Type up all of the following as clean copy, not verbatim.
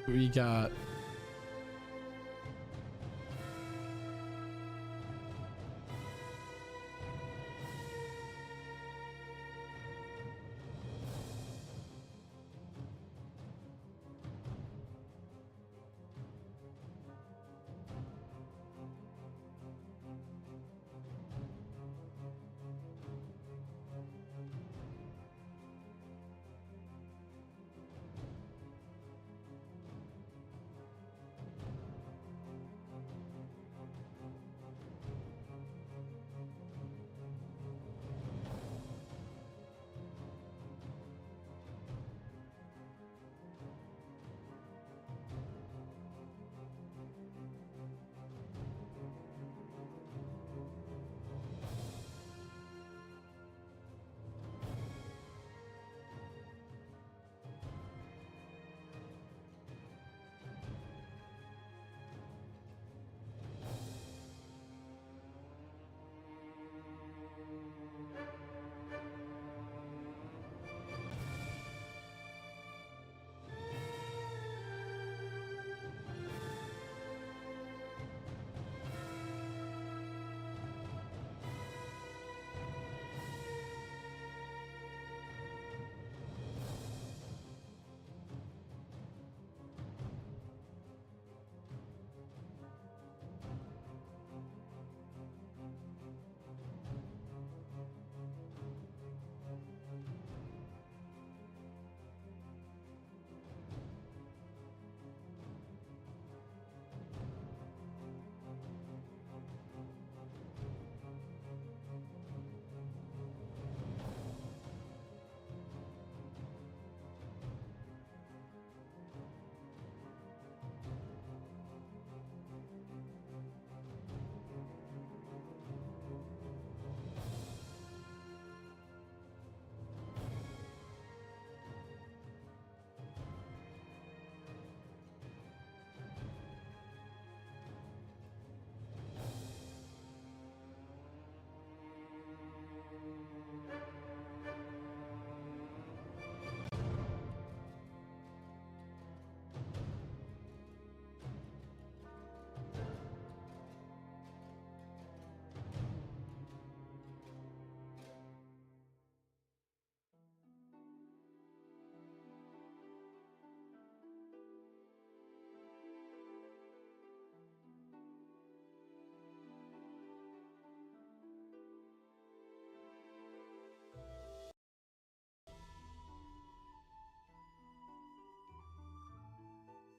We got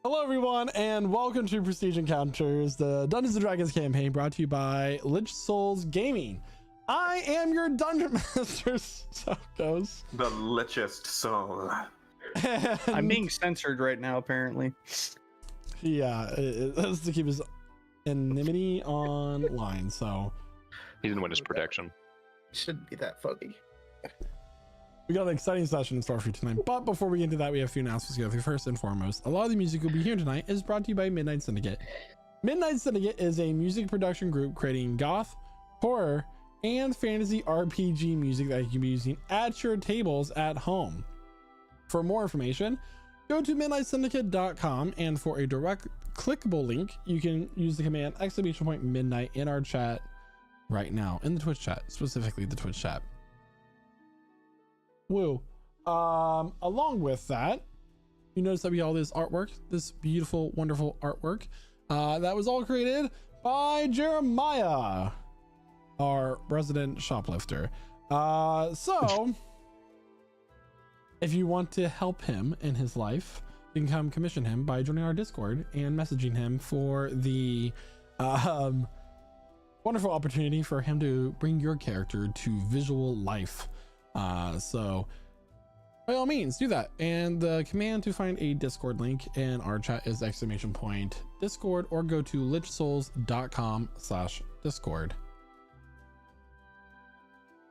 Hello everyone, and welcome to Prestige Encounters, the Dungeons and Dragons campaign brought to you by Lich Souls Gaming. I am your Dungeon Master, so it goes. The lichest soul. And I'm being censored right now, apparently. yeah, that's to keep his anonymity online, so. He's in witness protection. Shouldn't be that funny. We got an exciting session in store for you tonight, but before we get into that, we have a few announcements to go through. First and foremost, a lot of the music you'll be hearing tonight is brought to you by Midnight Syndicate. Midnight Syndicate is a music production group creating goth, horror, and fantasy RPG music that you can be using at your tables at home. For more information, go to midnightsyndicate.com, and for a direct clickable link, you can use the command !midnight in our chat right now, in the Twitch chat, specifically the Twitch chat. Woo. Along with that, you notice that we have all this artwork, this beautiful, wonderful artwork that was all created by Jeremiah, our resident shoplifter. So if you want to help him in his life, you can come commission him by joining our Discord and messaging him for the wonderful opportunity for him to bring your character to visual life. So by all means do that, and the command to find a Discord link in our chat is !Discord, or go to lichsouls.com/discord.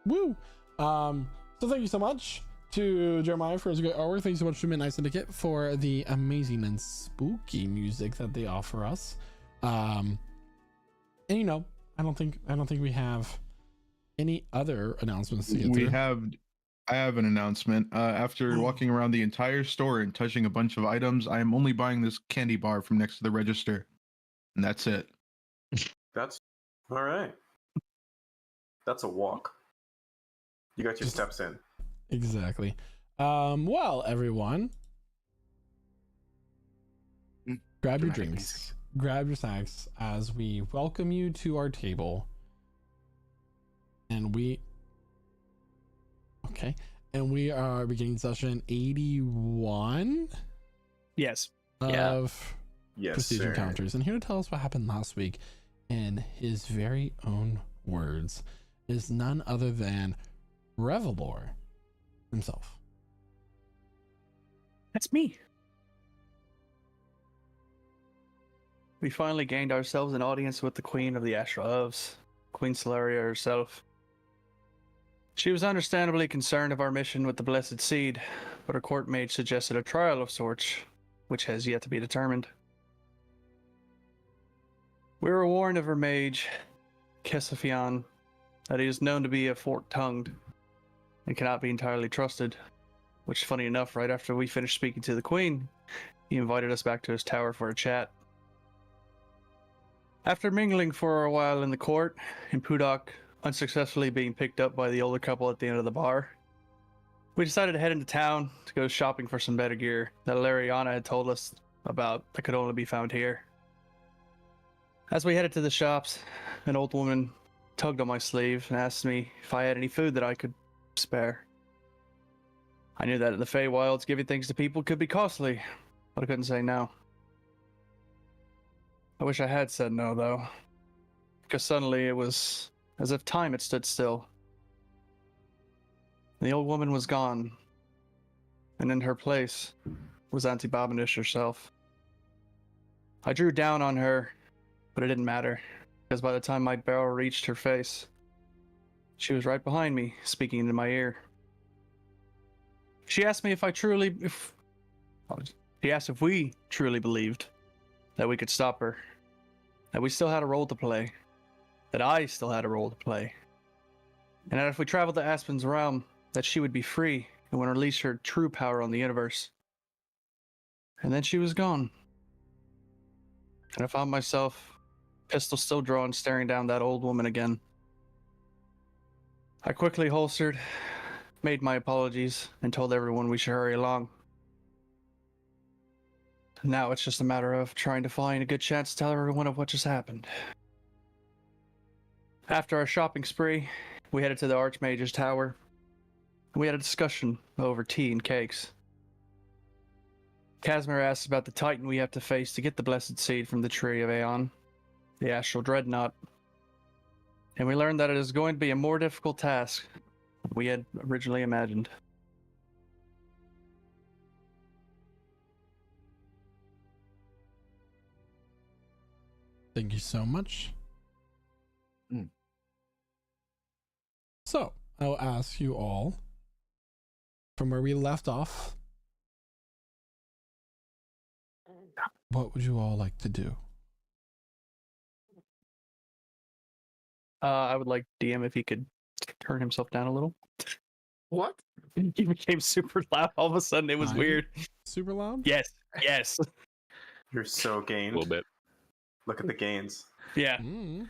Woo. So thank you so much to Jeremiah for his great artwork. Thank you so much to Midnight Syndicate for the amazing and spooky music that they offer us. And you know, I don't think we have any other announcements to get through. I have an announcement. After walking around the entire store and touching a bunch of items, I am only buying this candy bar from next to the register. And that's it. That's all right. That's a walk. You got your steps in. Exactly. Well, everyone, grab your Dramatic drinks, music. grab your snacks as we welcome you to our table. And we are beginning session 81 Yes. of Yes, Prestige sir. Encounters. And here to tell us what happened last week in his very own words is none other than Revelor himself. That's me. We finally gained ourselves an audience with the Queen of the Astral Elves, Queen Solaria herself. She was understandably concerned of our mission with the Blessed Seed, but her court mage suggested a trial of sorts, which has yet to be determined. We were warned of her mage, Kesophion, that he is known to be a fork-tongued and cannot be entirely trusted, which, funny enough, right after we finished speaking to the Queen, he invited us back to his tower for a chat. After mingling for a while in the court, and Pudok unsuccessfully being picked up by the older couple at the end of the bar, we decided to head into town to go shopping for some better gear that Lariana had told us about that could only be found here. As we headed to the shops, an old woman tugged on my sleeve and asked me if I had any food that I could spare. I knew that in the Feywilds, giving things to people could be costly, but I couldn't say no. I wish I had said no, though, because suddenly it was as if time had stood still. The old woman was gone, and in her place was Auntie Bobinish herself. I drew down on her, but it didn't matter, because by the time my barrel reached her face, she was right behind me, speaking into my ear. She asked me if we truly believed that we could stop her, that we still had a role to play, that I still had a role to play, and that if we traveled to Aspen's realm, that she would be free and would unleash her true power on the universe. And then she was gone. And I found myself, pistol still drawn, staring down that old woman again. I quickly holstered, made my apologies, and told everyone we should hurry along. Now it's just a matter of trying to find a good chance to tell everyone of what just happened. After our shopping spree, we headed to the Archmage's tower, and we had a discussion over tea and cakes. Casimir asked about the Titan we have to face to get the Blessed Seed from the Tree of Aeon, the Astral Dreadnought. And we learned that it is going to be a more difficult task than we had originally imagined. Thank you so much. Mm. So, I'll ask you all from where we left off. What would you all like to do? I would like DM if he could turn himself down a little. What? He became super loud all of a sudden. It was I'm weird. Super loud? Yes. You're so A gained. little bit. Look at the gains. Yeah. Mm.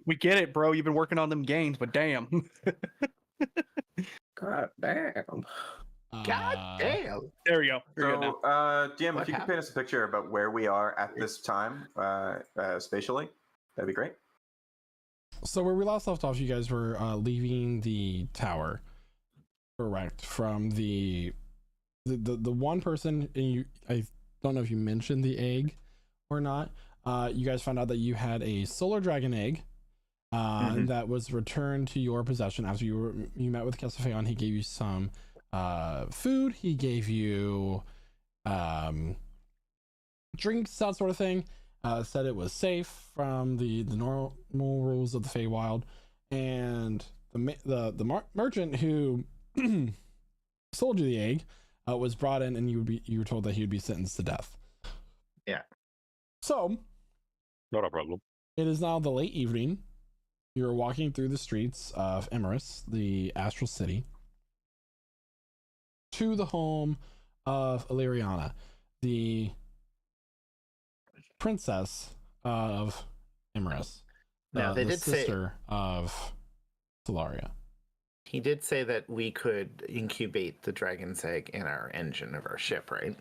We get it, bro. You've been working on them gains, but damn. God damn. God damn. There we go. You're good now. So, DM, What if you could happened? paint us a picture about where we are at this time, spatially, that'd be great. So where we last left off, you guys were leaving the tower, correct? From the one person, and you, I don't know if you mentioned the egg or not. You guys found out that you had a solar dragon egg that was returned to your possession after you met with Kesophion. He gave you some food. He gave you drinks, that sort of thing. Said it was safe from the normal rules of the Feywild, and the merchant who sold you the egg was brought in, and you were told that he would be sentenced to death. Yeah. So Not a problem. it is now the late evening. You're walking through the streets of Emerus, the astral city, to the home of Illyriana, the princess of Imrys, Now, they the did say sister of Solaria. he did say that we could incubate the dragon's egg in our engine of our ship, right?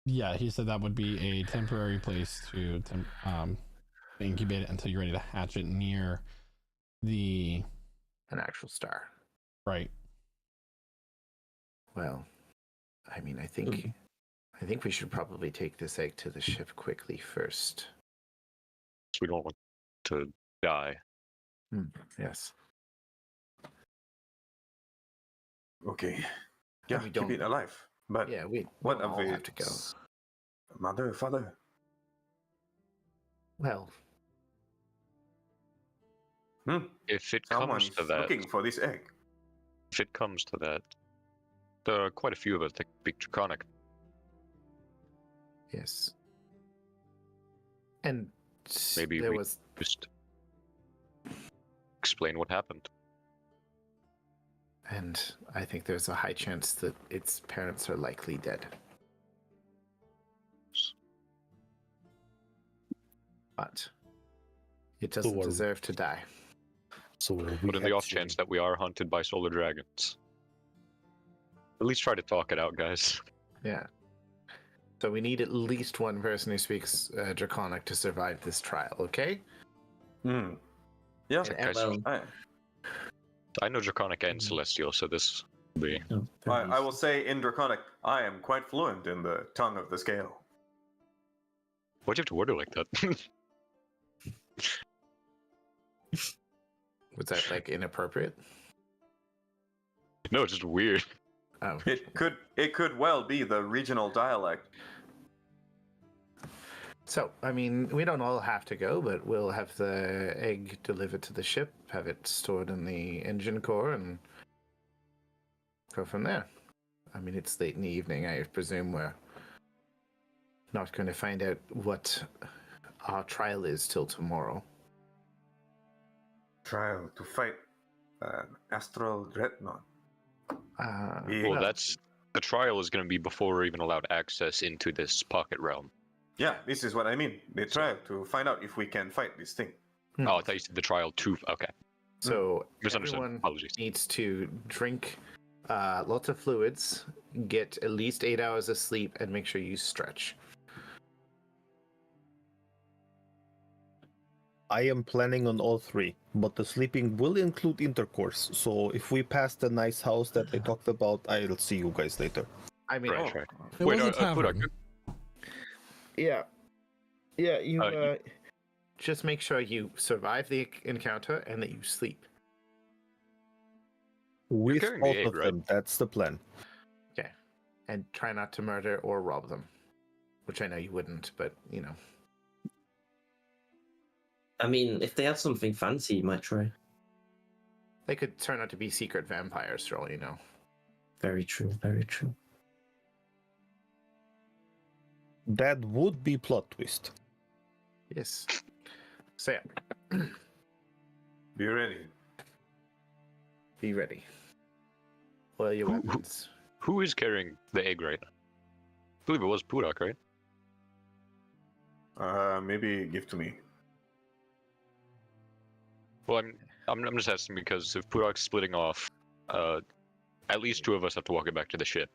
Yeah, he said that would be a temporary place to incubate it until you're ready to hatch it near the An actual star. right. Well, I mean, I think we should probably take this egg to the ship quickly first. We don't want to die. Yes. Okay. Yeah, we keep don't- it alive. But Yeah, we what don't of all it? have to go. Mother, father? Well, If it comes Someone's to that, looking for this egg. if it comes to that, there are quite a few of us that speak Draconic. yes. And Maybe there we was just explain what happened. And I think there's a high chance that its parents are likely dead. But it doesn't Or- deserve to die. So we But in the have off to- chance that we are hunted by solar dragons, at least try to talk it out, guys. Yeah. So we need at least one person who speaks Draconic to survive this trial, okay? Hmm. Yeah. And guys, Well, I know Draconic and Celestial, so this will be. no, I will say in Draconic, I am quite fluent in the tongue of the scale. Why'd you have to word it like that? Was that like inappropriate? No, it's just weird. Oh. It could well be the regional dialect. So, I mean, we don't all have to go, but we'll have the egg delivered to the ship, have it stored in the engine core, and go from there. I mean, it's late in the evening. I presume we're not going to find out what our trial is till tomorrow. Trial to fight astral dreadnought. Well, that's the trial is going to be before we're even allowed access into this pocket realm. Yeah, this is what I mean. The trial to find out if we can fight this thing. Hmm. Oh, I thought you said the trial to. Okay, So misunderstood. everyone Apologies. needs to drink lots of fluids, get at least 8 hours of sleep, and make sure you stretch. I am planning on all three, but the sleeping will include intercourse. So if we pass the nice house that I talked about, I'll see you guys later. I mean, Right, right. It Wait, was a Pudak, tavern. yeah, you you- just make sure you survive the encounter and that you sleep. With carrying the both egg, of right? them, that's the plan. Okay, and try not to murder or rob them, which I know you wouldn't, but you know. I mean, if they have something fancy, you might try. They could turn out to be secret vampires for all you know. Very true, very true. That would be plot twist. Yes. So yeah, Be ready. be ready. Well, your Who- weapons. Who is carrying the egg right now? I believe it was Pudak, right? Maybe give to me. Well, I'm just asking because if Pudak's splitting off, at least two of us have to walk it back to the ship.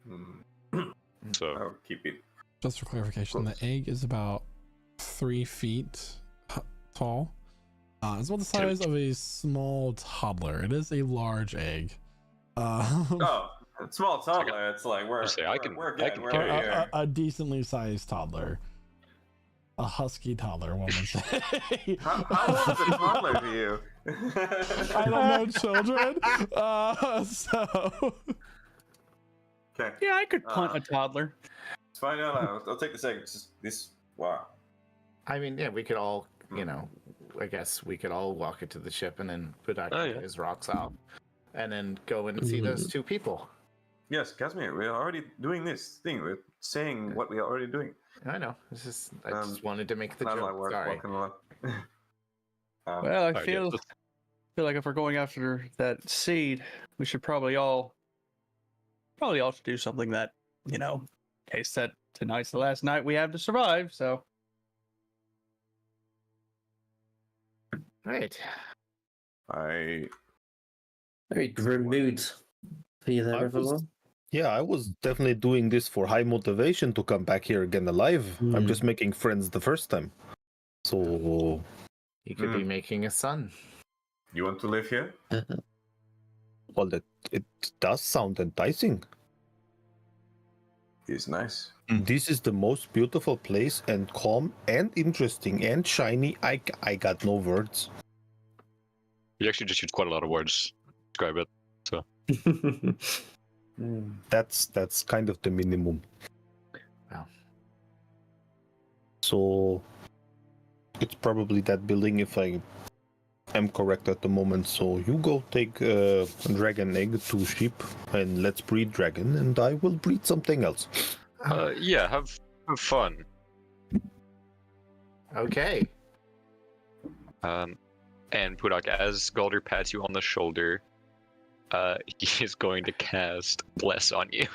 Hmm. So I'll keep it. Just for clarification, the egg is about 3 feet tall. It's about the size of a small toddler. It is a large egg. Oh, small toddler. It's like we're say, I can good. We're carry it. here. a decently sized toddler. A husky toddler, one would say. How old is a toddler to you? I don't know children. So Okay. Yeah, I could punt a toddler. Let's find out. I'll take the second. This. Wow. I mean, yeah, we could all, you know, I guess we could all walk it to the ship and then put out Oh, yeah. his rocks off, and then go and see those two people. Yes, Casimir, we're already doing this thing. We're saying what we are already doing. I know. It's just I just wanted to make the Not joke. like work, Sorry. walking along. Well, I Alright, yeah, feel like if we're going after that seed, we should probably all probably also do something that, you know, in case that tonight's the last night we have to survive. So Right. I Very grim mood for you there, I was- everyone. Yeah, I was definitely doing this for high motivation to come back here again alive. I'm just making friends the first time. So, You could be making a son. you want to live here? well, it does sound enticing. It's nice. This is the most beautiful place and calm and interesting and shiny. I got no words. You actually just used quite a lot of words to describe it. That's kind of the minimum. Wow. So it's probably that building if I am correct at the moment. So you go take a dragon egg, 2 sheep, and let's breed dragon, and I will breed something else. Yeah, have fun. Okay. And Pudak, as Galder pats you on the shoulder, he is going to cast Bless on you.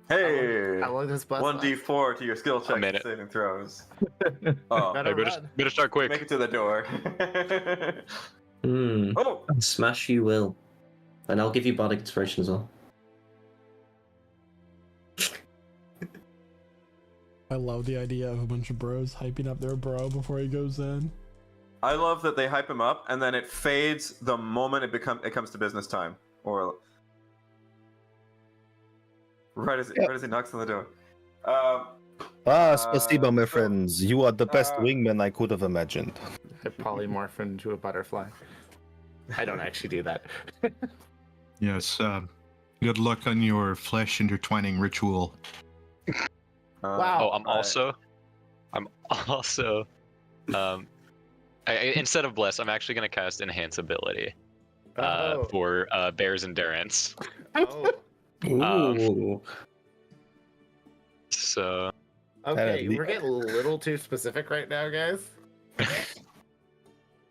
Hey! How long does Bless last? 1d4 to your skill check minute. saving throws. Oh, Better Hey, run. better start quick. make it to the door. Oh! Smash you will. And I'll give you Bardic Inspiration as well. I love the idea of a bunch of bros hyping up their bro before he goes in. I love that they hype him up and then it fades the moment it comes to business time. Or right as he knocks on the door. Spasiba, my so, friends. You are the best uh, wingman I could have imagined. I polymorph into a butterfly. I don't actually do that. Yes. Good luck on your flesh intertwining ritual. Wow. Oh, I'm also, instead of Bless, I'm actually going to cast Enhance Ability for Bear's Endurance. Oh. Ooh. So, Okay, we're getting a little too specific right now, guys.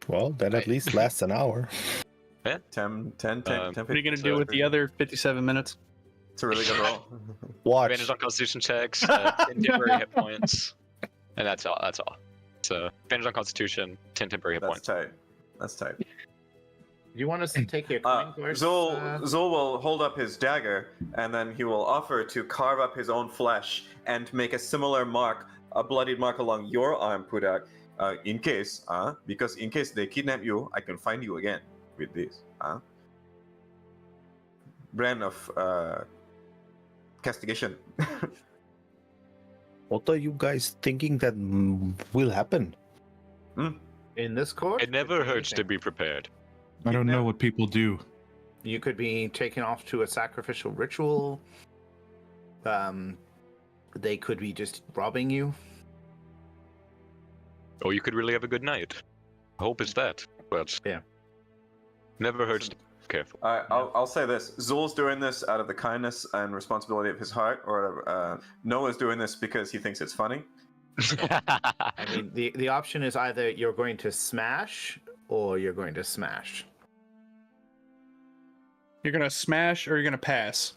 Well, that at least lasts an hour. 10, what are what are you gonna do with the other 57 minutes? It's a really good roll. Watch. advantage on Constitution checks, 10 temporary hit points, and that's all. So, advantage on Constitution, 10 temporary hit That's points. tight. That's tight. You want us to take your coin course? Zul will hold up his dagger, and then he will offer to carve up his own flesh and make a similar mark, a bloodied mark along your arm, Pudak, because in case they kidnap you, I can find you again with this. Brand of castigation. What are you guys thinking that will happen? In this court? Oh, Oh, It never could be hurts to anything. be prepared. I don't know what people do. You could be taken off to a sacrificial ritual. They could be just robbing you. Or you could really have a good night. I hope it's that, but Yeah. never hurts to be careful. I'll say this: Zul's doing this out of the kindness and responsibility of his heart, or Noah's doing this because he thinks it's funny. I mean, the option is either you're going to smash or you're going to smash. You're gonna smash or you're gonna pass.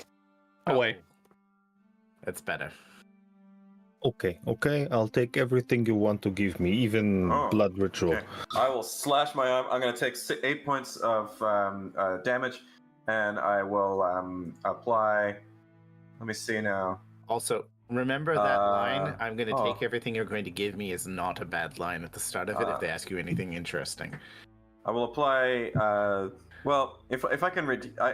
Away. That's better. Okay, I'll take everything you want to give me, even Oh, blood ritual. Okay. I will slash my arm. I'm going to take 8 points of damage, and I will apply. Let me see now. Also, remember that line, I'm going to oh. take everything you're going to give me is not a bad line at the start of it if they ask you anything interesting. I will apply. Well, if I can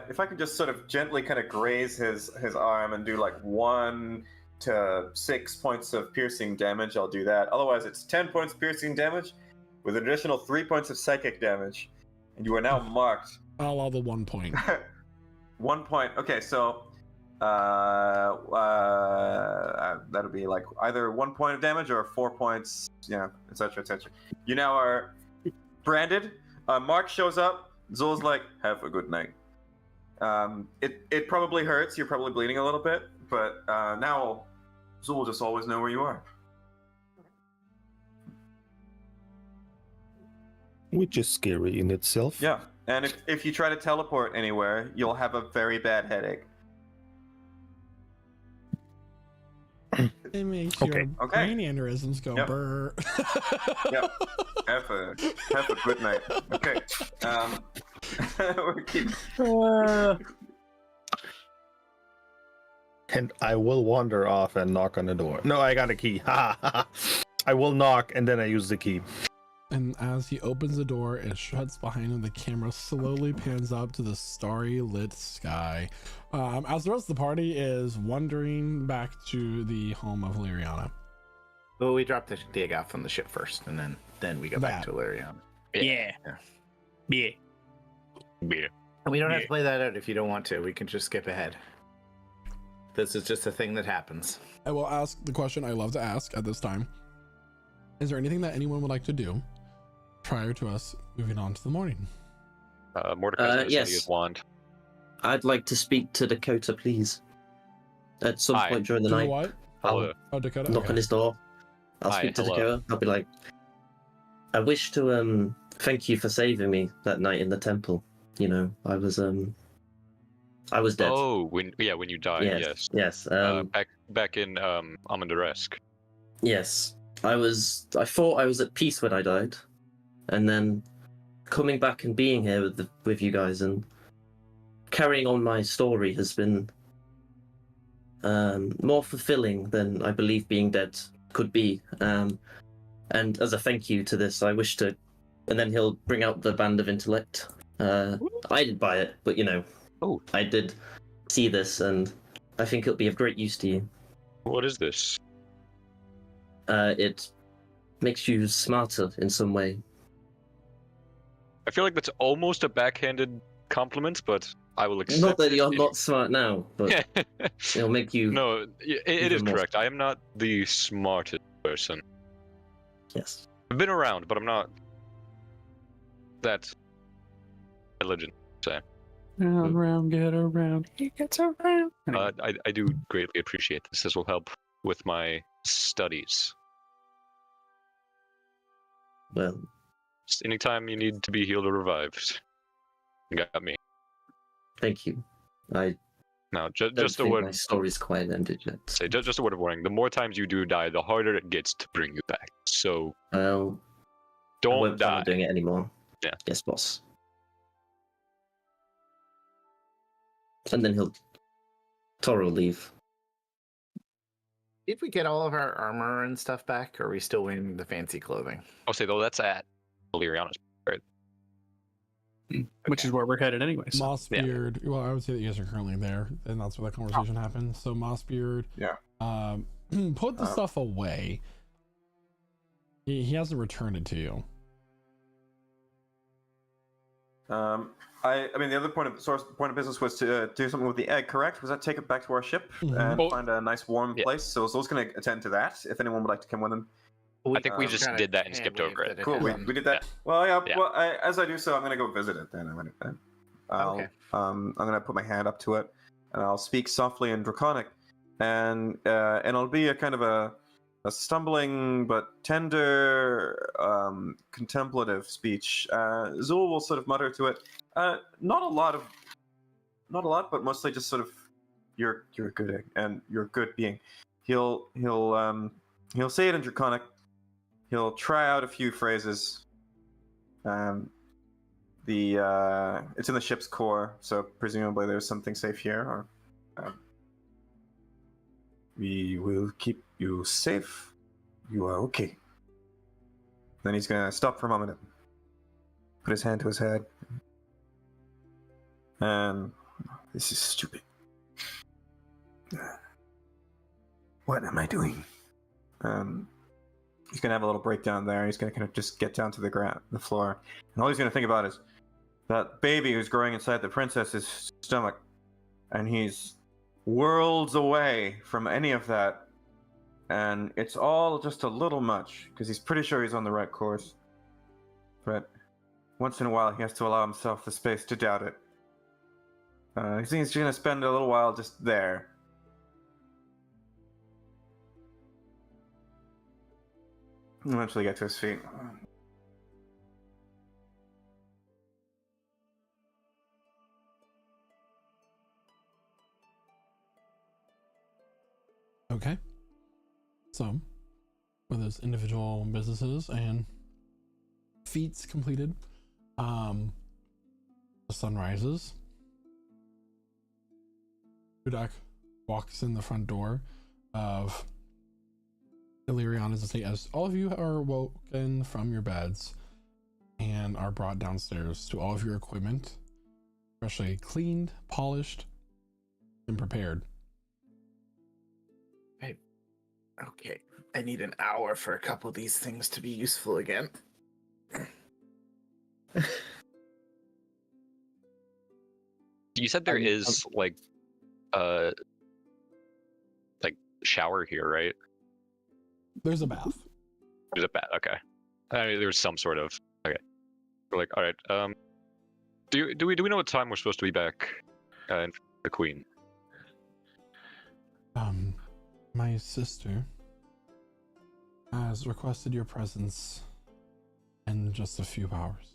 if I can just sort of gently kind of graze his arm and do like 1 to 6 points of piercing damage, I'll do that. Otherwise, it's 10 points of piercing damage with an additional 3 points of psychic damage, and you are now marked. I'll allow the 1 point. 1 point. Okay, so that'll be like either 1 point of damage or 4 points, etc., etc. You now are branded. Mark shows up. Zul's like, "Have a good night." It probably hurts. You're probably bleeding a little bit, but now Zul will just always know where you are. Which is scary in itself. Yeah, and if you try to teleport anywhere, you'll have a very bad headache. It makes Okay. your Okay. brain aneurysms go Yep. burr. Yep. Have a good night. Okay. We keep. And I will wander off and knock on the door. No, I got a key. Ha ha ha. I will knock and then I use the key. And as he opens the door, it shuts behind him. The camera slowly pans up to the starry lit sky. As the rest of the party is wandering back to the home of Liriana. Well, we dropped the egg off on the ship first, and then we go back That. to Larion. Yeah. Yeah. Yeah. And we don't have to play that out if you don't want to. We can just skip ahead. This is just a thing that happens. I will ask the question I love to ask at this time. Is there anything that anyone would like to do prior to us moving on to the morning? Mordecai's gonna yes. send his wand. I'd like to speak to Dakota, please. At some Hi. point during the Do night, what? Hello. Oh, Dakota. knock Okay. on his door. I'll Hi, speak to hello. Dakota. I'll be like, I wish to thank you for saving me that night in the temple. You know, I was dead. Oh, when you died, yes. Yes. Back in Amandaresk. Yes. I thought I was at peace when I died, and then coming back and being here with you guys and carrying on my story has been more fulfilling than I believe being dead could be. And as a thank you to this, I wish to. And then he'll bring out the band of intellect. I didn't buy it, but you know, I did see this, and I think it'll be of great use to you. What is this? It makes you smarter in some way. I feel like that's almost a backhanded compliment, but I will accept Not that it. you're not smart now, but it'll make you. No, it even is more. correct. I am not the smartest person. Yes. I've been around, but I'm not that intelligent. Around, get around. He gets around. I do greatly appreciate this. This will help with my studies. Well, Just anytime you need to be healed or revived, you got me. thank you. I Now, don't just a think word. my story's quite ended yet. Say just a word of warning. The more times you do die, the harder it gets to bring you back. So Well, I don't won't plan die. on doing it anymore. Yeah. Yes, boss. And then Toro will leave. Did we get all of our armor and stuff back, or are we still wearing the fancy clothing? I'll say though that's at Illyriana's. Which is where we're headed anyways. Mossbeard. Well, I would say that you guys are currently there, and that's where that conversation happened. So Mossbeard, Yeah. put the stuff away. He hasn't returned it to you. I mean, the other point of business was to do something with the egg, correct? Was that take it back to our ship Mhm. and Well, find a nice warm yeah. place? So Zol's going to attend to that. If anyone would like to come with him, I think we Um, just kinda did that and hand skipped wave over it. that cool. happened. We did that. Yeah. Well, yeah. Yeah. Well, as I do so, I'm going to go visit it then. Okay. I'm going to put my hand up to it, and I'll speak softly in Draconic, and it'll be a kind of a stumbling but tender, contemplative speech. Zul will sort of mutter to it. Not a lot, but mostly just sort of, you're a good egg, and you're a good being. He'll say it in Draconic. He'll try out a few phrases. It's in the ship's core, so presumably there's something safe here. Or we will keep you safe. You are okay. Then he's gonna stop for a moment, put his hand to his head, and this is stupid. What am I doing? He's gonna have a little breakdown there. He's gonna kind of just get down to the floor, and all he's gonna think about is that baby who's growing inside the princess's stomach, and he's worlds away from any of that, and it's all just a little much because he's pretty sure he's on the right course, but once in a while he has to allow himself the space to doubt it. He's gonna spend a little while just there. Eventually get to his feet. Okay. So, with those individual businesses and feats completed, the sun rises. Budak walks in the front door of Illyriana's estate as all of you are woken from your beds and are brought downstairs to all of your equipment, freshly cleaned, polished, and prepared. Okay, I need an hour for a couple of these things to be useful again. You said there is like shower here, right? There's a bath. There's a bath. Okay. I mean, there's some sort of. Okay. We're like, all right. Do we know what time we're supposed to be back? In the Queen. My sister has requested your presence in just a few hours.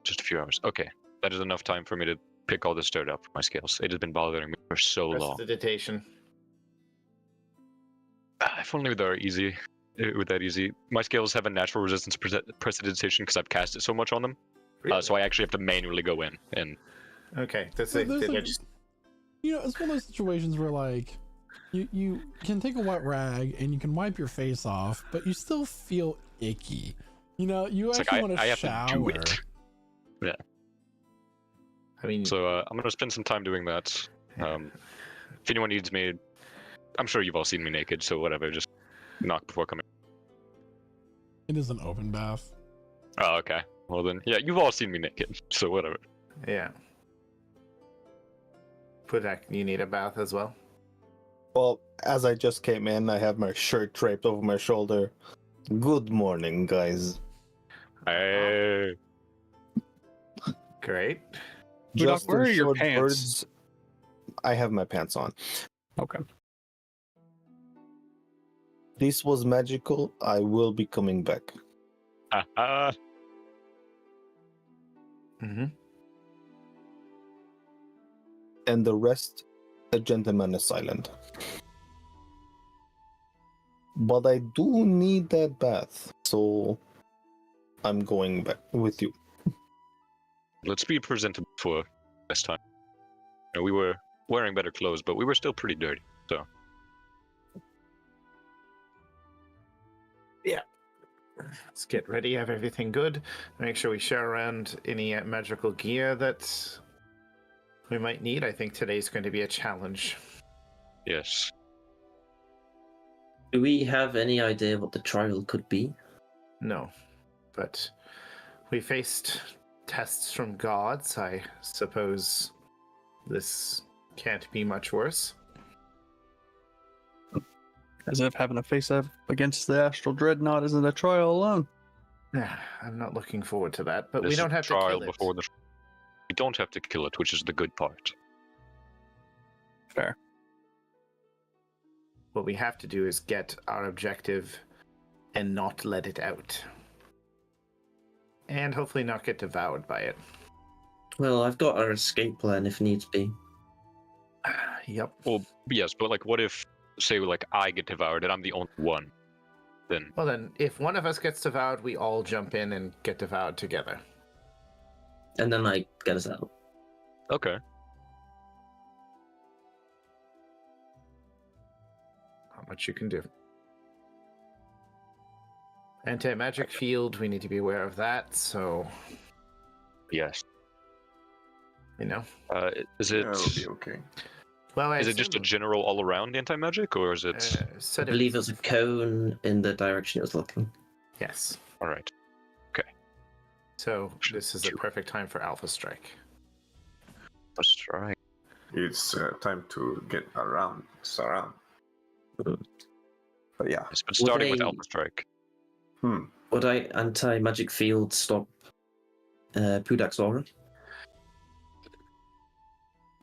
Just a few hours. Okay. That is enough time for me to pick all this dirt up from my scales. It has been bothering me for so long. Prestidigitation. If only they were easy. With that easy. My scales have a natural resistance prestidigitation because I've cast it so much on them. Really? So I actually have to manually go in and. Okay, that's So it. there's Did I like- just... You know, it's one of those situations where like you can take a wet rag and you can wipe your face off, but you still feel icky. You know, you It's actually like want I to have shower. to do it. Yeah. I mean, So I'm gonna spend some time doing that. If anyone needs me, I'm sure you've all seen me naked, so whatever. Just knock before coming. It is an open bath. Oh, okay. Well then, yeah, you've all seen me naked, so whatever. yeah. Pudak, you need a bath as well? Well, as I just came in, I have my shirt draped over my shoulder. Good morning, guys. Hey. Great. Budak, where in are your short pants? words, I have my pants on. Okay. This was magical. I will be coming back. Mm-hmm. And the rest, a gentleman is silent. But I do need that bath, so I'm going back with you. Let's be presentable for this time. You know, we were wearing better clothes, but we were still pretty dirty. So Let's get ready, have everything good. Make sure we share around any magical gear that we might need. I think today's going to be a challenge. yes. Do we have any idea what the trial could be? No, but we faced tests from gods. I suppose this can't be much worse. As if having to face up against the astral dreadnought isn't a trial alone. I'm not looking forward to that, but This we is don't the have to trial kill it. before the. We don't have to kill it, which is the good part. Fair. What we have to do is get our objective and not let it out. And hopefully not get devoured by it. Well, I've got our escape plan if needs be. Yep. Well, yes, but like, what if, say, like I get devoured and I'm the only one? Then Well then, if one of us gets devoured, we all jump in and get devoured together. And then I get us out. okay. Not much you can do. Anti-magic field, we need to be aware of that, so, Yes. you know. Is it? That'll be okay. Well, Is it just a general all-around anti-magic, or is it? I set of... believe there's a cone in the direction it was looking. Yes. All right. So, this is a perfect time for Alpha Strike. Let's try. It's time to get around. Surround. But yeah. Yes, but starting with they- Alpha Strike. Would I anti-magic field stop Pudak's aura?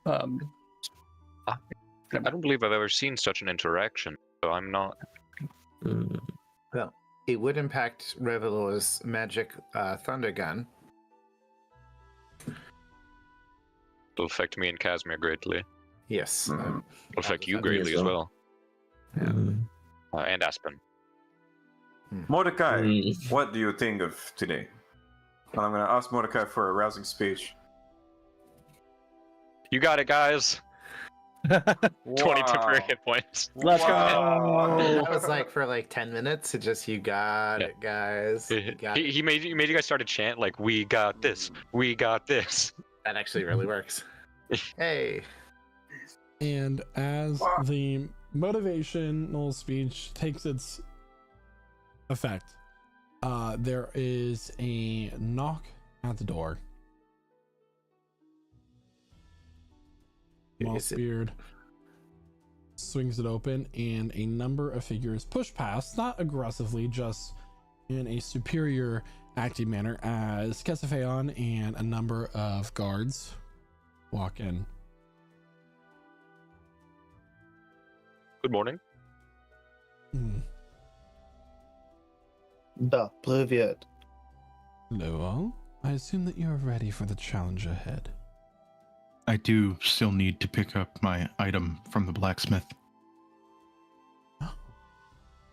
I don't believe I've ever seen such an interaction, so I'm not. Hmm. It would impact Revelor's magic thunder gun. It'll affect me and Casimir greatly. Yes. Mhm. It'll affect you That'd be greatly as as well. well. Yeah. Hmm. and Aspen. Mordecai, Mm. what do you think of today? And I'm going to ask Mordecai for a rousing speech. You got it, guys. 20 temporary hit points. Let's go. That was like for like 10 minutes. It just, you got Yeah. it, guys. You got He made you guys start to chant like, "We got this. We got this." That actually really works. Hey. And as the motivational speech takes its effect, there is a knock at the door. Mossbeard swings it open, and a number of figures push past, not aggressively, just in a superior acting manner, as Kesafeon and a number of guards walk in. Good morning. Hmm. Da, привет. Hello all. I assume that you are ready for the challenge ahead. I do still need to pick up my item from the blacksmith. Oh.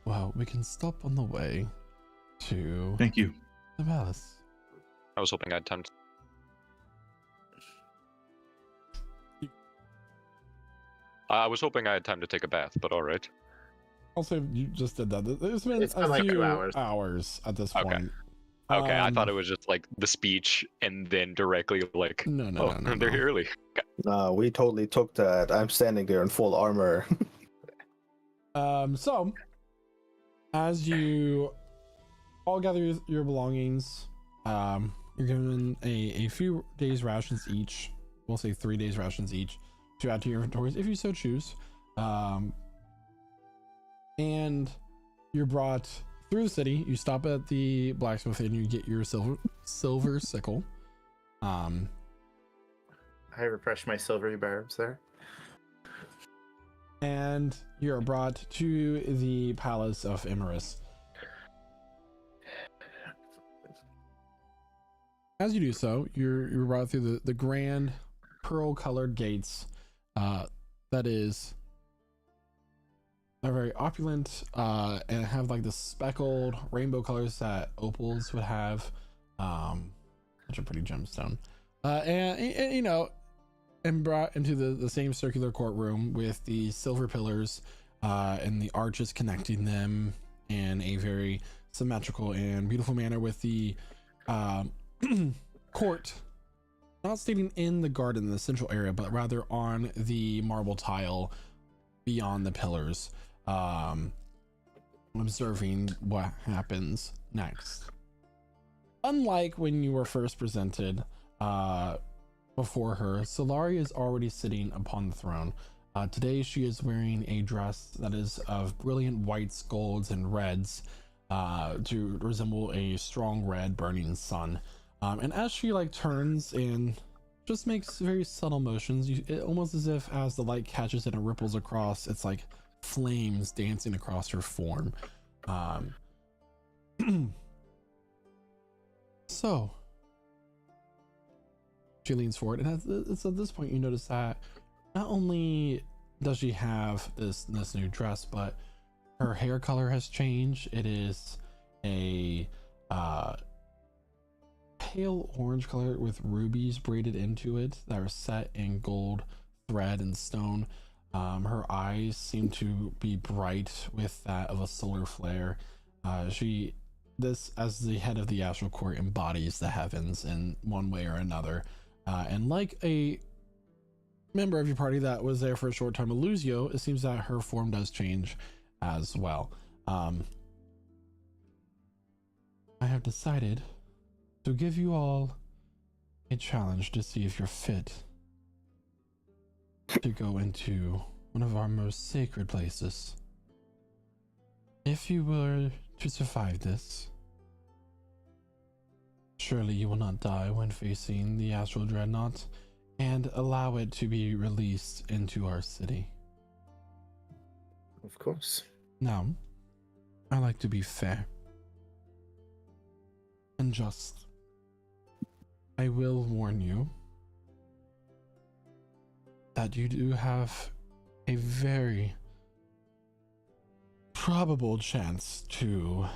Well, we can stop on the way to Thank you. the palace. I was hoping I had time. I was hoping I had time to take a bath, but all right. Also, you just did that. It's been It's a been like 2 few hours. hours at this Okay. point. Okay, I thought it was just like the speech and then directly like, No, no, oh, no, no, they're no. here early. We totally took that. I'm standing there in full armor. So, as you all gather your belongings, you're given a few days rations each. We'll say 3 days rations each to add to your inventories if you so choose. And you're brought through the city. You stop at the blacksmith and you get your silver sickle. I refresh my silvery barbs there. And you're brought to the palace of Imerus. As you do so, you're brought through the grand pearl-colored gates. That is, they're very opulent and have like the speckled rainbow colors that opals would have, which are pretty gemstone. And you know, and brought into the same circular courtroom with the silver pillars and the arches connecting them in a very symmetrical and beautiful manner, with the court not standing in the garden in the central area, but rather on the marble tile beyond the pillars, observing what happens next. Unlike when you were first presented before her, Solari is already sitting upon the throne. Today she is wearing a dress that is of brilliant whites, golds, and reds to resemble a strong red burning sun. And as she like turns and just makes very subtle motions, almost as if as the light catches it and ripples across, it's like flames dancing across her form. So she leans forward, and it's at this point you notice that not only does she have this new dress, but her hair color has changed. It is a pale orange color with rubies braided into it that are set in gold thread and stone. Her eyes seem to be bright with that of a solar flare. This, as the head of the astral court, embodies the heavens in one way or another. And like a member of your party that was there for a short time, Illusio, it seems that her form does change as well. I have decided to give you all a challenge to see if you're fit to go into one of our most sacred places. If you were to survive this, surely you will not die when facing the astral dreadnought, and allow it to be released into our city. Of course. Now, I like to be fair and just. I will warn you that you do have a very probable chance to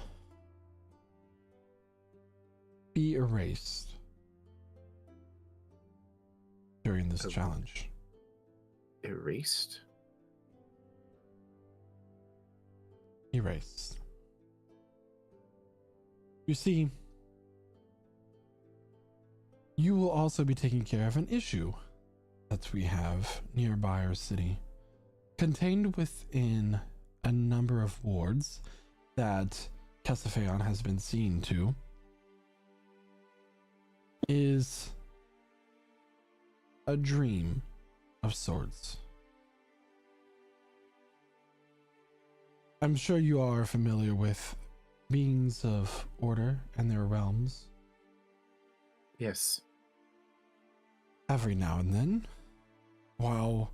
be erased during this challenge. Erased? Erased. You see, you will also be taking care of an issue that we have nearby our city, contained within a number of wards that Casafeon has been seen to, is a dream of sorts. I'm sure you are familiar with beings of order and their realms. Yes. Every now and then, while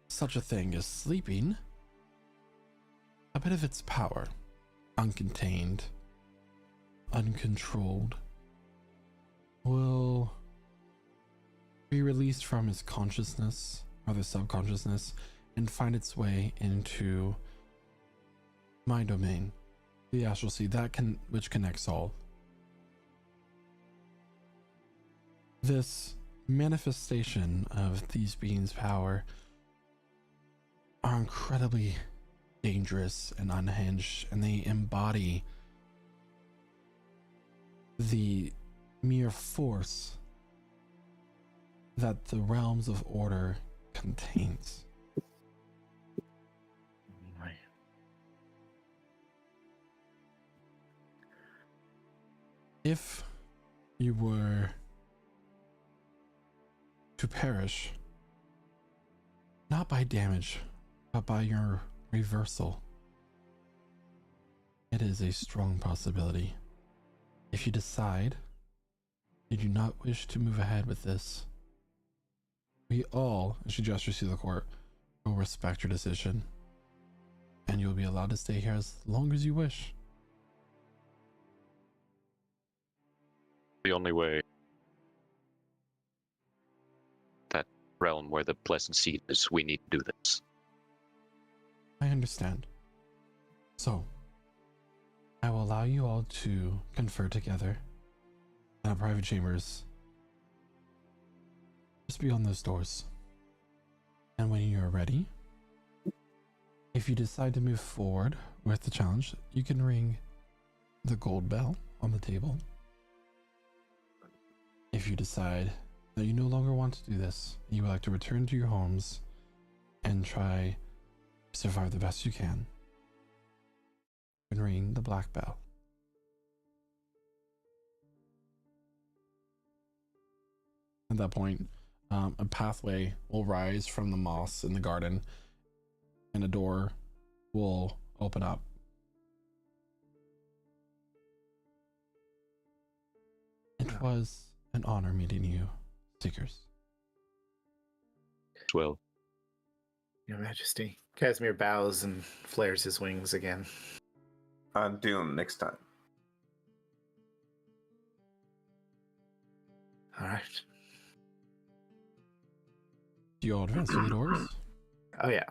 such a thing is sleeping, a bit of its power, uncontained, uncontrolled, will be released from its consciousness or the subconsciousness and find its way into my domain, the astral sea, which connects all. This manifestation of these beings' power are incredibly dangerous and unhinged, and they embody the mere force that the realms of order contains. If you were to perish, not by damage, but by your reversal, it is a strong possibility. If you decide you do not wish to move ahead with this, we all, as she gestures to the court, will respect your decision, and you'll be allowed to stay here as long as you wish. The only way that realm where the pleasant seed is, we need to do this. I understand. So, I will allow you all to confer together in our private chambers just beyond those doors. And when you're ready, if you decide to move forward with the challenge, you can ring the gold bell on the table. If you decide that you no longer want to do this, you would like to return to your homes and try to survive the best you can, you can ring the black bell. At that point, a pathway will rise from the moss in the garden, and a door will open up. It was an honor meeting you, Seekers. Well, Your Majesty. Casimir bows and flares his wings again. On Doom next time. All right. Do you all advance to the doors? Oh, yeah.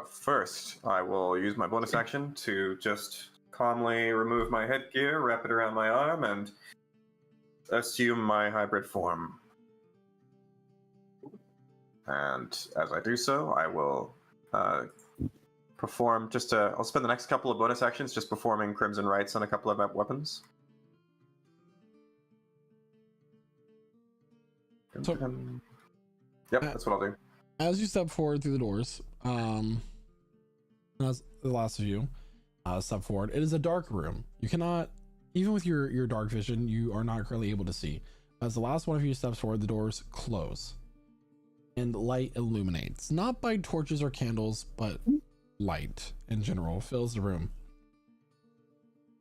First, I will use my bonus action to just calmly remove my headgear, wrap it around my arm, and assume my hybrid form. And as I do so, I will perform I'll spend the next couple of bonus actions just performing Crimson Rites on a couple of weapons. So, yep, that's what I'll do. as you step forward through the doors, as the last of you step forward, it is a dark room. You cannot, even with your dark vision, you are not currently able to see. As the last one of you steps forward, the doors close and light illuminates, not by torches or candles, but light in general fills the room.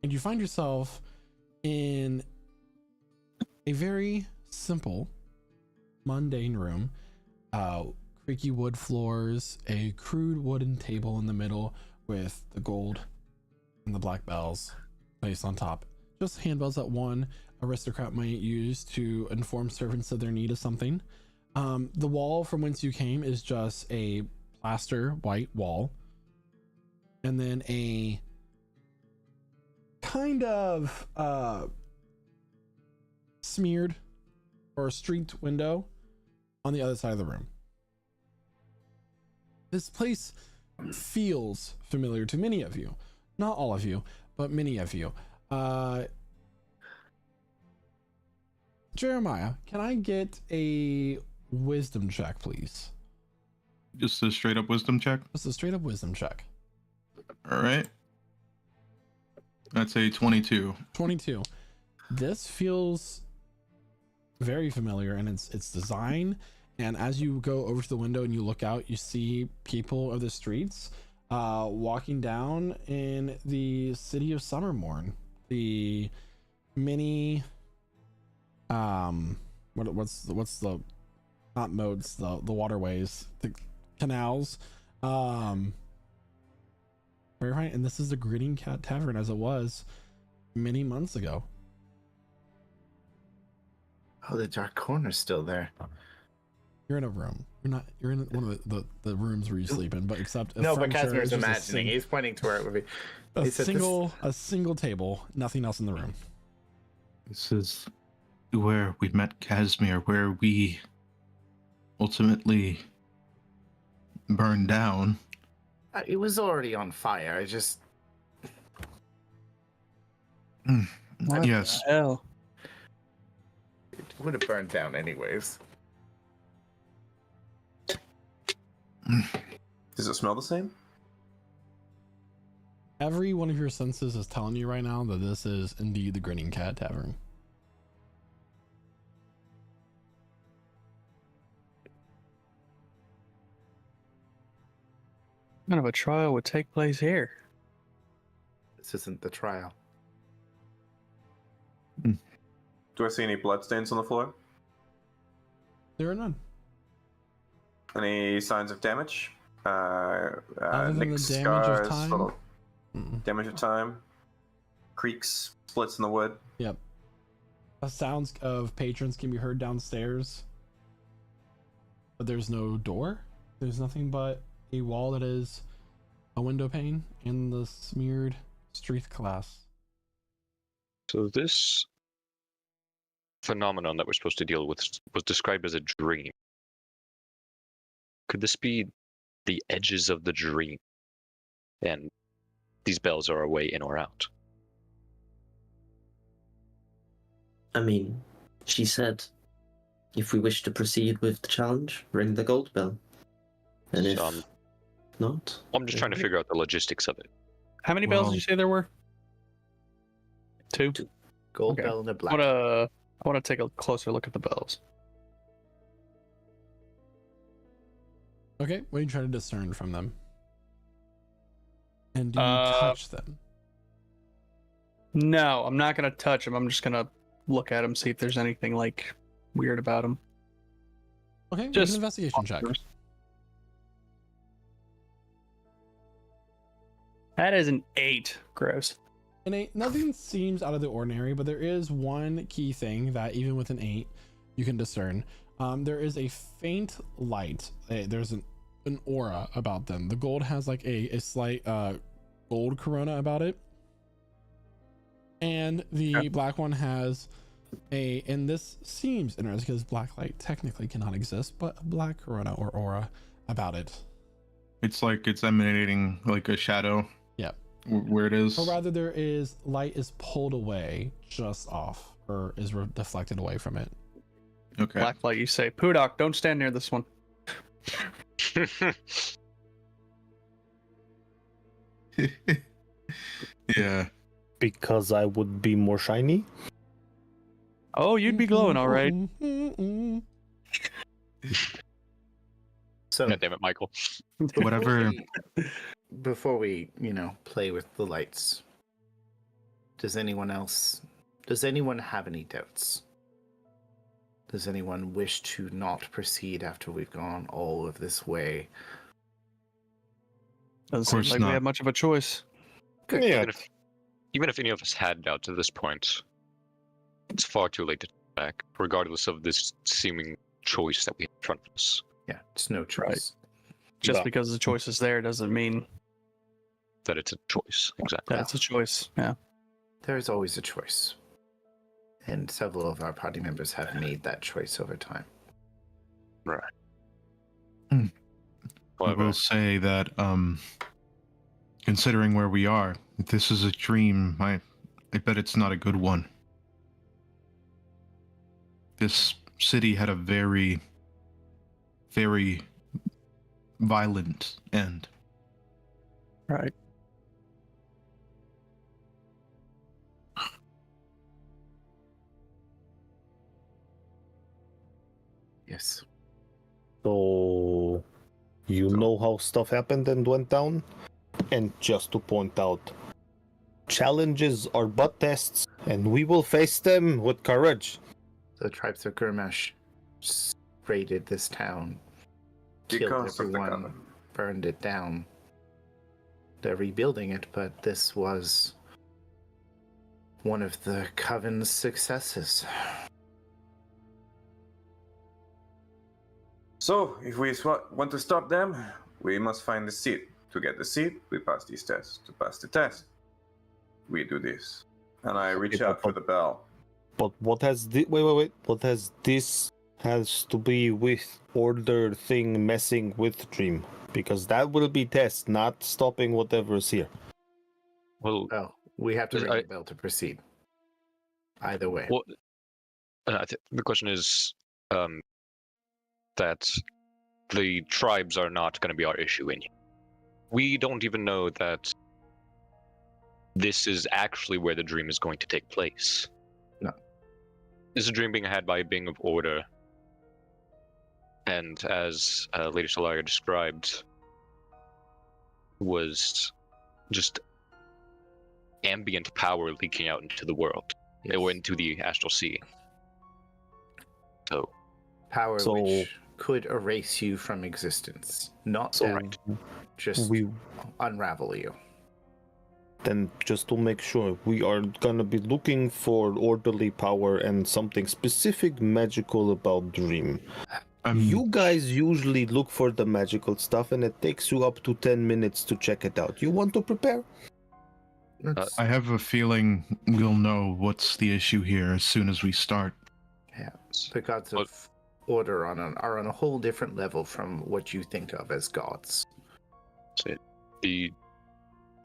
And you find yourself in a very simple, mundane room. Creaky wood floors, a crude wooden table in the middle with the gold and the black bells placed on top. Just handbells that one aristocrat might use to inform servants of their need of something. The wall from whence you came is just a plaster white wall, and then a kind of smeared or streaked window on the other side of the room. This place feels familiar to many of you. Not all of you, but many of you. Jeremiah, can I get a wisdom check, please? Just a straight up wisdom check. Just a straight up wisdom check. All right. That's a 22. 22. This feels very familiar in its design. And as you go over to the window and you look out, you see people of the streets walking down in the city of Summermorn. The many what's the not modes, the waterways, the canals. Very right, and this is the Grinning Cat Tavern as it was many months ago. Oh, the dark corner's still there. You're in a room. You're in one of the rooms where you sleep in, but except No, but furniture Casimir's is just imagining. He's pointing to where it would be. a He said a single table, nothing else in the room. This is where we met Casimir, where we ultimately burned down. It was already on fire. I just. What Yes. the hell? It would have burned down anyways. Does it smell the same? Every one of your senses is telling you right now that this is indeed the Grinning Cat Tavern. What kind of a trial would take place here? This isn't the trial. Do I see any bloodstains on the floor? There are none. Any signs of damage? Other than nicks, the damage of scars, time? little Mm-mm. damage of time, creaks, splits in the wood. Yep. The sounds of patrons can be heard downstairs, but there's no door. There's nothing but a wall that is a window pane and the smeared street glass. So this phenomenon that we're supposed to deal with was described as a dream. Could this be the edges of the dream? And these bells are a way in or out. I mean, she said, if we wish to proceed with the challenge, ring the gold bell. And if So, not, I'm just trying to figure out the logistics of it. How many bells Well- did you say there were? Two. Gold Okay. bell and a I black. want to take a closer look at the bells. Okay, what are you trying to discern from them? And do you touch them? No, I'm not gonna touch them. I'm just gonna look at them, see if there's anything like weird about them. Okay, make Just an investigation check. That is an 8. Gross. Nothing seems out of the ordinary, but there is one key thing that even with an 8, you can discern. There is a faint light. There's an aura about them. The gold has like a slight gold corona about it, and the black one has and this seems interesting because black light technically cannot exist, but a black corona or aura about it. It's like it's emanating like a shadow. Yep. Where it is. Or rather, there is light is pulled away just off, or is deflected away from it. Okay. Blacklight, you say. Pudok, don't stand near this one. Yeah. Because I would be more shiny. Oh, you'd be glowing, all right. So God damn it, Michael. Whatever. before we, play with the lights, does anyone have any doubts? Does anyone wish to not proceed after we've gone all of this way? Doesn't course seem like not. we have much of a choice. Yeah. Even if any of us had doubts at this point, it's far too late to turn back, regardless of this seeming choice that we have in front of us. Yeah, it's no choice. Just But- because the choice is there doesn't mean That it's a choice, exactly. that it's a choice. Yeah. There is always a choice. And several of our party members have made that choice over time. Right. I Whatever. will say that, considering where we are, if this is a dream, I bet it's not a good one. This city had a very, very violent end. Right. Yes. So, you know how stuff happened and went down? And just to point out, challenges are but tests, and we will face them with courage. The tribes of Gurmash raided this town, killed Because of the everyone, coven. burned it down. They're rebuilding it, but this was one of the coven's successes. So, if we want to stop them, we must find the seed. To get the seed, we pass these tests. To pass the test, we do this. And I reach Okay, out for the bell. But what has wait. What has this has to be with order thing messing with dream? Because that will be test, not stopping whatever's here. Well, Oh, we have to Is- ring I- the bell to proceed. Either way. well the question is that the tribes are not going to be our issue in here. We don't even know that this is actually where the dream is going to take place. No. This is a dream being had by a being of order. And as Lady Solaria described, was just ambient power leaking out into the world, or into the astral sea. So, Power So- which could erase you from existence. Not So death, just we unravel you. then just to make sure, we are gonna be looking for orderly power and something specific magical about dream. You guys usually look for the magical stuff and it takes you up to 10 minutes to check it out. You want to prepare? It's- I have a feeling we'll know what's the issue here as soon as we start. the gods of order are on a whole different level from what you think of as gods. the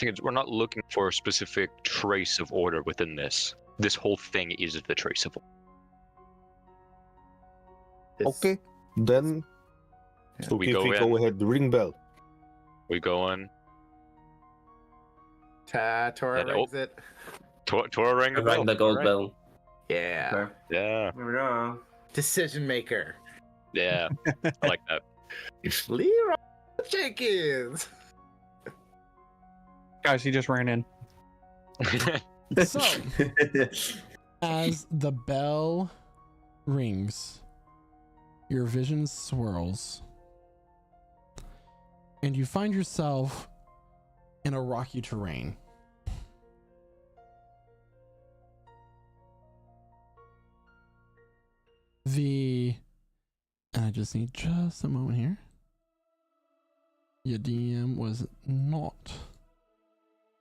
thing is, we're not looking for a specific trace of order within this. This whole thing is the trace of order. This- Okay, then Yeah. so We if go we in. go ahead, ring bell. We go in. Tora And- rings it. Tora rang the I rang bell. the gold Alright. bell. Yeah. Okay, Yeah, here we go. Decision maker. yeah, I like that. Leroy Jenkins. Guys, he just ran in. So, as the bell rings, your vision swirls, and you find yourself in a rocky terrain. I just need just a moment here. Your DM was not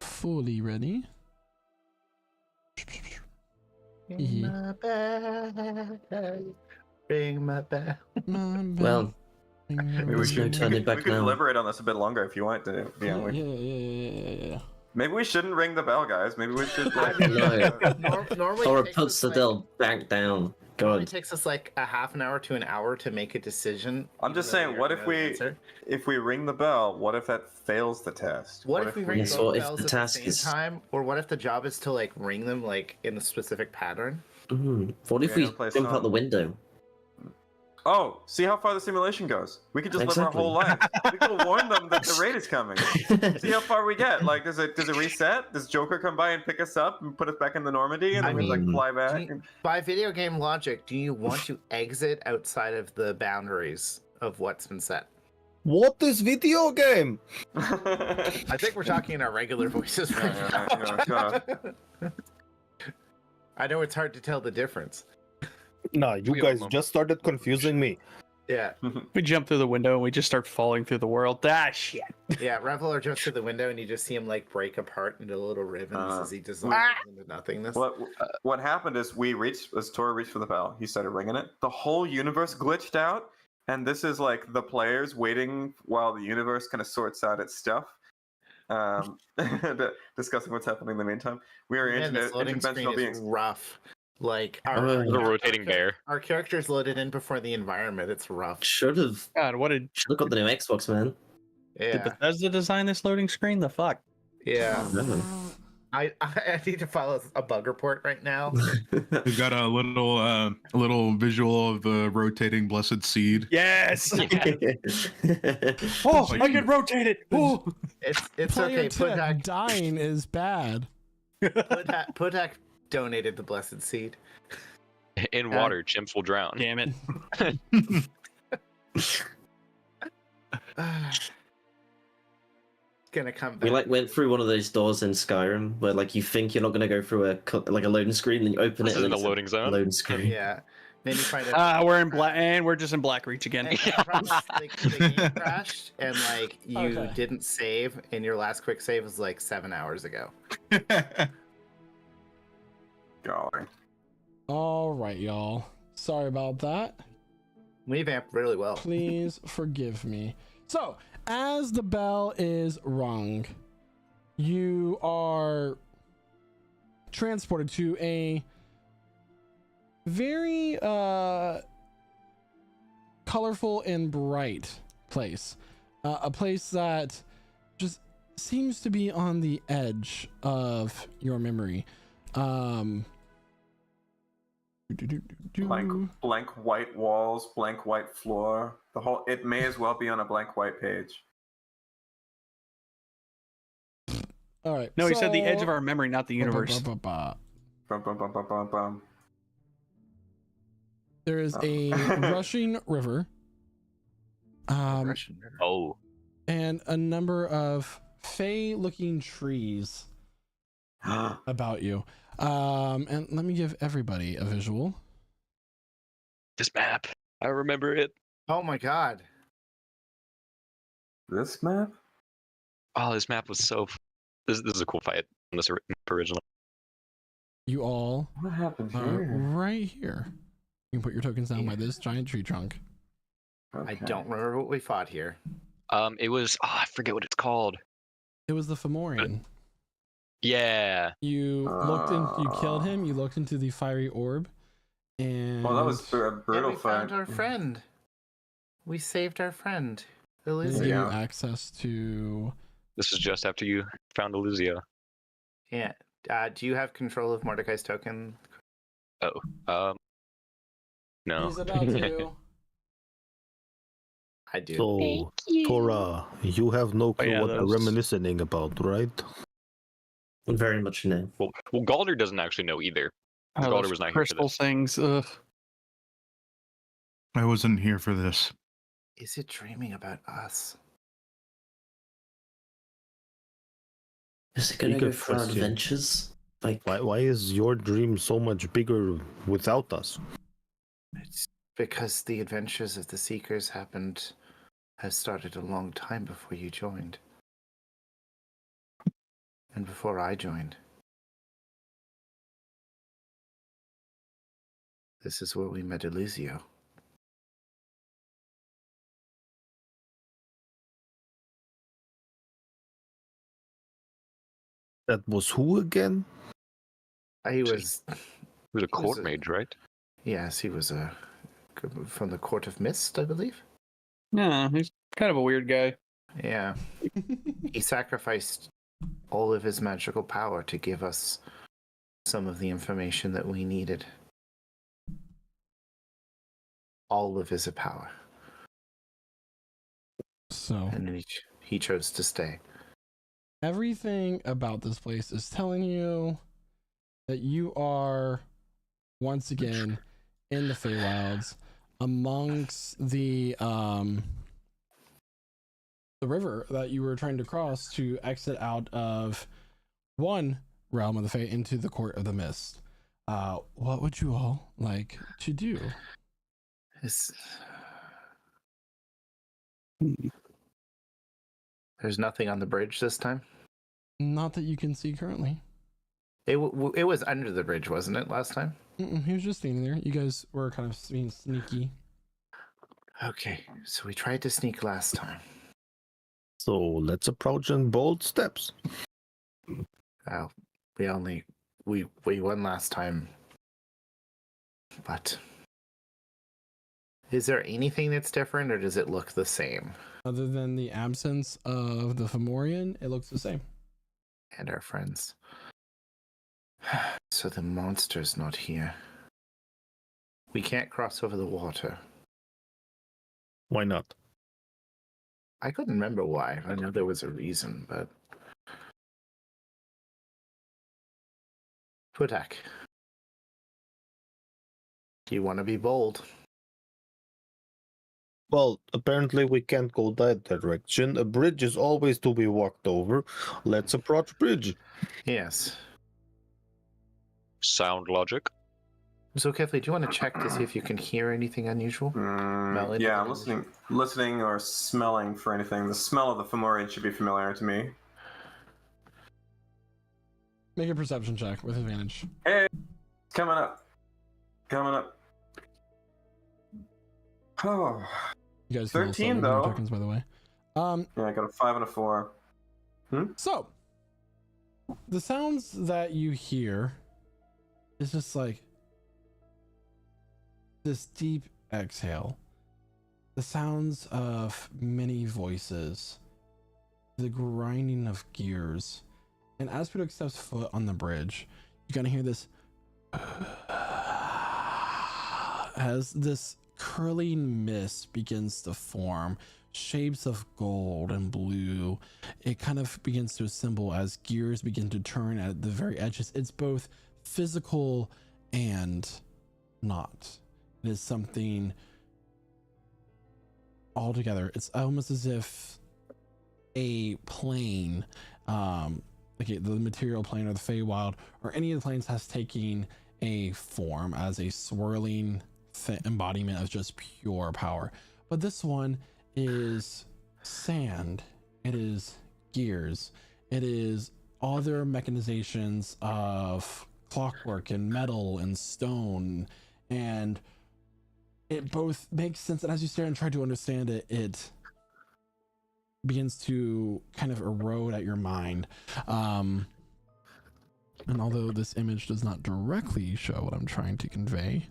fully ready. Ring my bell. Ring my bell. Well, Maybe we There's no should turning we back could now. deliberate on this a bit longer if you want to. Yeah, Yeah. maybe we shouldn't ring the bell, guys. Maybe we should. I mean, No. normally or it takes puts us the like- bell back down. normally God. takes us like a half an hour to an hour to make a decision. I'm just even though saying, you're what gonna if we- answer. If we ring the bell, what if that fails the test? What if we ring Yes, both what if bells the at task the same is- time, or what if the job is to like ring them like in a specific pattern? What if Yeah, we don't play jump song. out the window? Oh, see how far the simulation goes. We could just live our whole life. We could warn them that the raid is coming. See how far we get. Like, does it reset? Does Joker come by and pick us up and put us back in the Normandy, and then I we like mean, fly Do back? you- by video game logic, do you want to exit outside of the boundaries of what's been set? What is video game? I think we're talking in our regular voices right Yeah, now. I know it's hard to tell the difference. Nah, you We have a guys moment. just started confusing me. Yeah, We jump through the window and we just start falling through the world. Ah, shit. yeah. Reveler jumps through the window and you just see him like break apart into little ribbons as he dissolves into nothingness. What happened is as Tora reached for the bell, he started ringing it. The whole universe glitched out, and this is like the players waiting while the universe kind of sorts out its stuff. Discussing what's happening in the meantime. We are Man, this loading screen interdimensional is beings. rough. Like Oh, The rotating bear. Our characters loaded in before the environment. It's rough. Should have God, what did got the new Xbox, man. did Yeah, Bethesda design this loading screen? The fuck? yeah. No. I need to file a bug report right now. We've got a little visual of the rotating blessed seed. Yes. Oh, I can rotate it. Oh. It's Player okay. tip, Pudak dying is bad. Pudak donated the blessed seed. In water, chimps will drown. Damn it. Gonna come back. We like went through one of those doors in Skyrim where like you think you're not gonna go through a loading screen, then you open This it is and the it's a loading zone. loading screen. Yeah. Then you find out. We're in black, and we're just in Blackreach again. And I promise, like, the game crashed, and like you Okay. didn't save, and your last quick save was like 7 hours ago. Golly. All right, y'all. Sorry about that. We vamped really well. Please forgive me. So, as the bell is rung, you are transported to a very colorful and bright place. A place that just seems to be on the edge of your memory. Blank white walls, blank white floor. It may as well be on a blank white page. All right. No, he said the edge so- of our memory, not the universe. Bum, bum, bum, bum, bum, bum. There is a rushing river. Russian river. Oh, And a number of fey-looking trees about you. And let me give everybody a visual. this map. I remember it. Oh my god. This map? Oh, this map was so. This is a cool fight on this map original. You all What happened are here? right here. You can put your tokens down by this giant tree trunk. I don't remember what we fought here. It was. Oh, I forget what it's called. It was the Fomorian. Yeah. You looked in. You killed him. You looked into the fiery orb, and Well, that was a Yeah, brutal we fight. found our friend. We saved our friend. they give Elysia. you Yeah. access to. This was just after you found Elysia. Yeah. Do you have control of Mordecai's token? No. He's about to. I do. So, Tora, you have no clue yeah, what they're those- reminiscing about, right? Very much no. Well, Galder doesn't actually know either. Oh, Galder those was not here for crystal this. things. Ugh. I wasn't here for this. Is it dreaming about us? Is it gonna Bigger go for our question. adventures? Like, Why is your dream so much bigger without us? It's because the adventures of the Seekers have started a long time before you joined. And before I joined. This is where we met Elysia. That was who again? He was, He was a court a- mage, right? yes, he was from the Court of Mist, I believe. Yeah, he's kind of a weird guy. Yeah. He sacrificed all of his magical power to give us some of the information that we needed. All of his power. So And then he chose to stay. everything about this place is telling you that you are once again in the Feywilds amongst the river that you were trying to cross to exit out of one realm of the Fey into the Court of the Mist. What would you all like to do? There's nothing on the bridge this time. Not that you can see currently. It was under the bridge, wasn't it, last time? He was just standing there. You guys were kind of being sneaky. Okay, so we tried to sneak last time. So let's approach in bold steps. Well, we won last time. But is there anything that's different, or does it look the same? Other than the absence of the Fomorian, it looks the same. And our friends. So the monster's not here. We can't cross over the water. Why not? I couldn't remember why. I know there was a reason, but... Pudak. You want to be bold. Well, apparently we can't go that direction. A bridge is always to be walked over. Let's approach bridge. Yes. Sound logic. So, Kefli, do you want to check to see if you can hear anything unusual? Yeah, I'm listening or smelling for anything. The smell of the Fomorian should be familiar to me. Make a perception check with advantage. Hey, coming up. Oh, You guys can 13 also though. tokens, by the way. Yeah, I got a 5 and a 4. So the sounds that you hear is just like this deep exhale, the sounds of many voices, the grinding of gears, and as Pudak steps foot on the bridge, you're gonna hear this as this curling mist begins to form, shapes of gold and blue. It kind of begins to assemble as gears begin to turn at the very edges. It's both physical and not. It is something altogether. It's almost as if a plane, like the material plane or the Feywild or any of the planes, has taken a form as a swirling embodiment of just pure power. But this one is sand, it is gears, it is other mechanizations of clockwork and metal and stone, and it both makes sense, and as you stare and try to understand it, it begins to kind of erode at your mind. And although this image does not directly show what I'm trying to convey,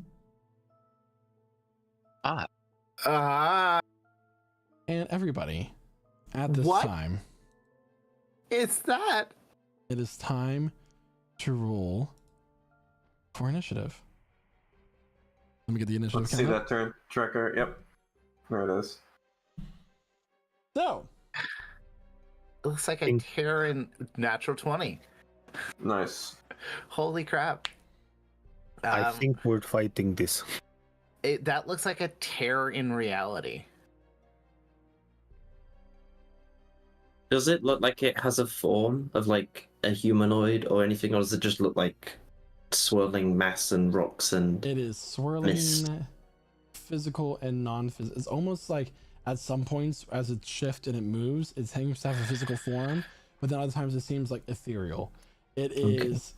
and everybody at this time, It's that. it is time to roll for initiative. Let me get the initiative. Let's see count that turn tracker. Yep, there it is. So, It looks like a Terran natural 20. Nice. Holy crap. I think we're fighting this. That looks like a tear in reality. Does it look like it has a form of like a humanoid or anything, or does it just look like swirling mass and rocks and it is swirling, mist? physical and non-physical. It's almost like at some points as it shifts and it moves, it seems to have a physical form, but then other times it seems like ethereal. It is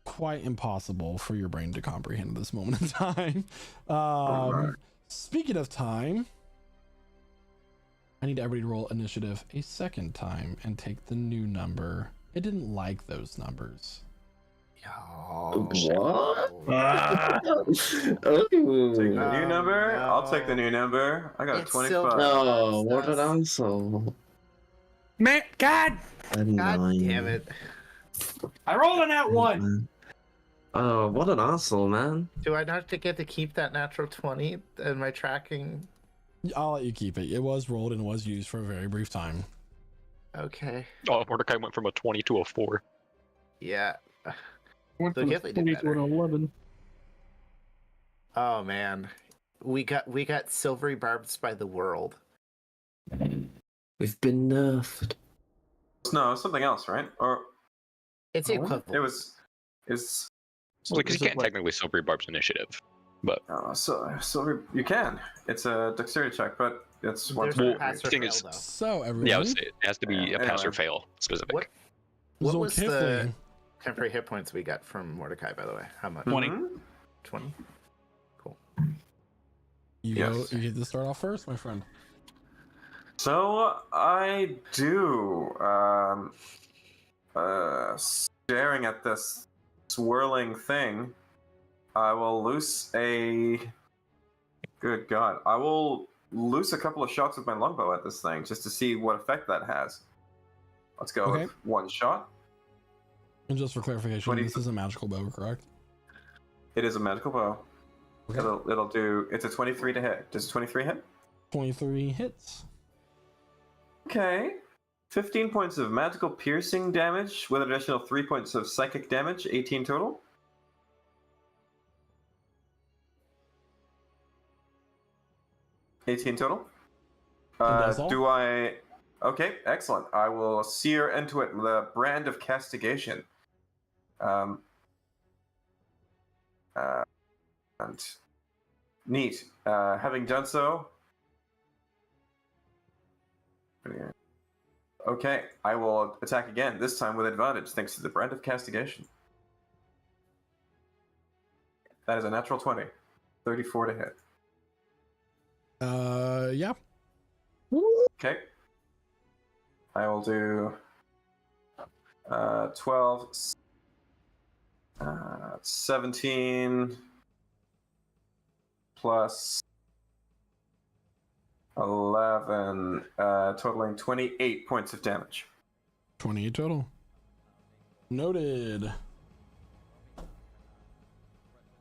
quite impossible for your brain to comprehend at this moment in time. Speaking of time, I need everybody to roll initiative a second time and take the new number. It didn't like those numbers. Oh, What? Take the new number. no. I'll take the new number. I got It's a 25. still- Oh, what an asshole. Man, God! A God 9. damn it. I rolled on that one! Oh, what an asshole, man. Do I not get to keep that natural 20 in my tracking? I'll let you keep it. It was rolled and was used for a very brief time. Okay. Oh, Mordecai went from a 20 to a 4. Yeah. Went So from Kefli did 20 to better. an 11. Oh man. We got silvery barbs by the world. We've been nerfed. No, it's something else, right? Or It's the equivalent. it was. It's. So, because is you it can't like- technically Silvery Barb's initiative, but So you can. It's a dexterity check, but It's one There's turn. no Well, pass or thing fail, is- though. So everyone, Yeah, it has to be Yeah, a pass or anyway. fail specific. What was the Zulkifli, temporary hit points we got from Mordecai, by the way? How much? 20. Mhm. 20? Cool. you Yes. go. You get to start off first, my friend. So I do. Staring at this swirling thing, I will loose a. Good God! I will loose a couple of shots with my longbow at this thing just to see what effect that has. Let's go Okay. with one shot. And just for clarification, 20 this is a magical bow, correct? It is a magical bow. Okay. It'll do. It's a 23 to hit. Does a 23 hit? 23 hits. Okay. 15 points of magical piercing damage with an additional 3 points of psychic damage. 18 total. $18 total. that's all? Do I? Okay, excellent. I will sear into it with a brand of castigation. And neat. Having done so. Okay, I will attack again. This time with advantage, thanks to the brand of castigation. That is a natural 20. 34 to hit. Yeah. Okay. I will do 12, 17 plus 11, totaling 28 points of damage. 28 total. Noted.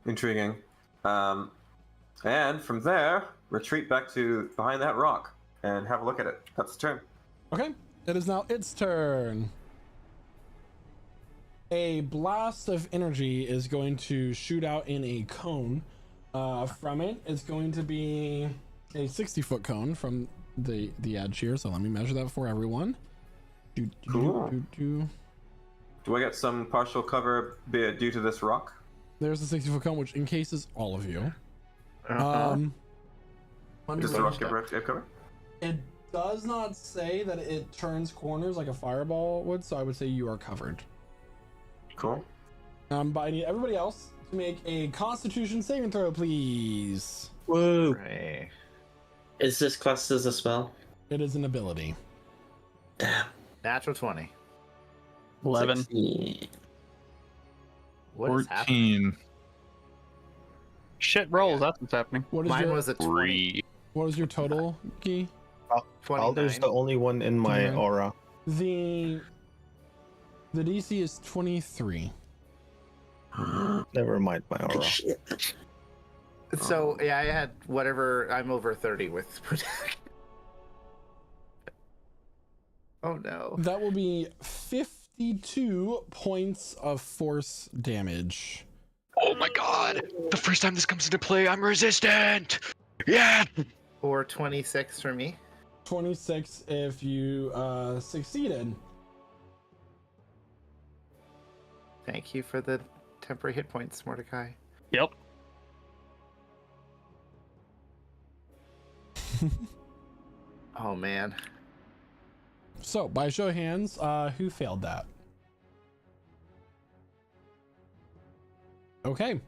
Intriguing. And from there, retreat back to behind that rock and have a look at it. That's the turn. Okay, it is now its turn. A blast of energy is going to shoot out in a cone. From it, it's going to be a 60-foot cone from the edge here. So let me measure that for everyone. Cool. Do I get some partial cover due to this rock? There's a 60-foot cone which encases all of you. Uh-huh. Let me Does the double rock check. get cover? It does not say that it turns corners like a fireball would, so I would say you are covered. Cool. But I need everybody else to make a Constitution saving throw, please. Whoa. Hooray. Is this classed as a spell? It is an ability. Damn. Natural 20. 11. 16. What is happening? 14. Shit rolls, that's what's happening. What is Mine your was a 20. 3. what is your total, Guy? Alder's the only one in my 29. aura. The DC is 23. Never mind my aura. Shit. So, yeah, I had whatever. I'm over 30 with. Oh, no. That will be 52 points of force damage. Oh my god! The first time this comes into play, I'm resistant! Yeah! Or 26 for me. 26 if you succeeded. Thank you for the temporary hit points, Mordecai. Yep. Oh, man. So, by show of hands, who failed that? Okay.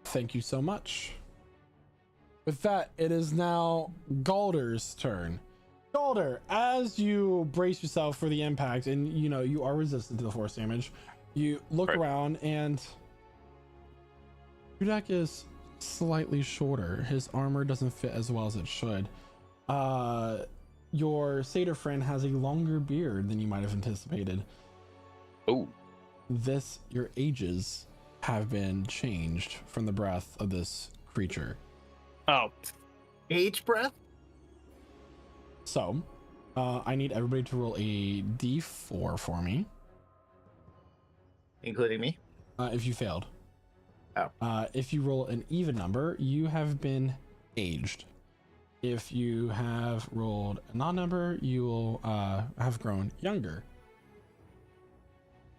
Thank you so much. With that, it is now Galder's turn. Galder, as you brace yourself for the impact, and you know you are resistant to the force damage, you look Right. around and Hudak is slightly shorter. His armor doesn't fit as well as it should. Your satyr friend has a longer beard than you might have anticipated. Oh. Your ages have been changed from the breath of this creature. Oh, Age breath? So, I need everybody to roll a d4 for me. Including me? If you failed. Oh. If you roll an even number, you have been aged. If you have rolled a non-number, you will have grown younger.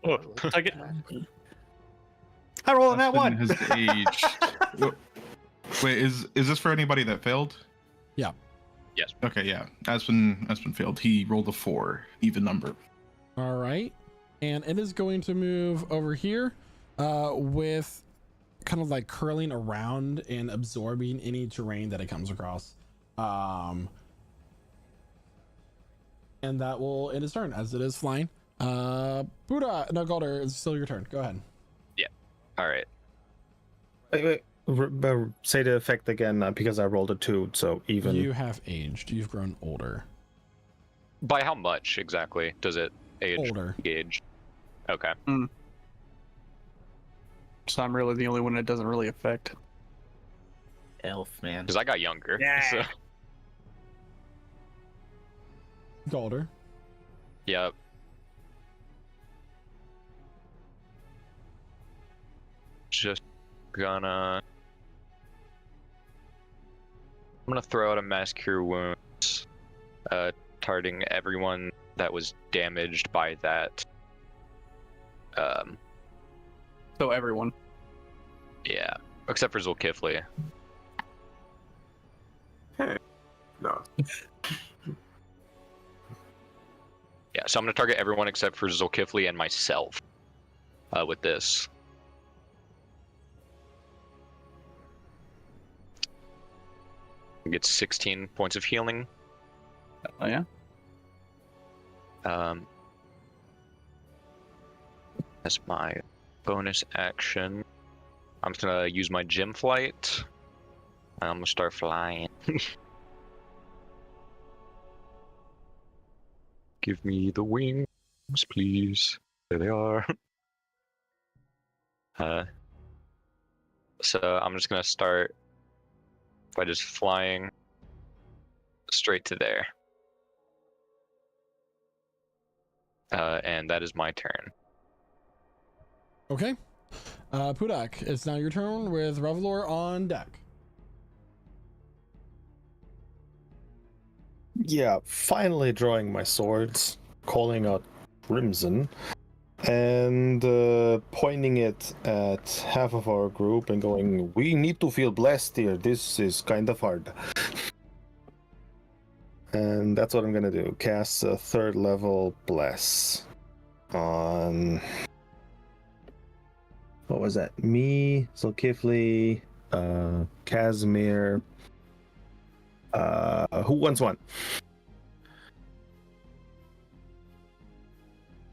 oh I get. I roll on that Austin one. Has aged. Wait, is this for anybody that failed? Yeah. Yes. Okay, yeah. Aspen failed. He rolled a 4, even number. All right. And it is going to move over here with kind of like curling around and absorbing any terrain that it comes across. And that will end its turn as it is flying. Buddha, no, Galder, it's still your turn. Go ahead. Yeah. All right. Wait. Say the effect again because I rolled a 2, so even. You have aged. You've grown older. By how much exactly does it age? Older. Gauge. Okay. So I'm really the only one that doesn't really affect. Elf, man. Because I got younger. Yeah. So. Galder. Yep. Just gonna. I'm gonna throw out a mass cure wounds, targeting everyone that was damaged by that. So everyone. Yeah, except for Zulkifli. No. Yeah, so I'm gonna target everyone except for Zulkifli and myself. With this. Get 16 points of healing. Oh yeah. As my bonus action, I'm just gonna use my gym flight. I'm gonna start flying. Give me the wings, please. There they are. So I'm just gonna start by just flying straight to there. And that is my turn. Okay. Pudak, it's now your turn with Revelor on deck. Yeah, finally drawing my swords, calling out Crimson, and pointing it at half of our group and going, "We need to feel blessed here. This is kind of hard." And that's what I'm gonna do. Cast a 3rd level Bless on. What was that? Me, Zulkifli, Casimir. Who wants one?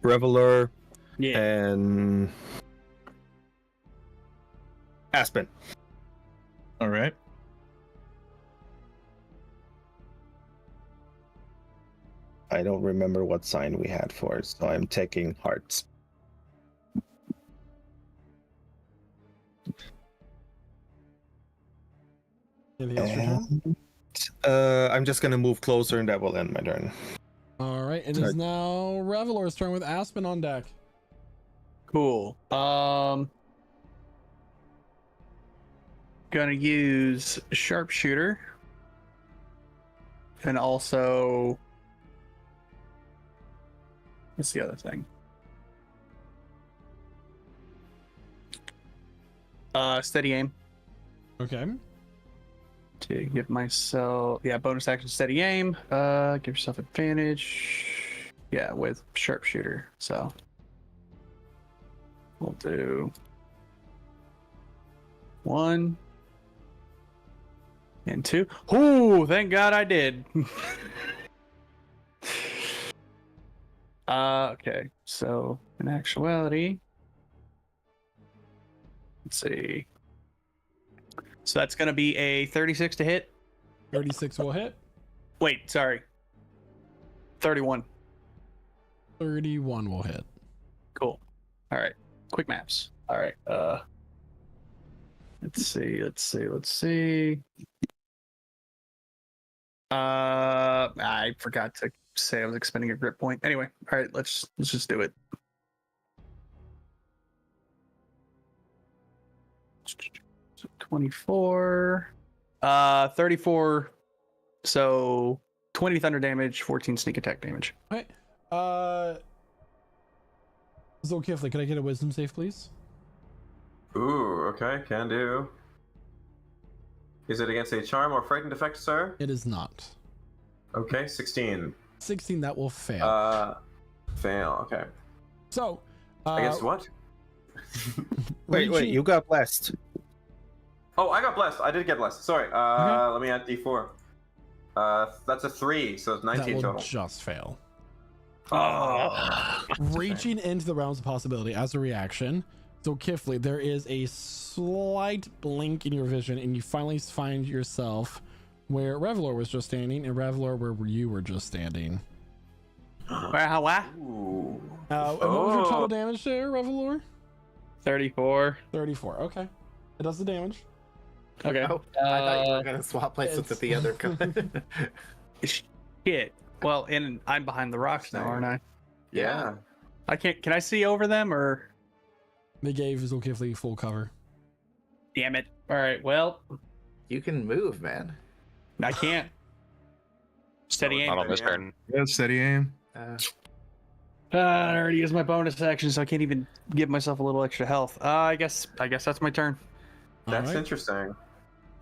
Reveler and Aspen. All right. I don't remember what sign we had for it, so I'm taking hearts. Anything else for your turn? I'm just gonna move closer, and that will end my turn. All right, it is now Revelor's turn with Aspen on deck. Cool. Gonna use sharpshooter. And also, what's the other thing? Steady aim. Okay. To give myself, bonus action steady aim. Give yourself advantage. Yeah, with sharpshooter. So we'll do 1 and 2. Ooh, thank God I did. Okay, so in actuality, let's see. So that's going to be a 36 to hit. 36 will hit. Wait, sorry. 31. 31 will hit. Cool. All right. Quick maps. All right. Let's see. I forgot to say I was expending a grip point. Anyway, all right, let's just do it. So 24, 34. So 20 thunder damage, 14 sneak attack damage. Okay. Zulkifli, can I get a wisdom save, please? Ooh, okay, can do. Is it against a charm or frightened effect, sir? It is not. Okay, 16. 16, that will fail. Fail. Okay. So, Against what? Wait, you got blessed. Oh, I got blessed. I did get blessed. Sorry. Okay. Let me add D4. That's a 3, so it's that 19 will total. just fail. Oh. Reaching into the realms of possibility as a reaction. So, Kifley, there is a slight blink in your vision, and you finally find yourself where Revlor was just standing, and Revlor where you were just standing. Wow, Ooh. And what was your total damage there, Revlor? 34. 34. Okay. It does the damage. Okay. Oh, I thought you were gonna swap places with the other guy. Shit. Well, and I'm behind the rocks now, aren't I? Yeah. I can't. Can I see over them or? They gave Zulkifli full cover. Damn it. All right. Well, You can move, man. I can't. Steady Not aim. on this turn. Yeah, steady aim. I already used my bonus action, so I can't even give myself a little extra health. I guess that's my turn. That's Alright. interesting.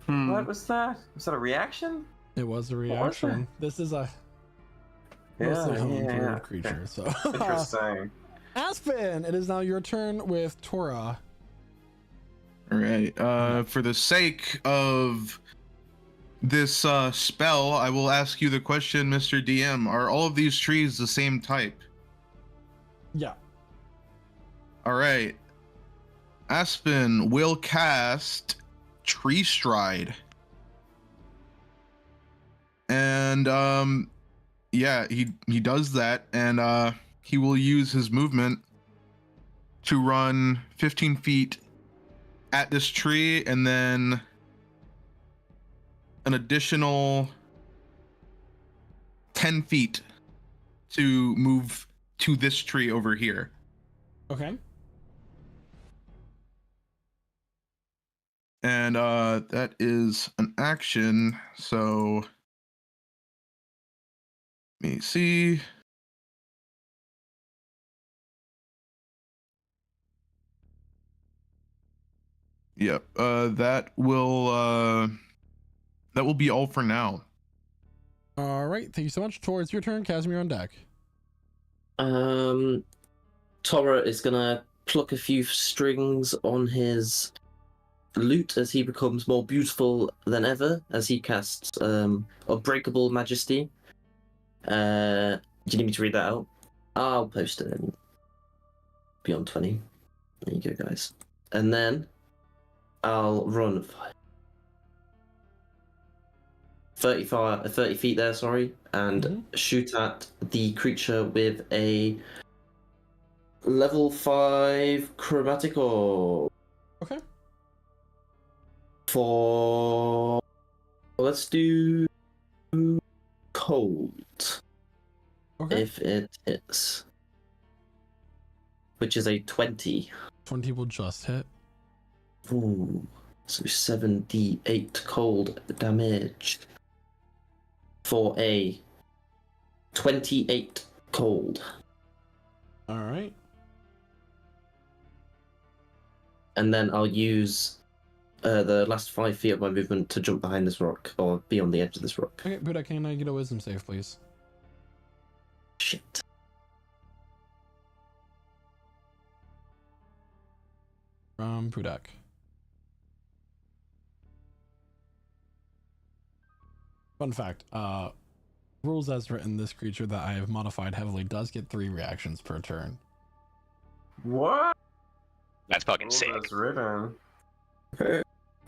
Hmm. What was that? Was that a reaction? It was a was reaction. This is a mostly home yeah. creature. So Interesting. Aspen, it is now your turn with Tora. All right. For the sake of this spell, I will ask you the question, Mr. DM. Are all of these trees the same type? Yeah. All right. Aspen will cast Tree Stride. And yeah, he does that, and he will use his movement to run 15 feet at this tree, and then an additional 10 feet to move to this tree over here. Okay. And that is an action, so let me see. Yep, that will be all for now. All right. Thank you so much. Tora, it's your turn. Casimir on deck. Tora is gonna pluck a few strings on his lute as he becomes more beautiful than ever as he casts Unbreakable Majesty. Do you need me to read that out? I'll post it in Beyond 20. There you go, guys. And then I'll run 30 feet there, sorry, and shoot at the creature with a level 5 chromatic orb. Okay. For let's do cold. Okay. If it hits, which is a 20. 20 will just hit. Ooh, so 7d8 cold damage for a 28 cold. All right. And then I'll use the last 5 feet of my movement to jump behind this rock or be on the edge of this rock. Okay, Buddha, can I get a wisdom save, please? Shit. From Pudak. Fun fact, rules as written, this creature that I have modified heavily does get 3 reactions per turn. What? That's fucking Rules sick. as written.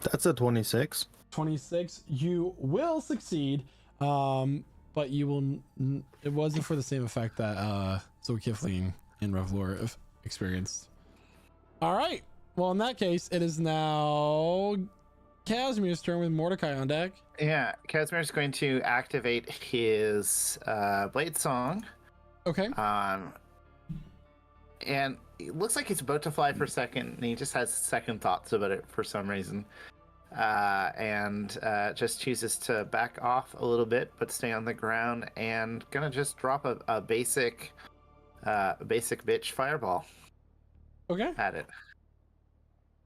That's a 26. 26, you will succeed, but you will, it wasn't for the same effect that Zulkifli and Revlor have experienced. All right, well, in that case, it is now Casimir's turn with Mordecai on deck. Yeah, Casimir's going to activate his Blade Song. Okay. And it looks like he's about to fly for a second, and he just has second thoughts about it for some reason. And just chooses to back off a little bit, but stay on the ground, and gonna just drop a basic bitch fireball Okay. at it.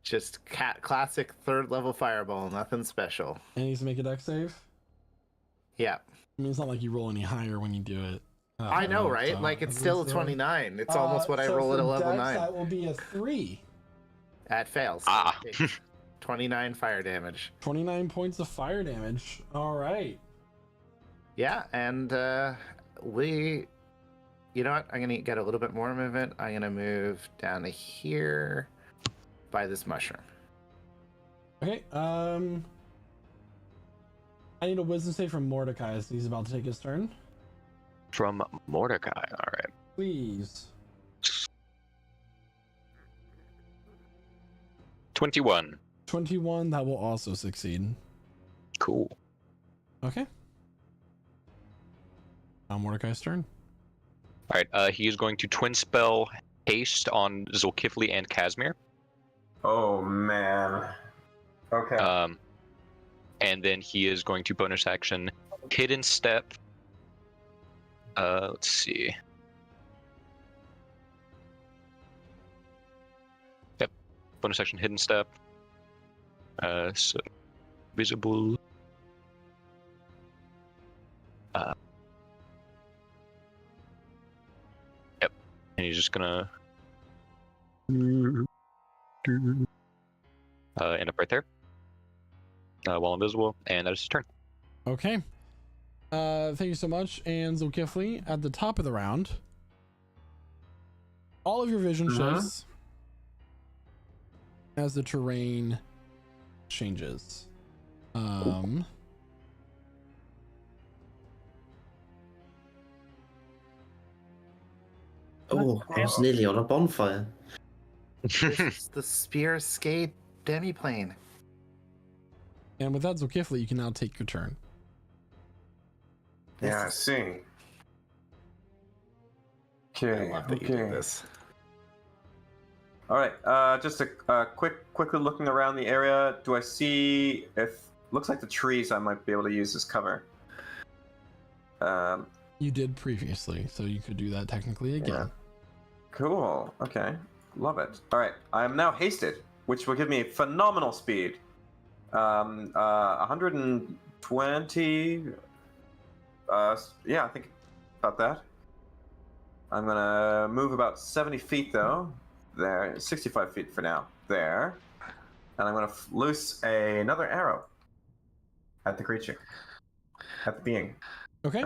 Just classic 3rd level fireball, nothing special. And he's make a deck save. Yeah. I mean, it's not like you roll any higher when you do it. I know, right? So like, it's at still a least, 29. It's almost what I so roll at for a level Dex, 9. That will be a 3. That fails. Ah. Okay. 29 fire damage. 29 points of fire damage. All right. Yeah, and we... You know what? I'm going to get a little bit more movement. I'm going to move down to here by this mushroom. Okay. I need a wisdom save from Mordecai as he's about to take his turn. From Mordecai. All right. Please. 21. 21, that will also succeed. Cool. Okay. Now Mordecai's turn. All right. He is going to twin spell haste on Zulkifli and Casimir. Oh man. Okay. And then he is going to bonus action hidden step. Let's see. Yep. Bonus action hidden step. So visible. Yep. And he's just gonna end up right there. While invisible, and that is his turn. Okay. Thank you so much. And Zulkifli, at the top of the round, all of your vision shifts as the terrain changes. Oh, I was nearly on a bonfire. This is the Spear Skate demiplane. And with that, Zulkifli, you can now take your turn. Yeah, I see. Okay. I love that you did this. All right. Just a quickly looking around the area. Do I see if looks like the trees I might be able to use as cover? You did previously, so you could do that technically again. Yeah. Cool. Okay. Love it. All right. I'm now hasted, which will give me phenomenal speed. 120. Yeah, I think about that. I'm gonna move about 70 feet though. There, 65 feet for now. There, and I'm gonna loose another arrow at the creature, at the being. Okay.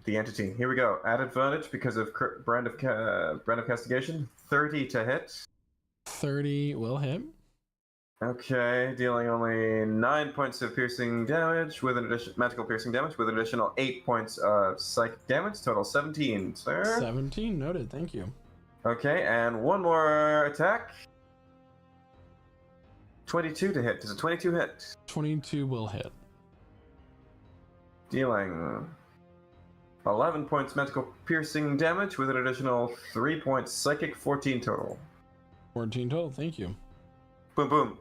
The entity. Here we go. At advantage because of brand of castigation. 30 to hit. 30 will hit. Okay, dealing only 9 points of piercing damage with an magical piercing damage with an additional 8 points of psychic damage. Total 17, sir. 17, noted. Thank you. Okay, and one more attack. 22 to hit. Does a 22 hit? 22 will hit. Dealing 11 points magical piercing damage with an additional 3 points psychic. 14 total. 14 total. Thank you. Boom, boom.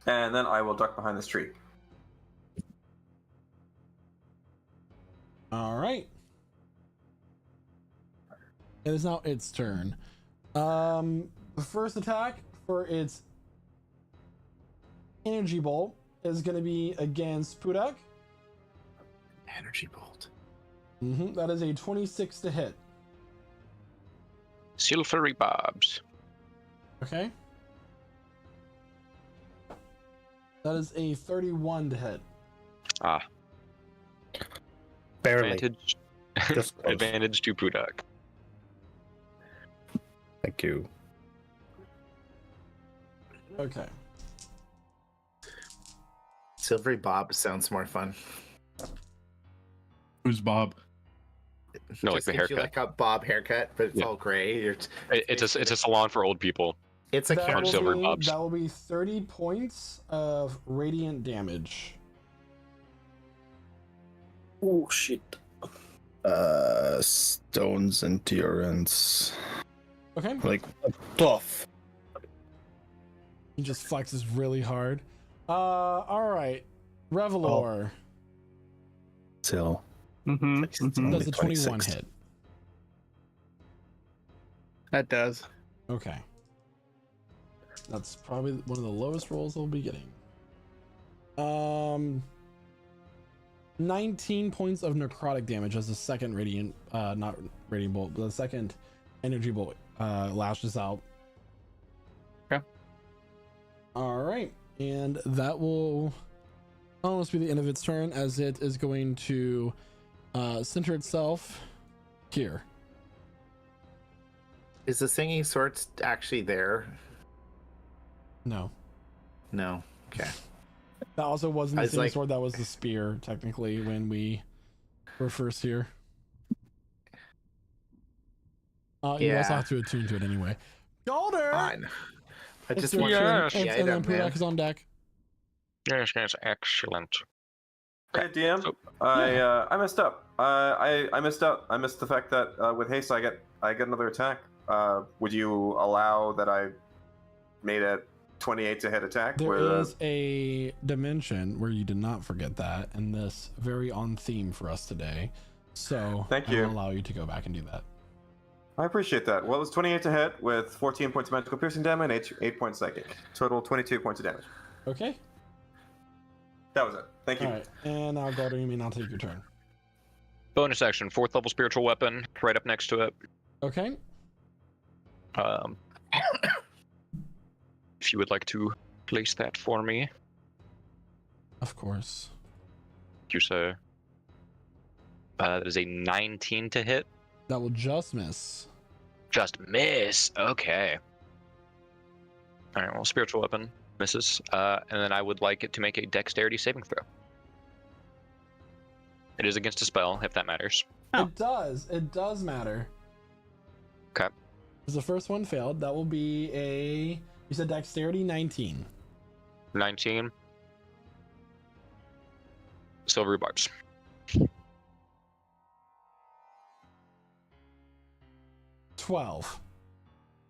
And then I will duck behind this tree. All right. It is now its turn. The first attack for its energy bolt is going to be against Pudak. Energy bolt. That is a 26 to hit. Silvery bobs. Okay. That is a 31 to hit. Ah. Barely. Advantage. Just close. Advantage to Pudak. Thank you. Okay. Silvery Bob sounds more fun. Who's Bob? No, like Just the gives you haircut. like a bob haircut, but it's Yeah. all gray. It's a salon for old people. It's a That character. Silver will, be, bobs. that will be 30 points of radiant damage. Oh shit. Stone's endurance. Okay. Like tough. He just flexes really hard. All right. Revelor Still. Mm-hmm. does Only a 21 26. hit. That does. Okay. That's probably one of the lowest rolls I'll be getting. 19 points of necrotic damage as the second radiant, not radiant bolt, but the second energy bolt lashes out. Okay. All right, and that will almost be the end of its turn, as it is going to center itself here. Is the singing sword actually there? No, No. Okay. that also wasn't I the was same like- sword. That was the spear, technically, when we were first here. You also Yeah. have to attune to it anyway. Golder! Fine. I It's just your want turn, Yes. and, the and then item, man. Pudak is on deck. Yes, excellent. Hey DM, So- I messed up. I messed up. I missed the fact that with haste I get another attack. Would you allow that I made a 28 to hit attack? There with is a dimension where you did not forget that, and this very on theme for us today. So Thank I you. will allow you to go back and do that. I appreciate that. Well, it was 28 to hit with 14 points of magical piercing damage and 8 points psychic. Total 22 points of damage. Okay. That was it. Thank you. All right. And now, Golder, you may now take your turn. Bonus action, 4th level spiritual weapon, right up next to it. Okay. If you would like to place that for me, Of course. you say. That is a 19 to hit. That will just miss. Just miss. Okay. All right. Well, spiritual weapon misses, and then I would like it to make a dexterity saving throw. It is against a spell, if that matters. Oh. It does. It does matter. Okay. Because the first one failed. That will be a. You said dexterity 19. 19. Silvery barbs. $12.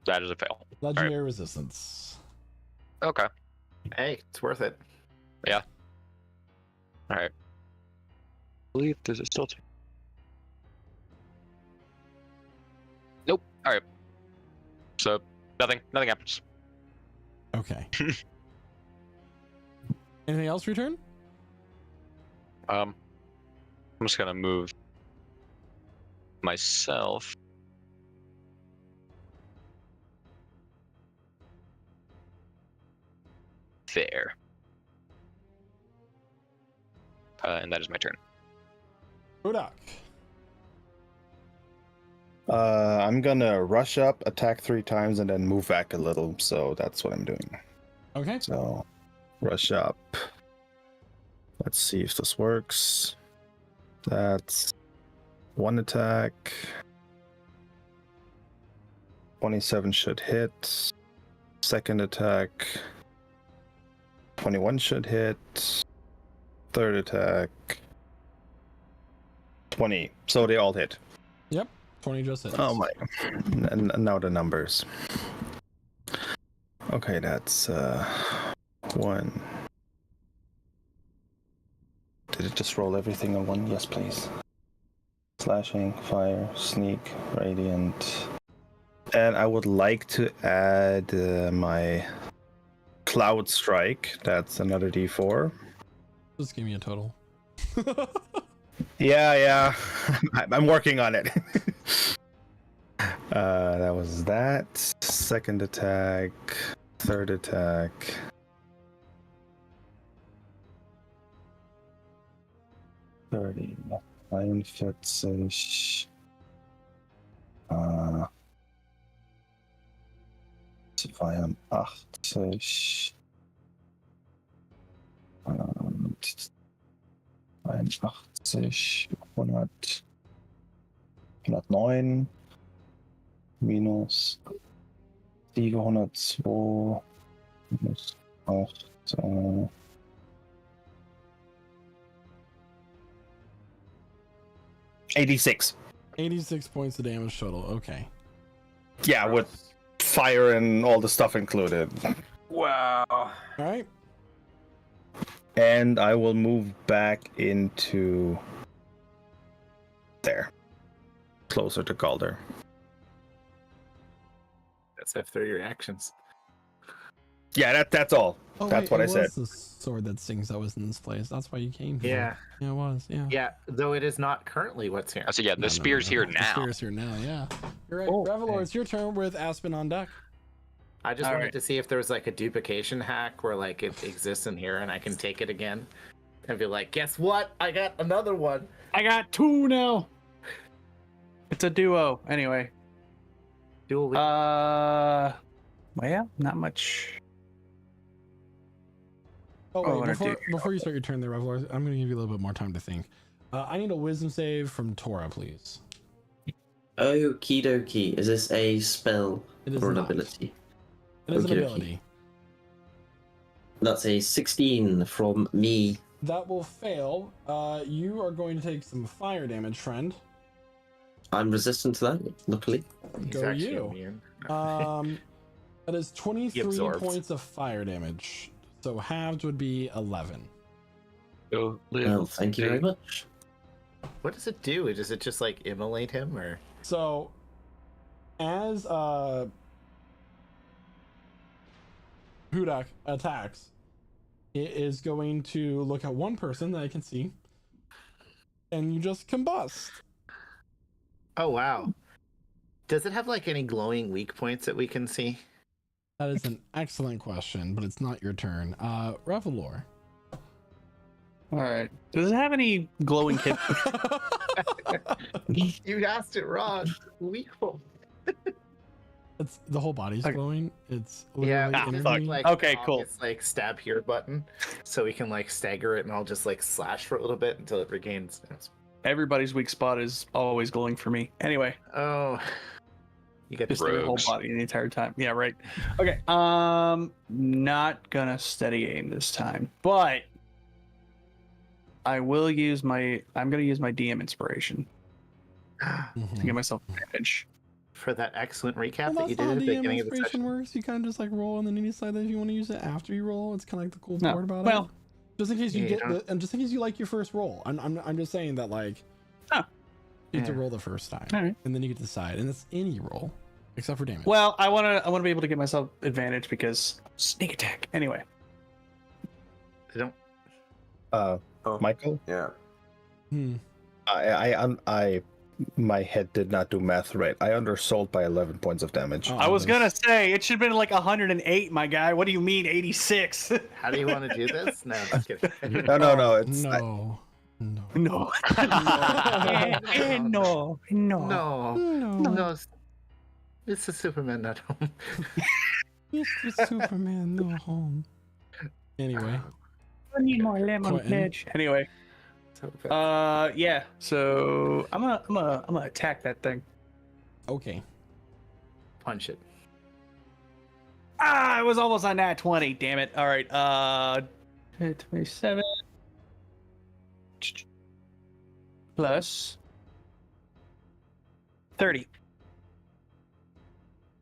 That is a fail. Legendary resistance. Okay. Hey, it's worth it. All right. I believe does it still? Nope. All right. So nothing happens. Okay. Anything else for your turn? I'm just gonna move myself. There. And that is my turn. Pudak. I'm gonna rush up, attack 3 times, and then move back a little. So that's what I'm doing. Okay. So, rush up. Let's see if this works. That's 1 attack. 27 should hit. Second attack. 21 should hit. Third attack. 20. So they all hit. 20 just hits. Oh my. And now the numbers. Okay, that's 1. Did it just roll everything on 1? Yes, please. Slashing, fire, sneak, radiant. And I would like to add my cloud strike. That's another d4. Just give me a total. Yeah. I'm working on it. That was that. Second attack. Third attack. $30. 49. 82. 81, 100, 109 minus 702 minus 8, 86. 86 points of damage total. Okay. Yeah, with fire and all the stuff included. Wow. All right. And I will move back into there, closer to Calder. That's after your actions. Yeah, that's all. Oh, That's wait, what I it said. was the sword that sings that was in this place. That's why you came here. Yeah. Yeah, it was. Yeah. Yeah, though it is not currently what's here. So yeah, the spear's here The now. spear's here now. Yeah. You're right. Oh, Revelor, okay. it's your turn with Aspen on deck. I just All wanted right. to see if there was like a duplication hack where like it exists in here and I can take it again and be like, guess what? I got another one. I got 2 now. It's a duo. Anyway. Dual weak. Well, not much. Oh, Oh, wait, and I before you start your turn there, Revelor, I'm going to give you a little bit more time to think. I need a wisdom save from Tora, please. Okie dokie. Is this a spell It is or an not. ability? It is an Okie dokie. ability. That's a 16 from me. That will fail. You are going to take some fire damage, friend. I'm resistant to that, luckily. He's Go actually you. immune. That is 23 absorbs. points of fire damage. So halved would be 11. Go live. Well, thank you very much. What does it do? Does it just like immolate him or? So, as Hudak attacks, it is going to look at one person that I can see, and you just combust. Oh wow. Does it have like any glowing weak points that we can see? That is an excellent question, but it's not your turn. Revelor. All right. Does it have any glowing hit? You asked it wrong. Weak point. It's the whole body's Okay. glowing. It's Yeah, literally we just energy. need, like, Okay, an cool. obvious, like stab here button, so we can like stagger it, and I'll just like slash for a little bit until it regains. Everybody's weak spot is always glowing for me. Anyway, Oh, you get just to their whole Rogues. body the entire time. Yeah, right. Okay. Not gonna steady aim this time, but I will use my. I'm gonna use my DM inspiration to Mhm. give myself advantage. for that excellent recap Well, that you that's did how at the DM beginning of the inspiration session. works. You kind of just like roll, and then you decide that if you want to use it after you roll. It's kind of like the cool No, part about well, it. Just in case you yeah, get you don't- and just in case you like your first roll. I'm just saying that like Oh. you get to Yeah. roll the first time, All right. and then you get to decide, and it's any roll except for damage. Well, I wanna be able to give myself advantage because sneak attack. Anyway, I don't. Oh, Michael, yeah. I my head did not do math right. I undersold by 11 points of damage. Oh, I was that's- gonna say it should have been like 108, my guy. What do you mean 86? How do you want to do this? No, just kidding. No, it's no, no, No. No. No, no, no, it's a Superman not home. Mr. Superman, no home. Anyway, I need more lemon Quentin. pledge. Anyway, So bad. yeah. So I'm gonna attack that thing. okay. Punch it. Ah, I was almost on that 20. Damn it. All right. 27 plus 30.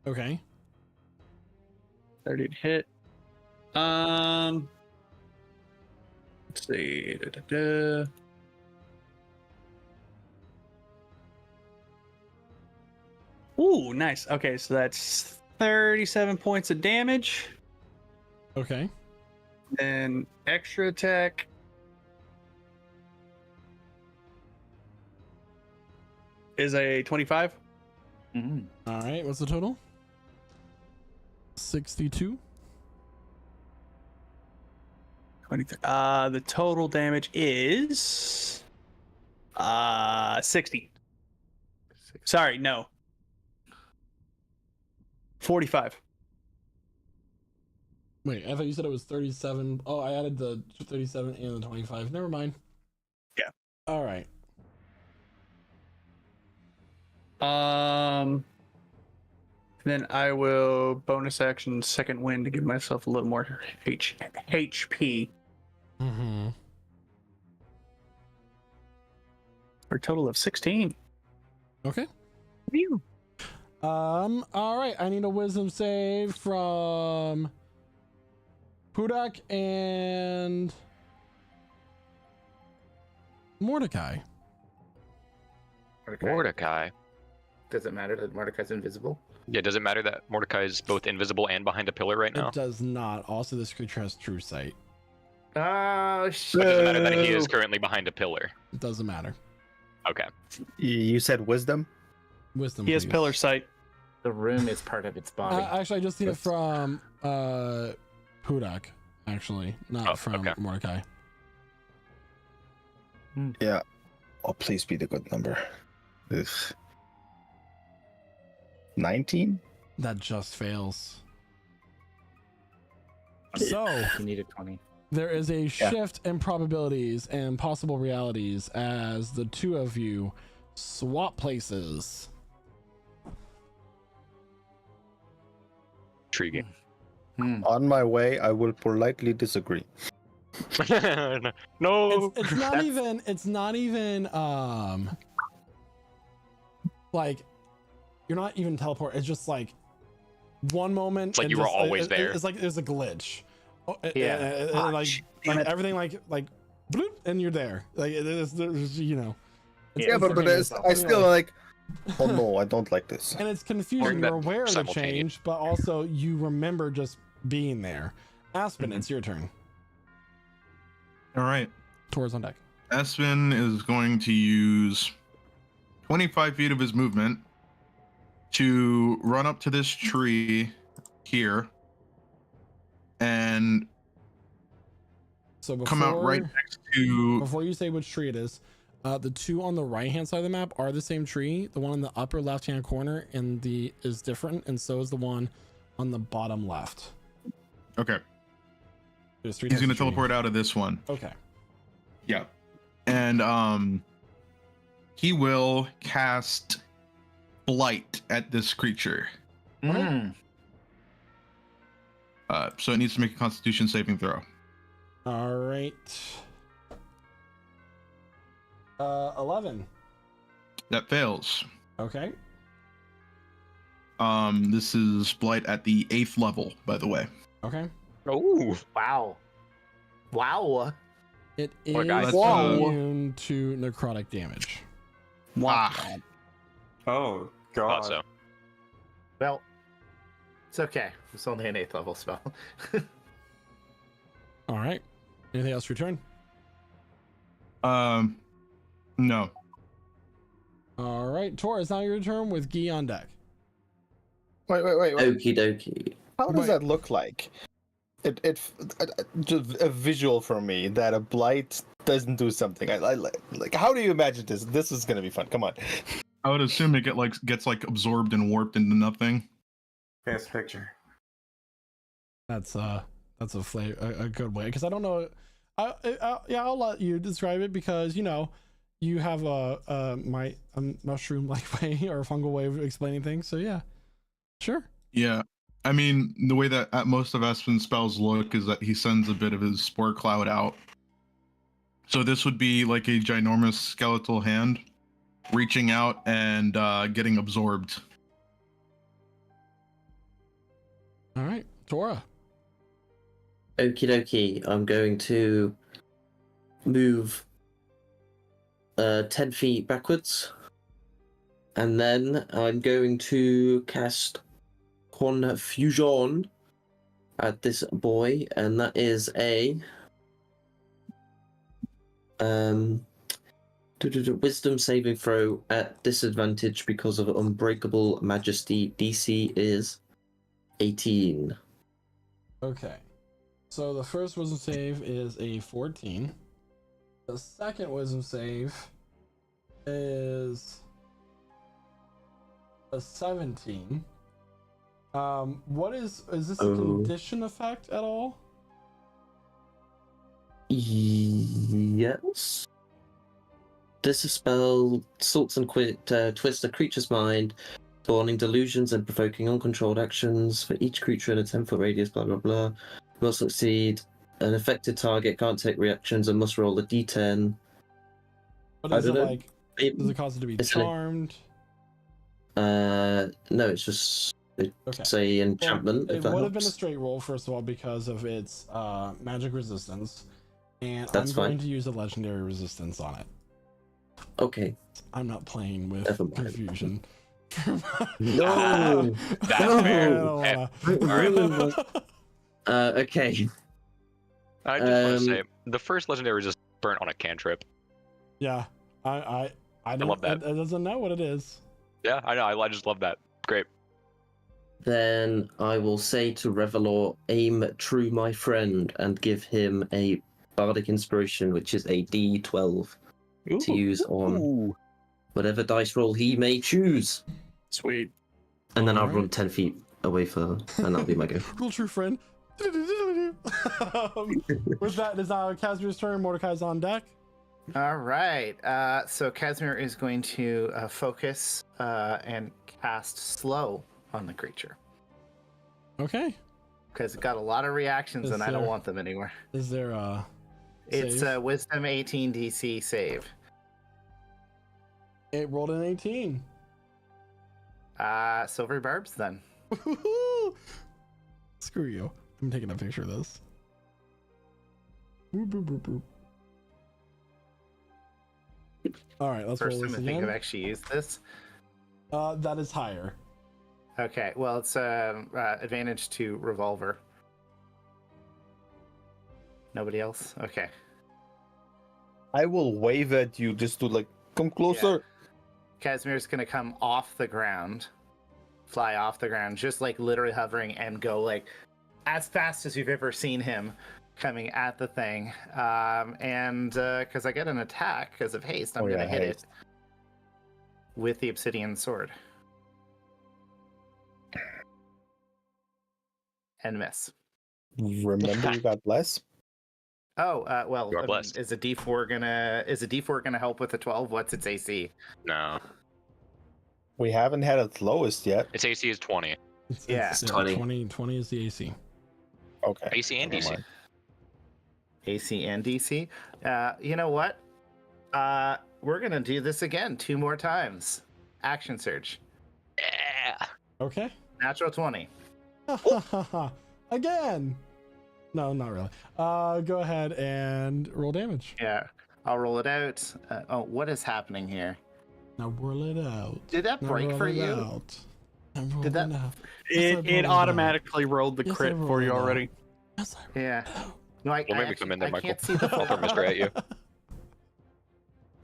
Okay. 30 to hit. Let's see. Ooh, nice. Okay, so that's 37 points of damage. Okay. Then extra attack. Is a 25. Mm. All right. What's the total? 62. 23. The total damage is 60. Sorry, no. 45. Wait, I thought you said it was 37. Oh, I added the 37 and the 25. Never mind. Yeah. All right. Then I will bonus action second wind to give myself a little more HP Mm-hmm. for a total of 16. Okay. Phew. All right. I need a wisdom save from Pudak and Mordecai. Mordecai. Does it matter that Mordecai's invisible? Yeah, does it matter that Mordecai is both invisible and behind a pillar right now? It does not. Also, this creature has true sight. Oh, shit. But does it matter that he is currently behind a pillar? It doesn't matter. Okay. You said wisdom? Wisdom. He has please. pillar sight. The room is part of its body. Actually, I just need it from Pudak. Actually, not from okay. Mordecai. Yeah. Oh, please be the good number. 19? That just fails. So You needed 20. there is a shift in probabilities and possible realities as the two of you swap places. Intriguing. On my way, I will politely disagree. No. It's not even. It's not even. Like, you're not even teleport. It's just like one moment. It's like and you were just- always there. It's like there's a glitch. Oh, Yeah. like everything like bloop, and you're there. Like there's you know. Yeah, but I still like. Oh no, I don't like this. And it's confusing. During You're that aware of the simultaneous- change, but also you remember just being there. Aspen, it's your turn. All right. Tor's on deck. Aspen is going to use 25 feet of his movement to run up to this tree here and So before, come out right next to. before you say which tree it is, the two on the right hand side of the map are the same tree. The one in the upper left hand corner is different, and so is the one on the bottom left. Okay. There's three. He's types going to of tree. teleport out of this one. Okay. Yeah. And he will cast Blight at this creature. Mm. So it needs to make a Constitution saving throw. All right. 11. That fails. Okay. This is Blight at the 8th level, by the way. Okay. Oh. Wow. Wow. It is Well, guys, immune to necrotic damage. Ah, Oh Thought god. so. Well, it's okay. It's only an 8th level spell. All right. Anything else return? no. All right. Tor, it's now your turn with Guy on deck. Wait. Okie dokie. How does Wait. that look like? Just a visual for me that a blight doesn't do something. I like. How do you imagine this? This is gonna be fun. Come on. I would assume it gets absorbed and warped into nothing. Fancy picture. That's a good way, because I don't know. I'll let you describe it, because you know you have a mushroom like way or a fungal way of explaining things. So yeah, sure. Yeah. I mean, the way that most of Aspen's spells look is that he sends a bit of his spore cloud out. So this would be like a ginormous skeletal hand reaching out and getting absorbed. All right, Tora. Okie dokie. I'm going to move 10 feet backwards. And then I'm going to cast Confusion at this boy, and that is a wisdom saving throw at disadvantage because of Unbreakable Majesty. DC is 18. Okay. So the first wisdom save is a 14. The second wisdom save is a 17. What is this a condition effect at all? Yes. This spell sorts and twists a creature's mind, spawning delusions and provoking uncontrolled actions for each creature in a 10-foot radius, blah blah blah. Will succeed. An affected target can't take reactions and must roll a d10. What I is it don't know. like? Does it cause it to be It's charmed? No, it's just Okay. say enchantment. Well, if it that would have been a helps. straight roll, first of all, because of its magic resistance, and That's I'm going fine. to use a legendary resistance on it. Okay. I'm not playing with Never mind. confusion. No. That's No. fair. All Hey, right. Okay. I just want to Um, say the first legendary was just burnt on a cantrip. Yeah, I don't, love that. It doesn't know what it is. Yeah, I know. I just love that. Great. Then I will say to Revelor, aim true, my friend, and give him a bardic inspiration, which is a D12 to use on Ooh, whatever dice roll he may choose. sweet. And then I'll Alright. run 10 feet away further, and that'll be my go. Real true friend. With that, it is now Casimir's turn. Mordecai's on deck. All right. So Casimir is going to focus and cast slow on the creature Okay. because it got a lot of reactions Is and I don't there- want them anywhere. Is there a It's save? a Wisdom 18 DC save. It rolled an 18. Silvery barbs then. Screw you. I'm taking a picture of this. Boop, boop, boop, boop. All right, let's First roll time this I think I've again. actually used this. That is higher. Okay, well it's advantage to revolver. Nobody else? Okay. I will wave at you just to like come closer. Casimir's gonna come off the ground, fly off the ground, just like literally hovering and go like as fast as you've ever seen him coming at the thing. And because I get an attack because of haste, I'm Oh, yeah, gonna hit haste. it with the obsidian sword and miss. Remember, you got less. Oh, well, You are I mean, blessed. is a D4 gonna help with the 12? What's its AC? No, We haven't had its lowest yet. its AC is 20. Yeah. 20. 20 is the AC. Okay. AC and never DC. mind. AC and DC. You know what? We're gonna do this again 2 more times. Action surge. Yeah. Okay. Natural 20. Again. No, not really. Go ahead and roll damage. Yeah. I'll roll it out. Oh, what is happening here? Now roll it out. Did that Now break roll for it you? out. Now roll Did that- it out. Yes, I rolled It it automatically rolled the Yes, I crit for you rolled it. already. Yes, I Yeah. No, I, Don't I, make me come in there, I Michael. can't see the I'll throw Mister at you.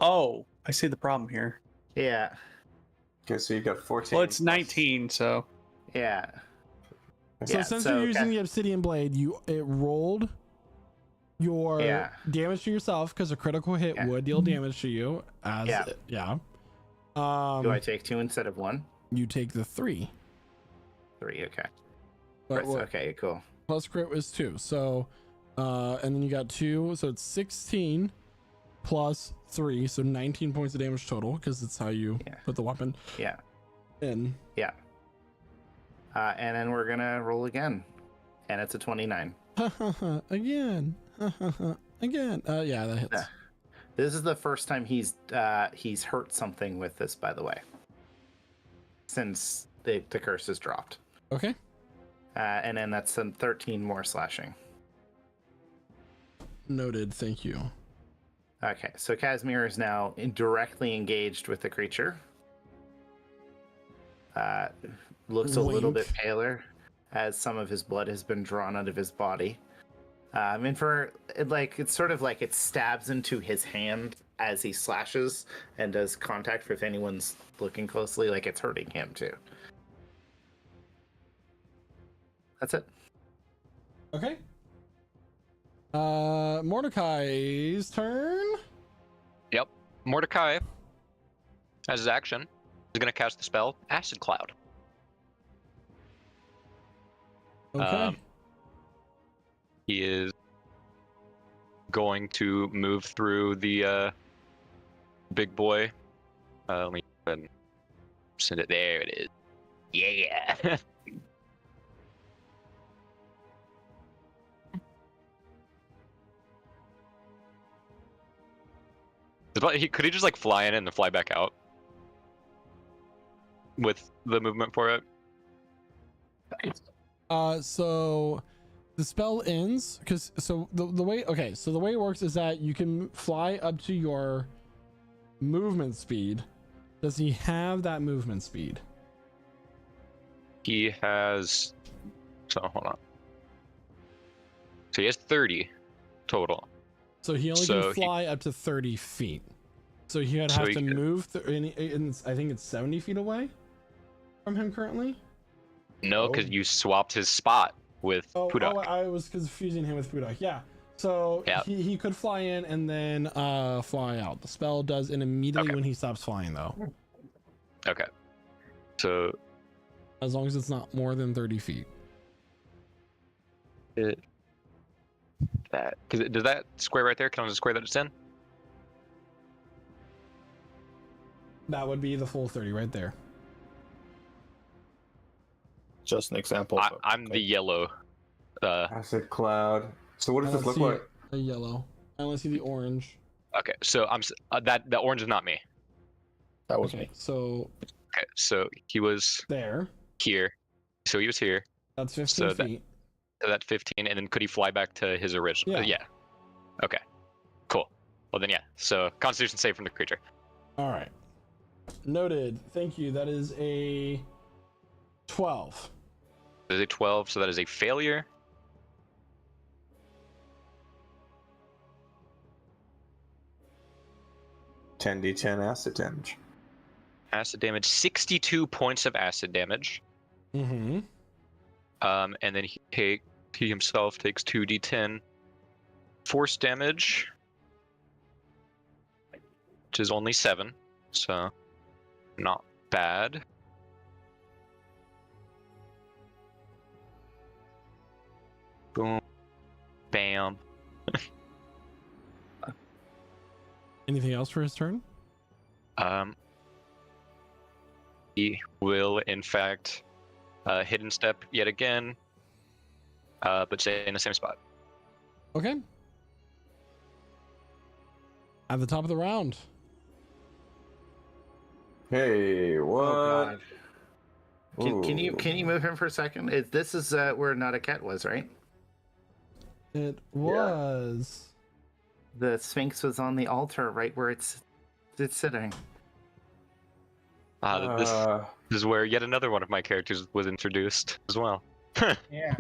Oh, I see the problem here. Yeah. Okay, so you got 14. Well, it's 19, so Yeah. So Yeah, since so you're using Ca- the obsidian blade, it rolled your Yeah. damage to yourself because a critical hit Yeah. would deal damage to you. As Yeah. yeah. Do I take 2 instead of 1? You take the 3. 3, okay. But what- Okay, cool. plus crit was 2. So, and then you got 2, so it's 16 plus 3, so 19 points of damage total because it's how you Yeah. put the weapon Yeah. in. Yeah. And then we're gonna roll again. And it's a 29. Again. Again. Yeah, that hits. Yeah. This is the first time he's hurt something with this, by the way. Since the curse is dropped. Okay. And then that's some 13 more slashing. Noted. Thank you. Okay, so Casimir is now directly engaged with the creature. Looks a little bit Wink. paler as some of his blood has been drawn out of his body. And for it's sort of like it stabs into his hand as he slashes and does contact. If anyone's looking closely, like it's hurting him too. That's it. Okay. Mordecai's turn. Yep. Mordecai, as his action, is going to cast the spell Acid Cloud. Okay. He is going to move through the big boy. Let me go ahead and send it. There it is. Yeah. Could he just like fly in and then fly back out with the movement for it? So the spell ends because the way the way it works is that you can fly up to your movement speed. Does he have that movement speed? He has. So hold on. So he has 30 total. So he only So can fly up to 30 feet. So he would So have he to could- move. I think it's 70 feet away from him currently. No, because you swapped his spot with Pudak. I was confusing him with Pudak. Yeah. So Yeah. he could fly in and then fly out. The spell does it immediately Okay. when he stops flying, though. Okay. So As long as it's not more than 30 feet. does that square right there count as a square that it's in? That would be the full 30 right there. Just an example. I'm the yellow. Acid cloud. So what does this look like? A yellow. I only see the orange. Okay, so that the orange is not me. That was Okay, me. so Okay, so he was there. here. So he was here. That's 15 So that- feet. So that 15, and then could he fly back to his original? Yeah. Okay. Cool. Well then, yeah. So Constitution save from the creature. All right. Noted. Thank you. That is a 12. That is a 12, so that is a failure. D10 acid damage. Acid damage, 62 points of acid damage. Mm-hmm. And then he himself takes 2d10 force damage, which is only 7, so not bad. Boom, bam. Anything else for his turn? He will, in fact, hidden step yet again, but stay in the same spot. Okay. At the top of the round. Hey, what? Oh God. Can you Ooh. move him for a second? This is where Not a Cat was, right? It was. The Sphinx was on the altar, right where it's sitting. This is where yet another one of my characters was introduced as well. Yeah.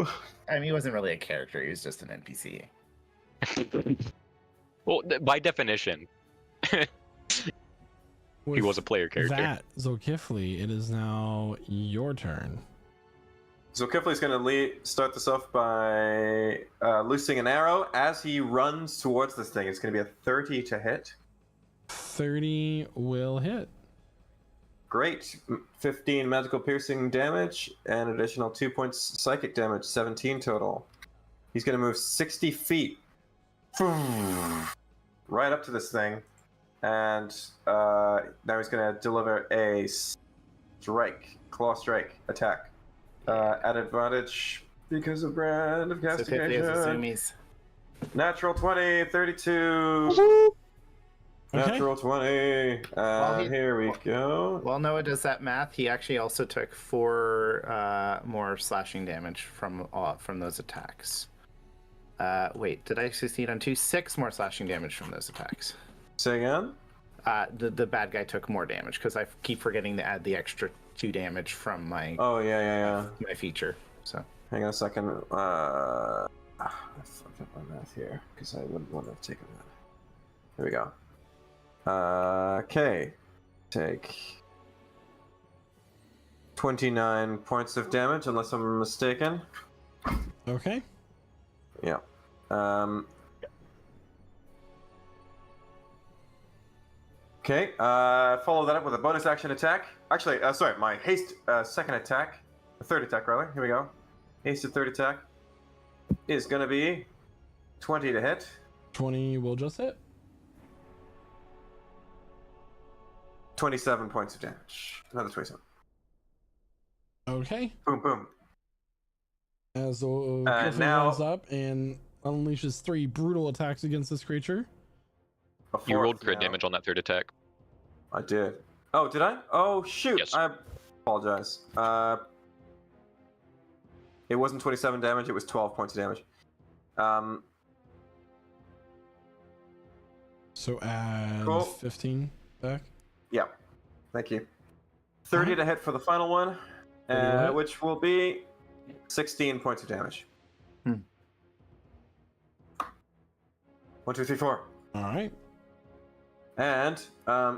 I mean, he wasn't really a character; he was just an NPC. Well, by definition, he With was a player character. That, Zolkifli, it is now your turn. So Kifley's going to start this off by loosing an arrow. As he runs towards this thing, it's going to be a 30 to hit. 30 will hit. Great. 15 magical piercing damage and additional 2 points psychic damage, 17 total. He's going to move 60 feet right up to this thing. And now he's going to deliver a claw strike attack. At advantage because of brand of So quickly as castigation. Azumi's. Natural 20, 32. Okay. Natural 20. Here we go. While Noah does that math, he actually also took 4 more slashing damage from those attacks. Wait, did I succeed on 2? 6 more slashing damage from those attacks. Say again? The bad guy took more damage because I keep forgetting to add the extra 2 damage from my Oh, yeah. my feature. So Hang on a second. I fucked up my math here because I wouldn't want to have taken that. Here we go. Okay. Take 29 points of damage, unless I'm mistaken. Okay. Yeah. Okay. Follow that up with a bonus action attack. Actually, sorry, my haste second attack, third attack rather. Here we go. Hasted third attack is gonna be 20 to hit. 20 will just hit. 27 points of damage. Another 27. Okay. Boom, boom. As Zolkifli now- runs up and unleashes 3 brutal attacks against this creature. A You rolled fourth crit now. damage on that third attack. I did. Oh, did I? Oh, shoot. Yes. I apologize. It wasn't 27 damage, it was 12 points of damage. So add Cool. 15 back. Yeah. Thank you. 30 to hit for the final one. What? which will be 16 points of damage. 1, 2, 3, 4. All right. And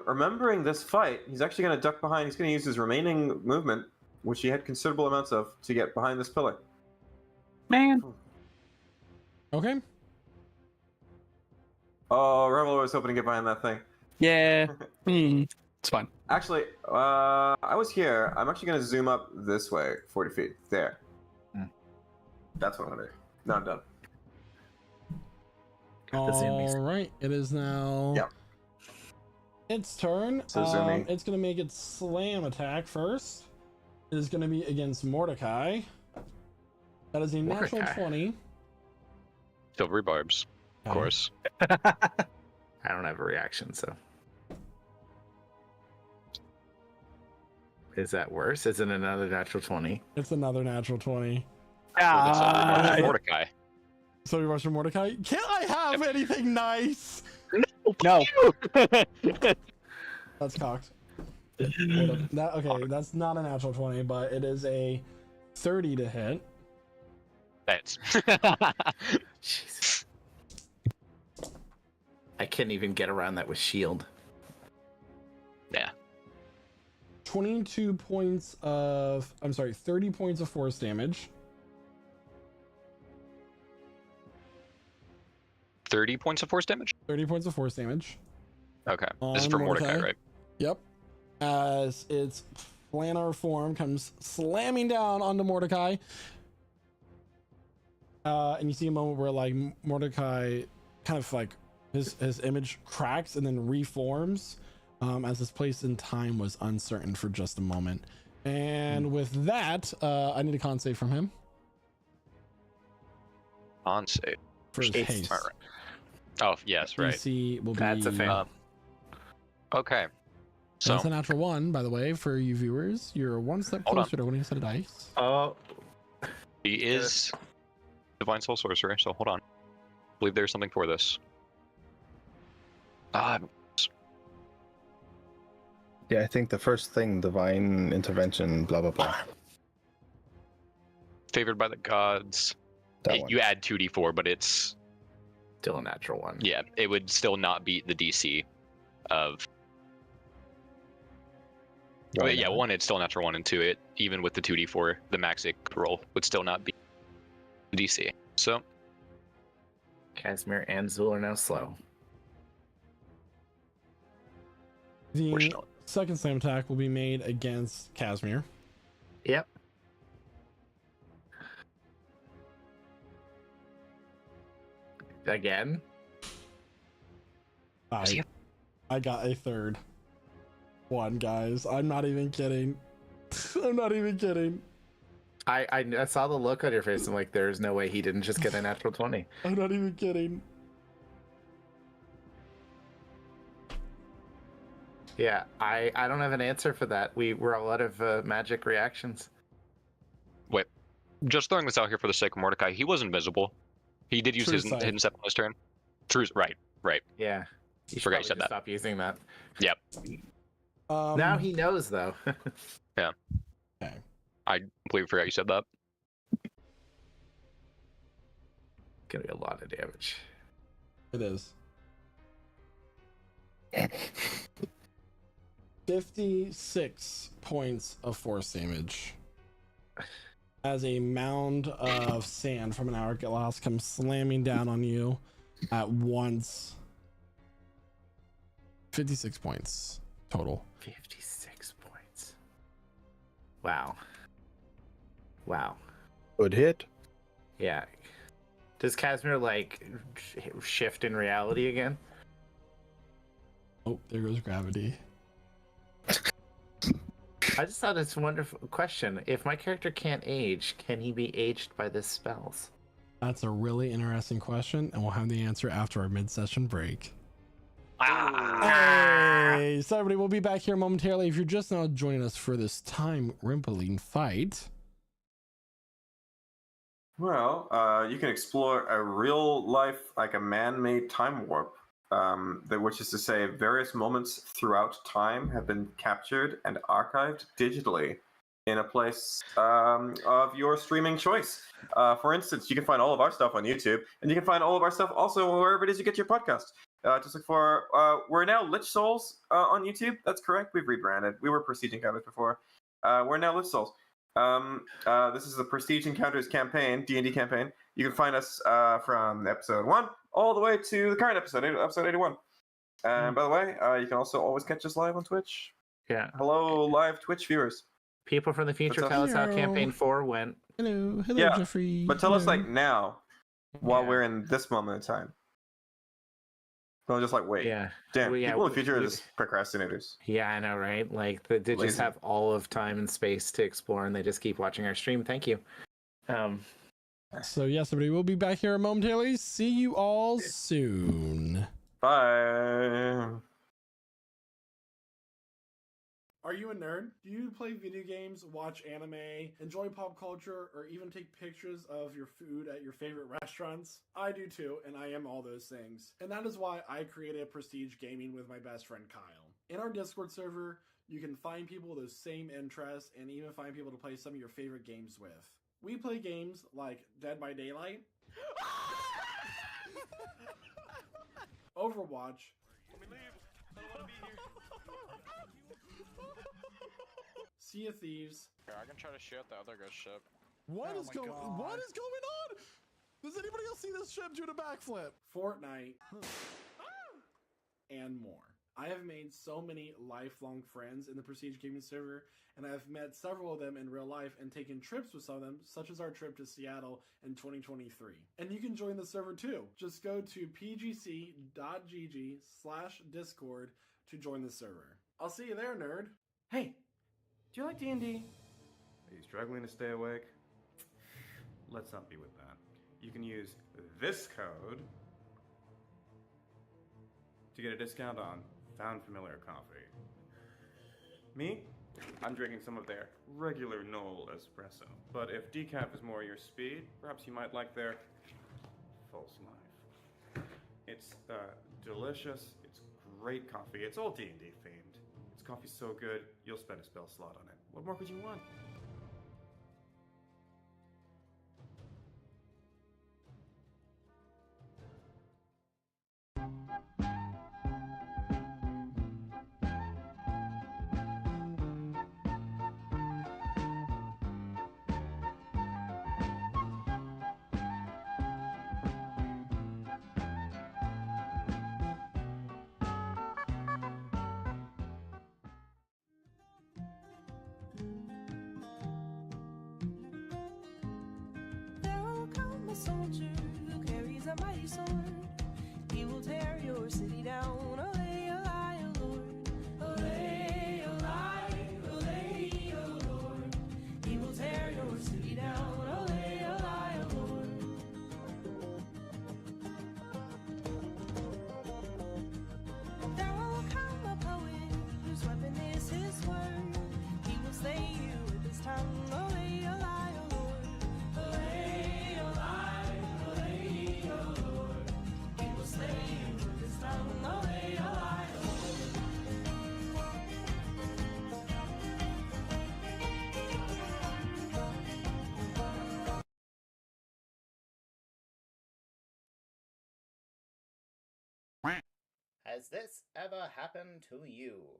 remembering this fight, he's actually going to duck behind. He's going to use his remaining movement, which he had considerable amounts of, to get behind this pillar. Man. Okay. Oh, Revel was hoping to get behind that thing. Yeah. It's fine. Actually, I was here. I'm actually going to zoom up this way, 40 feet. There. That's what I'm going to do. Now I'm done. All right. It is now. Yep. Its turn. So zooming. It's going to make its slam attack first. It is going to be against Mordecai. That is a natural Mordecai. 20. Silvery barbs, of Okay. course. I don't have a reaction, so. Is that worse? Is it another natural 20? It's another natural 20. Ah, Mordecai. So you rush for Mordecai. Can't I have anything nice? no. That's cocked. Hold up. Okay, that's not a natural 20, but it is a 30 to hit. That's. Jesus. I can't even get around that with shield. Yeah. 22 points of. I'm sorry, 30 points of force damage. 30 points of force damage? 30 points of force damage. Okay. This is On for Mordecai, right? Yep. As its planar form comes slamming down onto Mordecai. And you see a moment where like Mordecai kind of like his image cracks and then reforms as his place in time was uncertain for just a moment. And with that, I need a con save from him On save. for his Haste. haste. All right. Oh, yes, right. DC will be That's a fail. Okay. So, That's a natural 1, by the way, for you viewers. You're one step Hold on. closer to winning a set of dice. Oh, he is Divine Soul Sorcerer, so hold on. I believe there's something for this. Yeah, I think the first thing, divine intervention, blah blah blah. Favored by the gods. That one. You add 2d4, but it's. still a natural 1. Yeah, it would still not beat the DC of. Why But yeah, not? 1, it's still a natural 1, and 2, it even with the 2d4, the maxic roll would still not beat the DC. So, Casimir and Zul are now slow. The fortunately. second slam attack will be made against Casimir. Yep. Again? I got a third one, guys. I'm not even kidding. I'm not even kidding. I saw the look on your face. I'm like, there's no way he didn't just get a natural 20. I'm not even kidding. Yeah, I don't have an answer for that. We're all out of magic reactions. Wait, just throwing this out here for the sake of Mordecai, he was invisible. He did use True his sight. hidden step on his turn. True, right. Yeah. You should Forgot you probably said just that. stop using that. Yep. Now he knows, though. Okay. I completely forgot you said that. Gonna be a lot of damage. It is. 56 points of force damage as a mound of sand from an hourglass comes slamming down on you at once. 56 points total. 56 points. Wow. Wow. Good hit. Yeah. Does Casimir, shift in reality again? Oh, there goes gravity. I just thought it's a wonderful question. If my character can't age, can he be aged by the spells? That's a really interesting question, and we'll have the answer after our mid-session break. Hey, so everybody, we'll be back here momentarily. If you're just now joining us for this time rimpling fight, Well, you can explore a real life, like a man-made time warp, which is to say various moments throughout time have been captured and archived digitally in a place of your streaming choice. For instance, you can find all of our stuff on YouTube, and you can find all of our stuff also wherever it is you get your podcast. Just look for, we're now Lich Souls on YouTube. That's correct. We've rebranded. We were Prestige Encounters before. We're now Lich Souls. This is the Prestige Encounters campaign, D&D campaign. You can find us from episode 1 all the way to the current episode 81. And by the way, you can also always catch us live on Twitch. Yeah. Hello, live Twitch viewers. People from the future, What's tell up? us how Hello. campaign 4 went. Hello, Yeah, Jeffrey. But tell us Hello. like now, while Yeah. we're in this moment in time. Don't just like wait. Yeah. Damn, Well, yeah, people in the future are we- just procrastinators. Yeah, I know, right? Like they just Lazy. have all of time and space to explore, and they just keep watching our stream. Thank you. So yes, everybody, we'll be back here momentarily. See you all soon. Bye. Are you a nerd? Do you play video games, watch anime, enjoy pop culture, or even take pictures of your food at your favorite restaurants? I do too, and I am all those things. And that is why I created Prestige Gaming with my best friend Kyle. In our Discord server, you can find people with those same interests and even find people to play some of your favorite games with. We play games like Dead by Daylight, Overwatch, Sea of Thieves. Here, I can try to shoot the other ghost ship. What Oh is my going? God. What is going on? Does anybody else see this ship doing a backflip? Fortnite, and more. I have made so many lifelong friends in the Prestige Gaming server, and I have met several of them in real life and taken trips with some of them, such as our trip to Seattle in 2023. And you can join the server too. Just go to pgc.gg/discord to join the server. I'll see you there, nerd. Hey, do you like D&D? Are you struggling to stay awake? Let's not be with that. You can use this code to get a discount on Found Familiar coffee. Me? I'm drinking some of their regular Knoll espresso. But if decaf is more your speed, perhaps you might like their False Life. It's delicious, it's great coffee, it's all D&D themed. This coffee's so good, you'll spend a spell slot on it. What more could you want? There will come a soldier who carries a mighty sword. He will tear your city down. Olay, olay, O Lord. Olay, olay, olay, O Lord. He will tear your city down. Olay, olay, O Lord. There will come a poet whose weapon is his word. He will slay you with his tongue. Olay, olay, O Lord. Olay, olay, olay, O Lord. He will slay you with his tongue. Olay, olay, O Has this ever happened to you?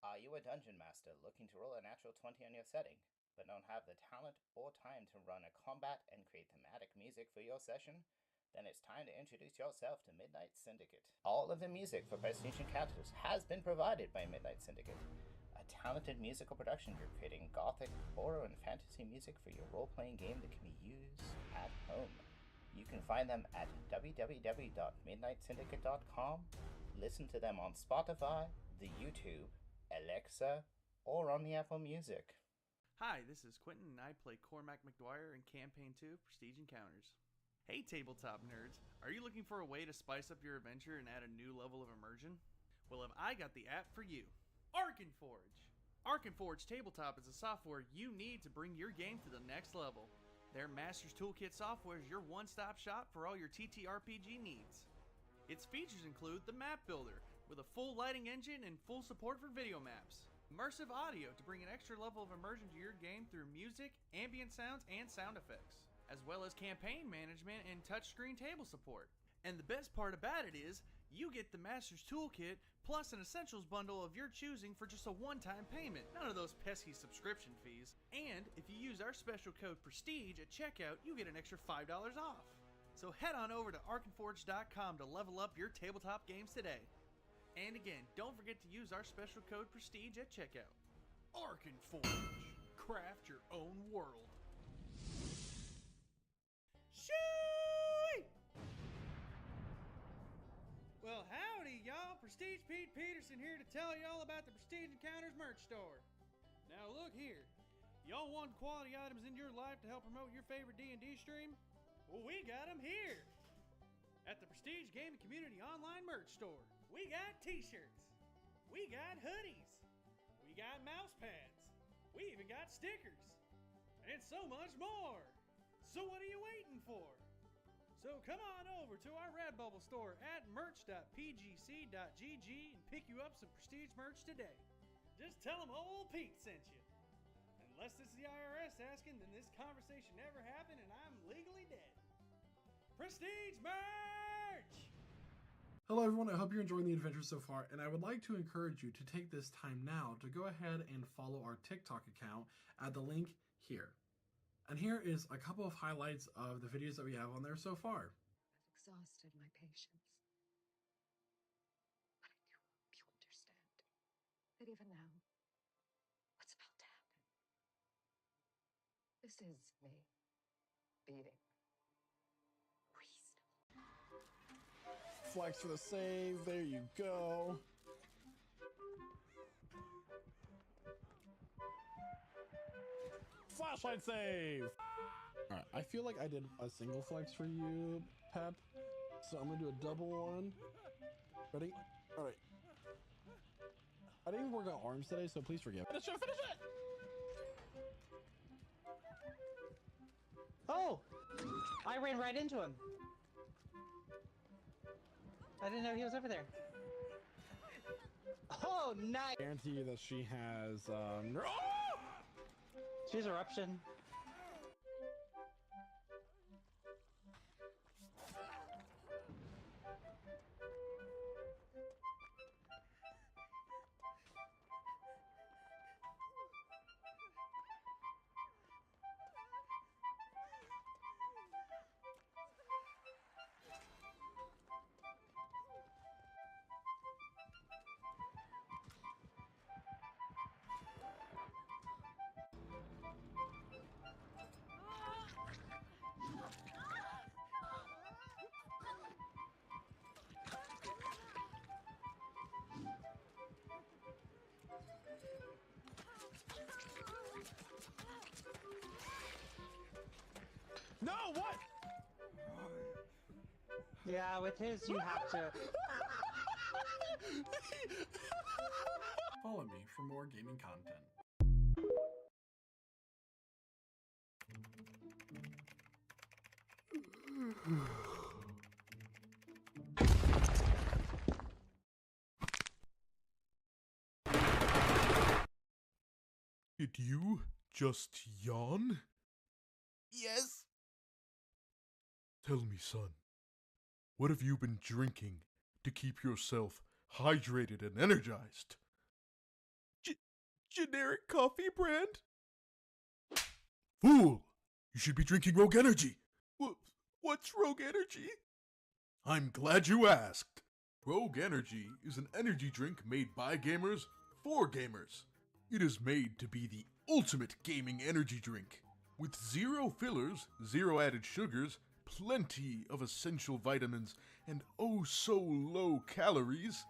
Are you a dungeon master looking to roll a natural 20 on your setting, but don't have the talent or time to run a combat and create thematic music for your session? Then it's time to introduce yourself to Midnight Syndicate. All of the music for Prestige Encounters has been provided by Midnight Syndicate, a talented musical production group creating gothic, horror, and fantasy music for your role-playing game that can be used at home. You can find them at www.midnightsyndicate.com, listen to them on Spotify, the YouTube, Alexa, or on the Apple Music. Hi, this is Quentin, and I play Cormac McDwyer in Campaign 2 Prestige Encounters. Hey tabletop nerds, are you looking for a way to spice up your adventure and add a new level of immersion? Well, have I got the app for you, Arkenforge! Arkenforge Tabletop is the software you need to bring your game to the next level. Their Master's Toolkit software is your one-stop shop for all your TTRPG needs. Its features include the Map Builder, with a full lighting engine and full support for video maps. Immersive audio to bring an extra level of immersion to your game through music, ambient sounds, and sound effects, as well as campaign management and touchscreen table support. And the best part about it is, you get the Master's Toolkit plus an Essentials bundle of your choosing for just a one-time payment. None of those pesky subscription fees. And if you use our special code PRESTIGE at checkout, you get an extra $5 off. So head on over to arkenforge.com to level up your tabletop games today. And again, don't forget to use our special code PRESTIGE at checkout. Arkenforge. Craft your own world. Shoo! Well, howdy, y'all. Prestige Pete Peterson here to tell y'all about the Prestige Encounters merch store. Now, look here. Y'all want quality items in your life to help promote your favorite D&D stream? Well, we got them here. At the Prestige Gaming Community Online merch store. We got t-shirts. We got hoodies. We got mouse pads. We even got stickers. And so much more. So what are you waiting for? So come on over to our Redbubble store at merch.pgc.gg and pick you up some Prestige merch today. Just tell them old Pete sent you. Unless this is the IRS asking, then this conversation never happened and I'm legally dead. Prestige merch! Hello everyone, I hope you're enjoying the adventure so far, and I would like to encourage you to take this time now to go ahead and follow our TikTok account at the link here. And here is a couple of highlights of the videos that we have on there so far. I've exhausted my patience. But I do hope you understand that even now, what's about to happen, this is me beating reasonable. Flex for the save, there you go. Flashlight save! Alright, I feel like I did a single flex for you, Pep. So I'm gonna do a double one. Ready? Alright. I didn't work on arms today, so please forgive. Finish it! Finish it! Oh! I ran right into him. I didn't know he was over there. Oh, nice! Guarantee you that she has, She's eruption. No, what? Yeah, with his, you have to. Follow me for more gaming content. Did you just yawn? Yes. Tell me, son, what have you been drinking to keep yourself hydrated and energized? Generic coffee brand? Fool! You should be drinking Rogue Energy! What's Rogue Energy? I'm glad you asked. Rogue Energy is an energy drink made by gamers for gamers. It is made to be the ultimate gaming energy drink. With 0 fillers, 0 added sugars, plenty of essential vitamins, and oh so low calories,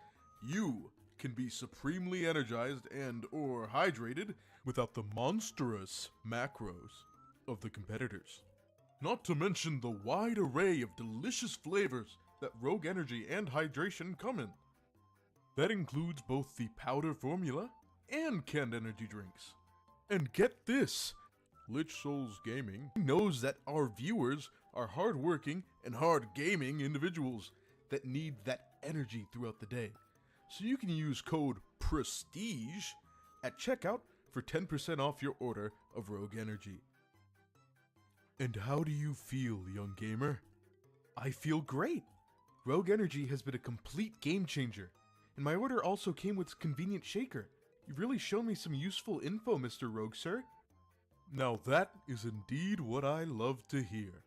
you can be supremely energized and or hydrated without the monstrous macros of the competitors. Not to mention the wide array of delicious flavors that Rogue Energy and Hydration come in. That includes both the powder formula and canned energy drinks. And get this, Lich Souls Gaming knows that our viewers are hardworking and hard gaming individuals that need that energy throughout the day. So you can use code PRESTIGE at checkout for 10% off your order of Rogue Energy. And how do you feel, young gamer? I feel great. Rogue Energy has been a complete game changer, and my order also came with convenient shaker. You've really shown me some useful info, Mr. Rogue, sir. Now that is indeed what I love to hear.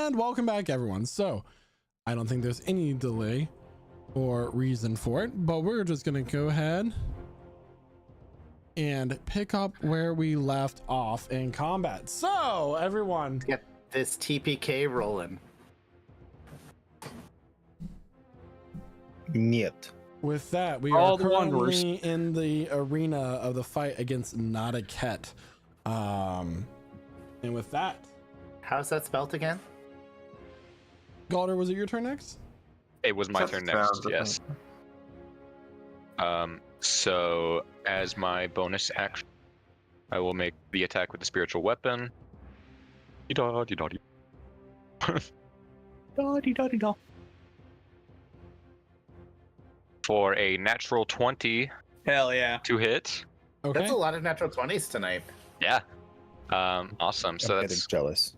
And welcome back, everyone. So, I don't think there's any delay or reason for it, but we're just gonna go ahead and pick up where we left off in combat. So, everyone, Get this TPK rolling. Niet. with that, we All are the wanderers. currently in the arena of the fight against Nadaket. And with that, How's that spelt again? Galder, was it your turn next? It was my turn next, yes. So as my bonus action, I will make the attack with the spiritual weapon. Dee-da-dee-da-dee. Da-dee-da-dee-da. For a natural 20 Hell yeah. to hit. Okay. That's a lot of natural 20s tonight. Yeah. Awesome. So I'm that's getting jealous.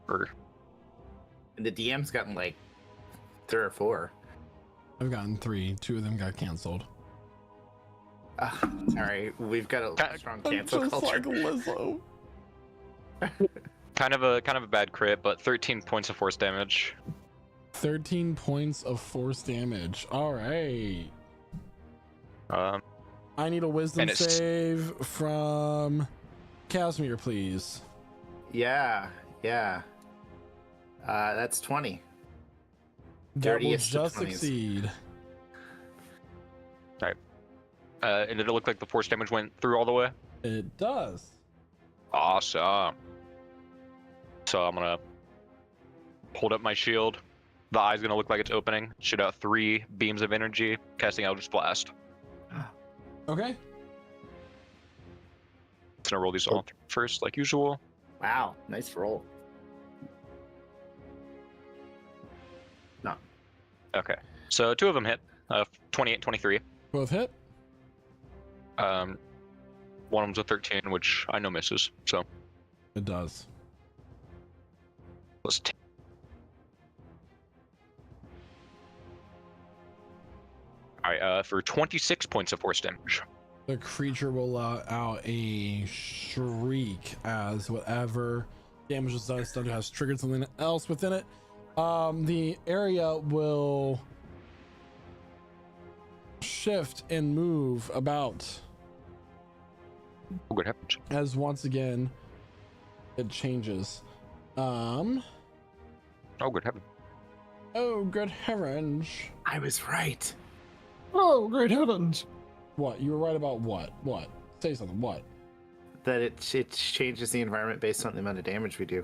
for And the DM's gotten like 3 or 4. I've gotten 3. 2 of them got canceled. Sorry, we've got a strong I'm cancel just culture. like Lizzo. kind of a bad crit, but 13 points of force damage. 13 points of force damage. All right. I need a wisdom And it's- save from Casimir, please. Yeah. That's 20. That will Dirtiest of just 20s. succeed. Alright. And did it look like the force damage went through all the way? It does. Awesome. So I'm gonna hold up my shield. The eye's gonna look like it's opening. Shoot out 3 beams of energy, casting Eldritch Blast. Okay. Just gonna roll these all first, like usual. Wow, nice roll. No. Okay. So 2 of them hit. 28, 23. Both hit. One of them's a 13, which I know misses. So It does. plus 10. Alright, for 26 points of force damage. The creature will let out a shriek as whatever damage is done has triggered something else within it. The area will shift and move about Oh, good heavens. as once again it changes. Oh, good heavens. Oh, good heavens. I was right. Oh, great heavens. What? You were right about what? What? Say something. What? That it changes the environment based on the amount of damage we do.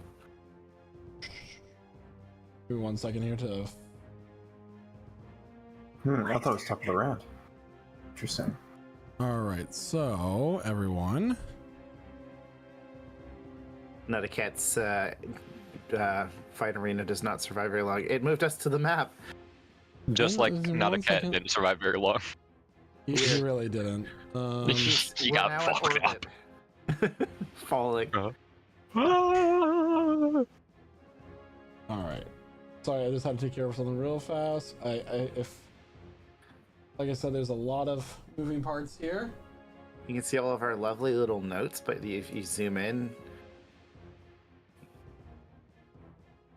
Give me 1 second here to. I thought it was top of the round. Interesting. All right, so everyone. Nutacat's fight arena does not survive very long. It moved us to the map. Just like One not a cat second. didn't survive very long. You really didn't. You We're got now at fucked up. orbit. Falling. All right. Sorry, I just had to take care of something real fast. If, like I said, there's a lot of moving parts here. You can see all of our lovely little notes, but if you zoom in,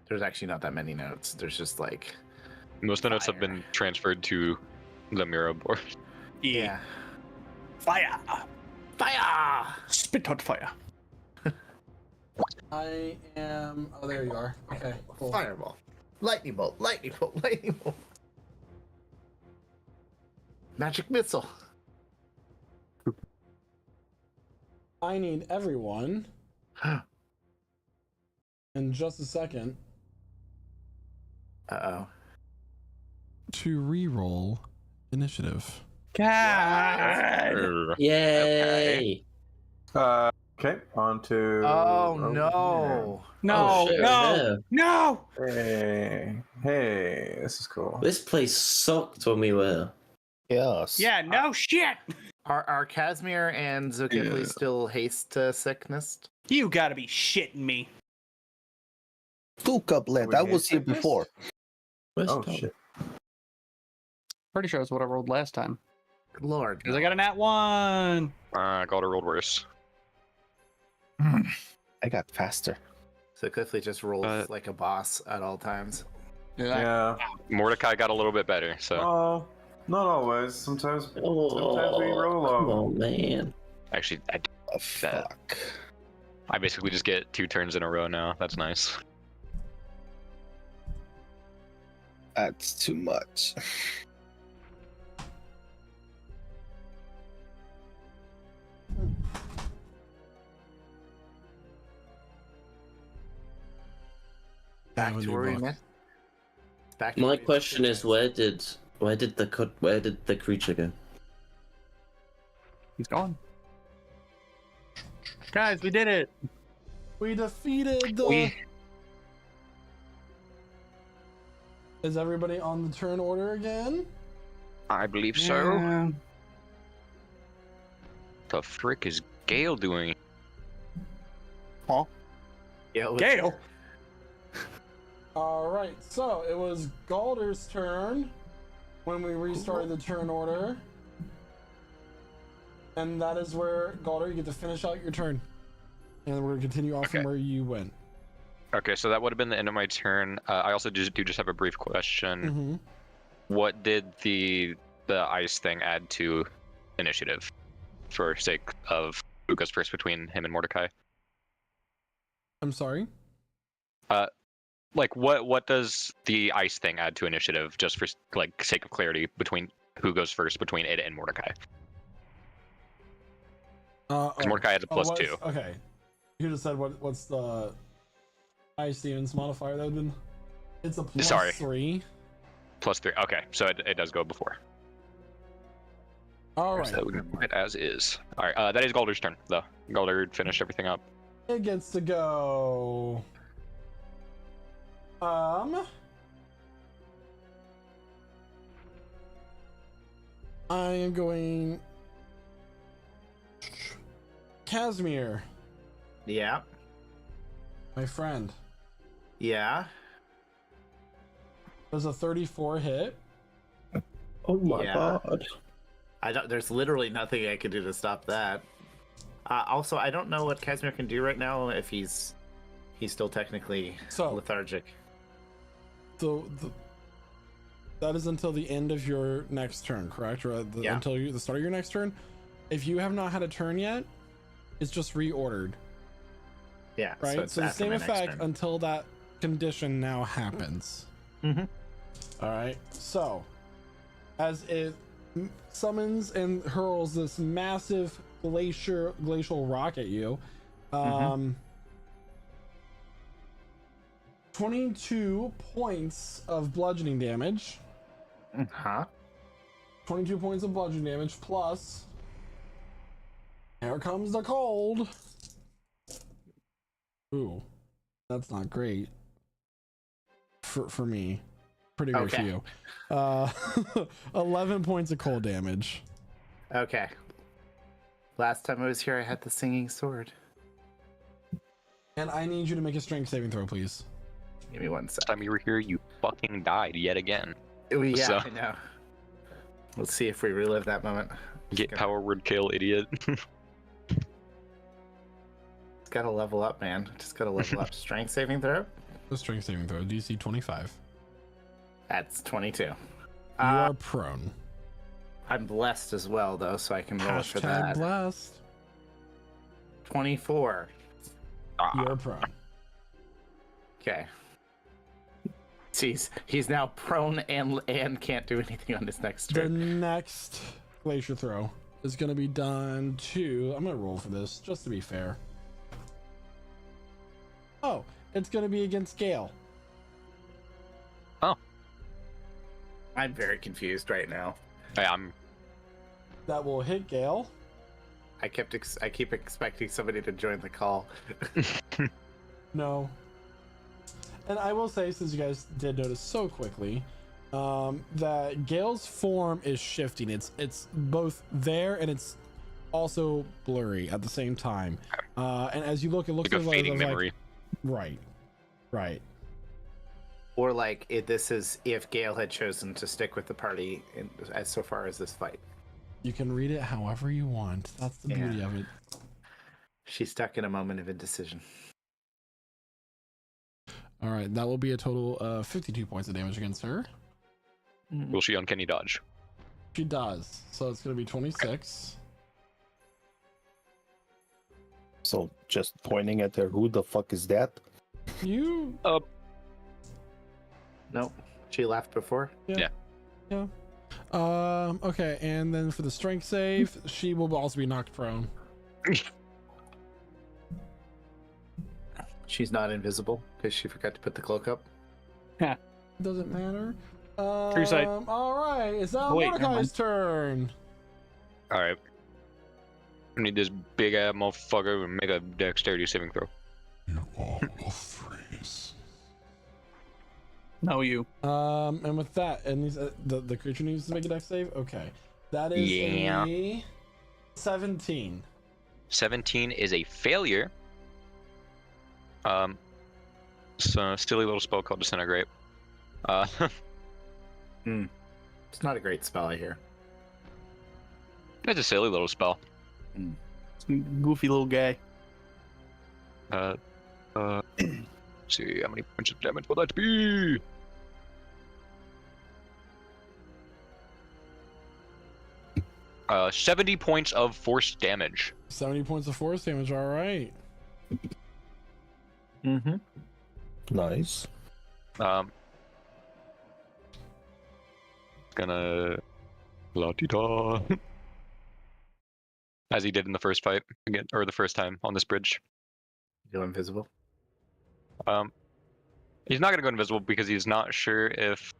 there's actually not that many notes. There's just like Most of the notes have been transferred to the Mira board. yeah. Fire. Fire! Spit on fire. I am. Oh, there you are. Okay, cool. Fireball. Lightning bolt. Lightning bolt. Lightning bolt. Magic missile. I need everyone in just a second Uh-oh. to re-roll initiative. God. Yay! Okay, on to. Oh no. No, shit, no, no. Hey, this is cool. This place sucked when we were. Yes. Yeah, no shit. Are Casimir and Zokifli still haste sickness? You gotta be shitting me. Two cup left. I was here before. Oh shit. Pretty sure it's what I rolled last time. Good lord. Because I got a nat 1. I got a rolled worse. I got faster. So Cliffley just rolls like a boss at all times. Yeah. Mordecai got a little bit better, so Oh, not always. Sometimes we Oh, roll come low. on, man. actually, I do Oh, that. fuck. I basically just get 2 turns in a row now. That's nice. That's too much. Back Have a to new where we book. met. Back to My where we met question the is, guys. where did the creature go? He's gone. Guys, we did it. We defeated the. We- Is everybody on the turn order again? I believe so. Yeah. The frick is Gale doing? Yeah, Gale. All right, so it was Galder's turn when we restarted the turn order. And that is where, Galder, you get to finish out your turn. And we're going to continue off from Okay. where you went. Okay, so that would have been the end of my turn. I also just have a brief question. Mm-hmm. What did the ice thing add to initiative, for sake of who goes first between him and Mordecai? I'm sorry? Like what does the ice thing add to initiative, just for like sake of clarity between who goes first between it and Mordecai? Because Mordecai has a +2. Okay. You just said what's the Ice Demons modifier that would been? It's a +3. +3. Okay, so it does go before. All right. So that would be it as is. All right, that is Galder's turn, though. Galder finished everything up. It gets to go. I am going. Casimir, Yeah. my friend. Yeah. Does a 34 hit? Oh my Yeah. god. I don't. There's literally nothing I can do to stop that. Also, I don't know what Casimir can do right now. If he's still technically lethargic. So that is until the end of your next turn, correct? Or Yeah. until the start of your next turn. If you have not had a turn yet, it's just reordered. Yeah. Right. it's So the after same my next effect turn. until that condition now happens. Mm-hmm. All right. So as it summons and hurls this massive glacial rock at you, 22 points of bludgeoning damage. 22 points of bludgeoning damage plus. Here comes the cold. Ooh, that's not great for me. Pretty great for you. 11 points of cold damage. Okay. Last time I was here, I had the singing sword. And I need you to make a strength saving throw, please. Give me one sec. Last time you were here, you fucking died yet again. Oh, yeah, So- I know. Let's see if we relive that moment. Get power word kill, idiot. It's gotta level up, man. Just gotta level up. Strength saving throw? The strength saving throw, DC 25. That's 22. You are prone. I'm blessed as well, though, so I can roll for that. Blessed. 24. You are prone. Okay. He's now prone and can't do anything on his next The turn. next glacier throw is going to be done to. I'm going to roll for this just to be fair. Oh, it's going to be against Gale. Oh. I'm very confused right now. That will hit Gale. I keep expecting somebody to join the call. No. And I will say, since you guys did notice so quickly, that Gale's form is shifting. It's both there and it's also blurry at the same time. And as you look, it looks like a like fading memory. Right. Or like this is if Gale had chosen to stick with the party as so far as this fight. You can read it however you want. That's the beauty of it. She's stuck in a moment of indecision. All right, that will be a total of 52 points of damage against her. Will she uncanny dodge? She does. So it's going to be 26. So just pointing at her, who the fuck is that? You. Nope. She laughed before. Yeah. Okay, and then for the strength save, she will also be knocked prone. She's not invisible because she forgot to put the cloak up. Doesn't matter. True sight. All right, it's now Wait, never Mordecai's turn. All right. I need this big ass motherfucker to make a dexterity saving throw. You all will freeze. No, you. And with that, and these, the creature needs to make a dex save. Okay, that is Yeah. a 17. 17 is a failure. So silly little spell called Disintegrate. It's not a great spell, I hear. It's a silly little spell. Goofy little guy. Let's see, how many points of damage will that be? Uh, 70 points of force damage. 70 points of force damage. All right. Mm-hmm. Nice. Gonna la-di-da. As he did in the first fight again, or the first time on this bridge. Go invisible. He's not gonna go invisible because he's not sure if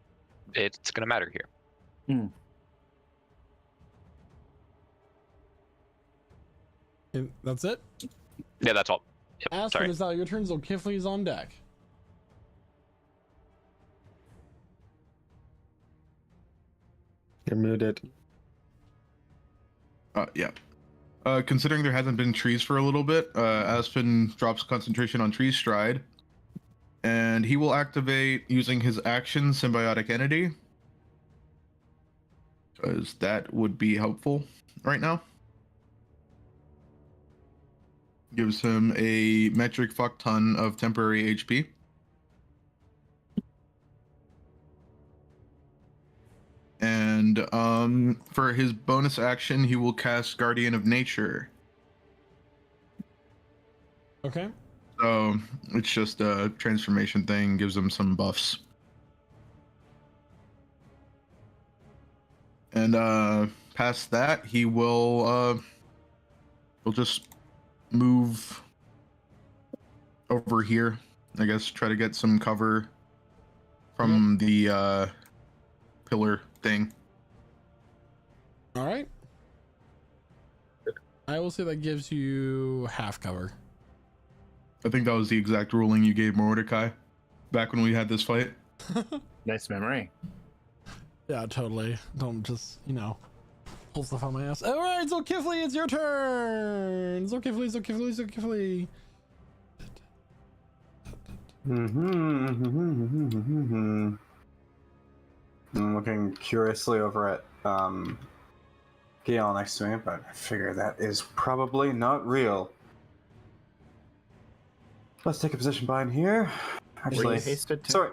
it's gonna matter here. And that's it. Yeah, that's all. Yep, Aspen, sorry. is now your turn. Zulkifli is on deck. You're muted. Yeah. Considering there hasn't been trees for a little bit, Aspen drops concentration on Tree Stride, and he will activate using his action Symbiotic Entity, because that would be helpful right now. Gives him a metric fuck ton of temporary HP. And for his bonus action, he will cast Guardian of Nature. Okay. So it's just a transformation thing, gives him some buffs. And past that, he will just move over here. I guess try to get some cover from the pillar thing. All right. I will say that gives you half cover. I think that was the exact ruling you gave Mordecai back when we had this fight. Nice memory. Yeah, totally. Don't just, pull stuff on my ass. All right, Zulkifli, it's your turn. Zulkifli. I'm looking curiously over at Gail next to me, but I figure that is probably not real. Let's take a position behind here. Were you hasted too? Sorry,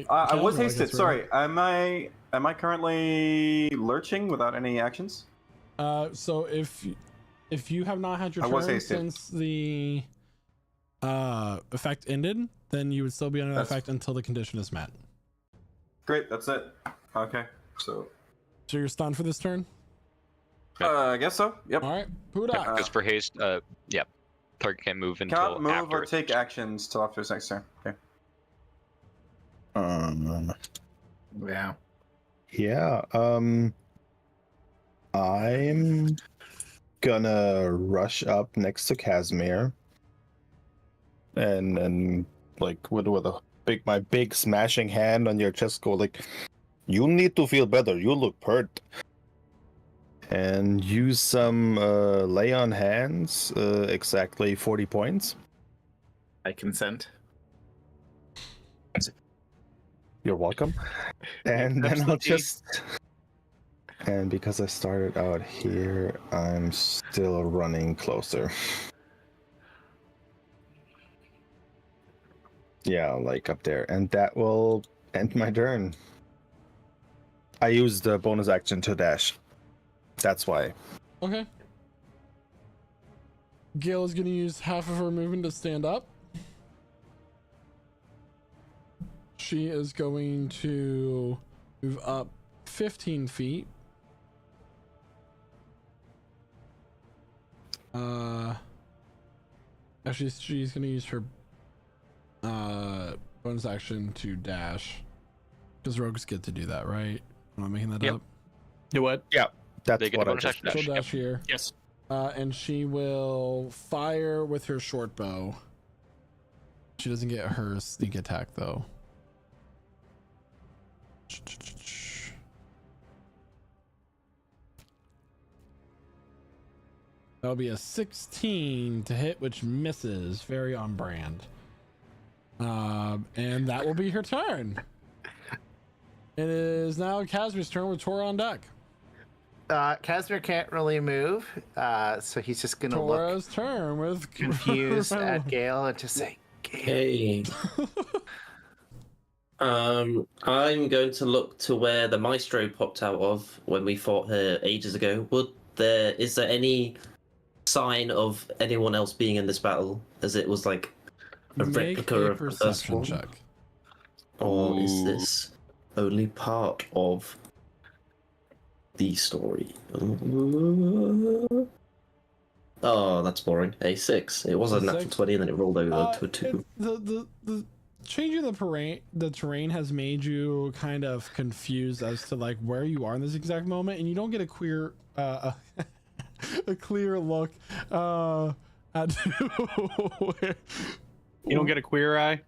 I was hasted. Sorry, am I currently lurching without any actions? So if you have not had your I was turn hasted. since the effect ended, then you would still be under that effect until the condition is met. Great, that's it. Okay, so you're stunned for this turn? I guess so. Yep. All right, Pudak. Because for haste, yep. Target can't move until Can't move after or take actions till after his next turn. Okay. Yeah. Yeah. I'm gonna rush up next to Casimir, and like with my big smashing hand on your chest, go like, "You need to feel better. You look hurt." And use some lay on hands, exactly 40 points. I consent. You're welcome. And then I'll just... And because I started out here, I'm still running closer. Yeah, like up there. And that will end my turn. I used the bonus action to dash. That's why. Okay. Gail is going to use half of her movement to stand up. She is going to move up 15 feet. Actually, she's going to use her bonus action to dash. Because rogues get to do that, right? Am I making that up? Do what? Yeah, that's They get what a I bonus just action She'll dash. dash here. Yes. And she will fire with her short bow. She doesn't get her sneak attack though. That'll be a 16 to hit, which misses. Very on brand. And that will be her turn. It is now Casmir's turn with Tora on deck. Casimir can't really move, so he's just gonna Tora's look turn with confused at Gale and just say, Hey. I'm going to look to where the maestro popped out of when we fought her ages ago. Is there any sign of anyone else being in this battle, as it was like a Make replica a of the first perception one? check. Or is this only part of the story? Oh, that's boring. A6. It was a natural 6? 20 and then it rolled over to a 2. The changing the terrain has made you kind of confused as to like where you are in this exact moment, and you don't get a clear a clear look at where You don't get a queer eye?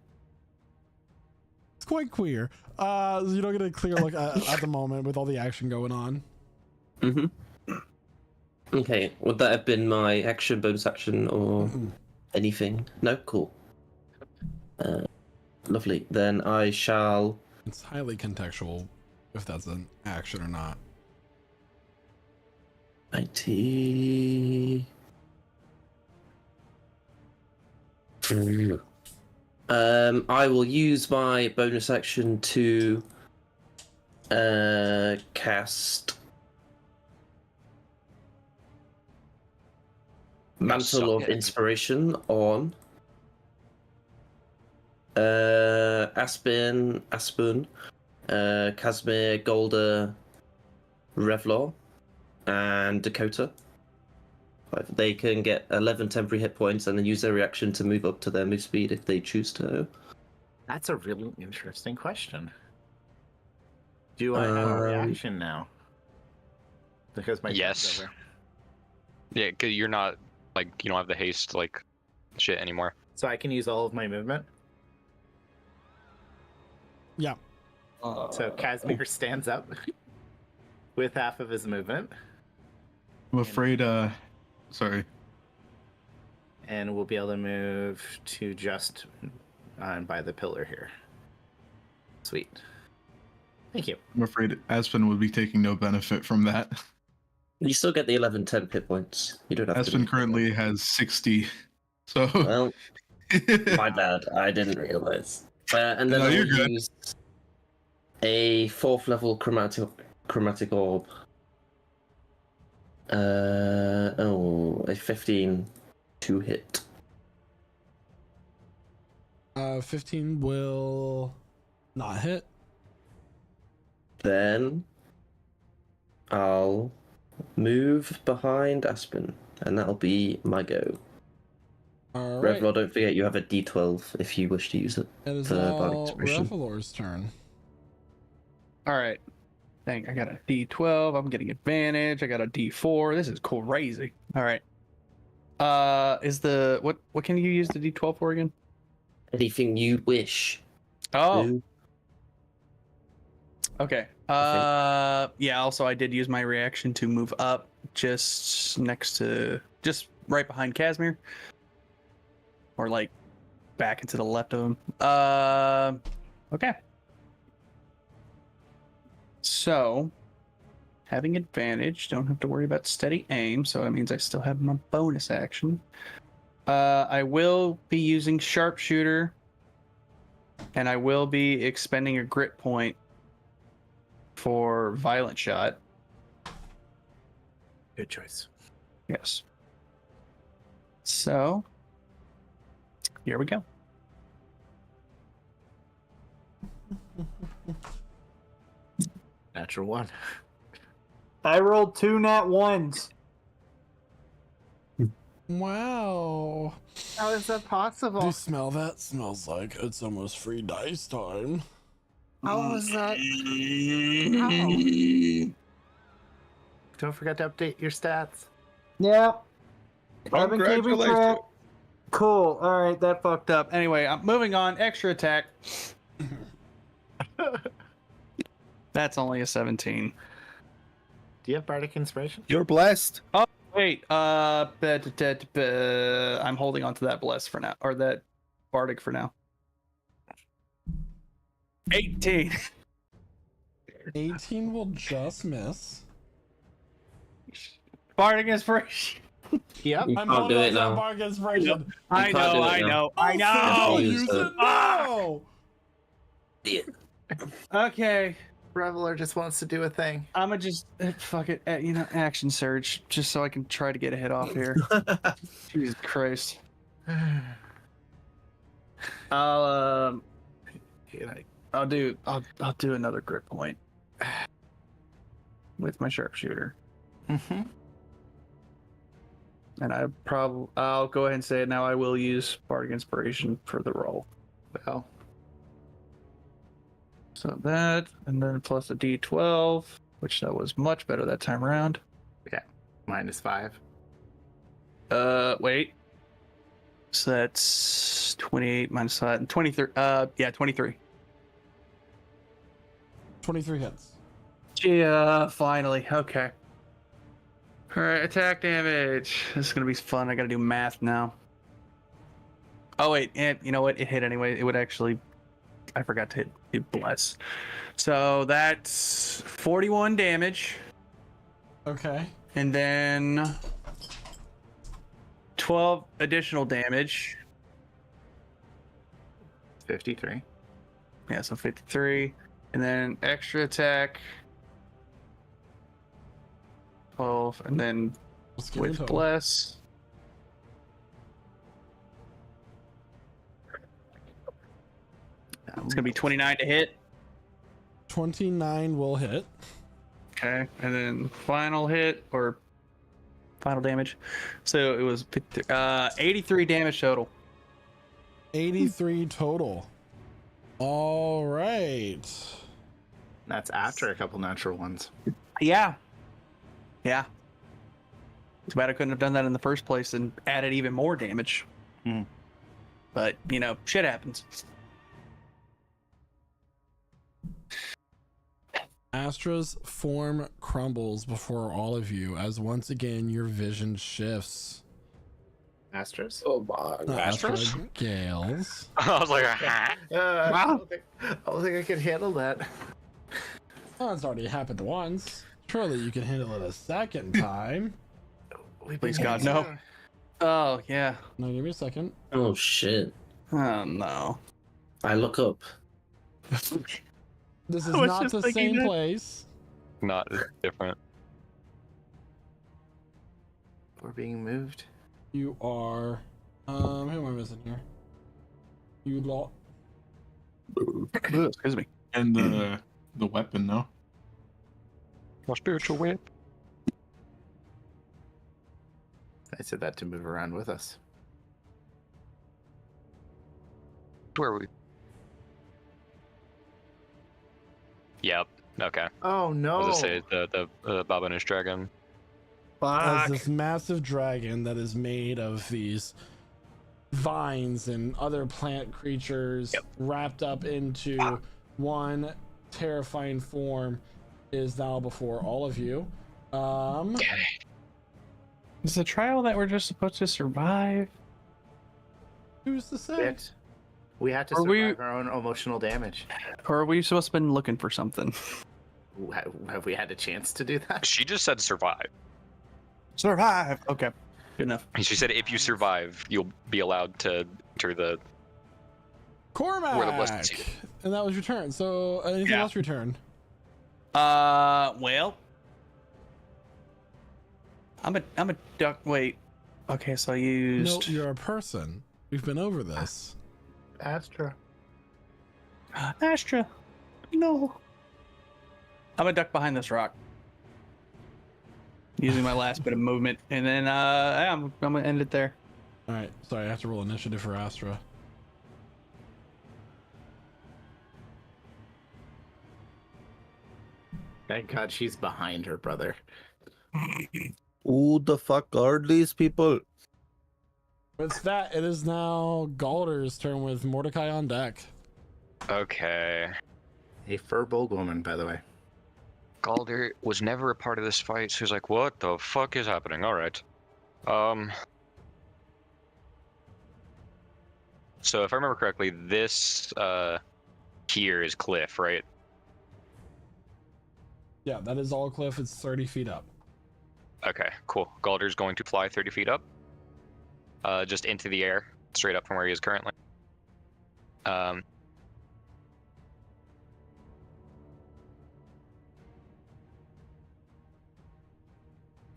it's quite queer. You don't get a clear look at the moment with all the action going on. Okay, would that have been my action, bonus action, or anything? No? Cool. Lovely. Then I shall... It's highly contextual if that's an action or not. IT... I will use my bonus action to cast Mantle of Inspiration on Aspen, Casimir, Golda, Revlor, and Dakota. They can get 11 temporary hit points and then use their reaction to move up to their move speed if they choose to. That's a really interesting question. Do I have a reaction now? Because my Yes. turn's over. Yeah, because you're not, like, you don't have the haste, like, shit anymore. So I can use all of my movement? Yeah. So Casimir stands up with half of his movement. I'm afraid, sorry. And we'll be able to move to just by the pillar here. Sweet. Thank you. I'm afraid Aspen would be taking no benefit from that. You still get the 11 temp hit points. You don't have Aspen to. currently has 60. So. Well, my bad. I didn't realize. And then No, you're I'll good. use a 4th level chromatic orb. A 15 to hit. 15 will not hit. Then I'll move behind Aspen, and that'll be my go. All right. Revlor, don't forget you have a D12 if you wish to use it. It is for now Bardic Inspiration. Revelor's turn. All right. Dang, I got a D12. I'm getting advantage. I got a D4. This is crazy. All right. What can you use the D12 for again? Anything you wish. Oh. Okay. Yeah, also I did use my reaction to move up just just right behind Casimir. Or like back into the left of him. Okay. So, having advantage, don't have to worry about steady aim, so that means I still have my bonus action. I will be using sharpshooter And I will be expending a grit point for violent shot. Good choice. Yes. So, here we go. Natural one. I rolled 2 nat 1s. Wow. How is that Do possible? you smell that? Smells like it's almost free dice time. How was that? How? Don't forget to update your stats. Yep. I've been keeping Congratulations. track. Cool. All right, that fucked up. Anyway, I'm moving on. Extra attack. That's only a 17. Do you have Bardic Inspiration? You're blessed. Oh, wait. I'm holding on to that bless for now, or that bardic for now. 18. 18 will just miss. Bardic inspiration. Yep. You I'm can't do holding on it to that now. bardic inspiration. I can't do know, it I now. know, I I'll know. use it now. Okay, Reveler just wants to do a thing. I'm gonna just fuck it. Action surge, just so I can try to get a hit off here. Jesus Christ. I'll do another grip point with my sharpshooter. Mm-hmm. And I'll go ahead and say it now. I will use Bardic Inspiration for the roll. Well, So that, and then plus a D12, which that was much better that time around. -5. Wait. So that's 28 minus that, 23. 23. 23 hits. Yeah, finally. Okay. All right, attack damage. This is gonna be fun. I gotta do math now. Oh wait, and you know what? It hit anyway. It would actually. I forgot to hit bless. So that's 41 damage, Okay. and then 12 additional damage. 53. Yeah, so 53, and then extra attack. 12, and then Let's give it a with total. bless. It's gonna be 29 to hit. 29 will hit. Okay, and then final hit or final damage. So it was 83 damage total. 83 total. All right. That's after a couple natural ones. Yeah. Yeah. Too bad I couldn't have done that in the first place and added even more damage. Hmm. But, shit happens. Astra's form crumbles before all of you as once again your vision shifts. Astros? Oh my. Astra Gales. I was like, I don't think I can handle that. Oh, it's already happened once. Surely you can handle it a second time. Please God, no. Oh, yeah. No, give me a second. Oh shit. Oh, no. I look up. This is I was not just the thinking same that. place. not different. We're being moved. You are. Who am I missing here? You lot. Excuse me. And the weapon, no? My spiritual whip. I said that to move around with us. Where are we? Yep. Okay. Oh no! I was gonna say the Babanish dragon. As this massive dragon that is made of these vines and other plant creatures wrapped up into one terrifying form is now before all of you. Is the trial that we're just supposed to survive? Who's to say? We had to Are we- survive our own emotional damage. Or are we supposed to been looking for something? Have we had a chance to do that? She just said survive. Survive. Okay. Good enough. She said if you survive, you'll be allowed to enter the Cormac, and that was your turn. So anything else your turn? Well, I'm a duck. Wait. Okay, so I used. No, you're a person. We've been over this. Astra. Astra. No. I'm a duck behind this rock. Using my last bit of movement, and then I'm gonna end it there. All right. Sorry, I have to roll initiative for Astra. Thank God she's behind her brother. Who the fuck are these people? It's that. It is now Galder's turn with Mordecai on deck. Okay. A furbolg woman, by the way. Galder was never a part of this fight, so he's like, what the fuck is happening? Alright. So if I remember correctly, this here is cliff, right? Yeah, that is all cliff. It's 30 feet up. Okay, cool. Galder's going to fly 30 feet up. Just into the air, straight up from where he is currently.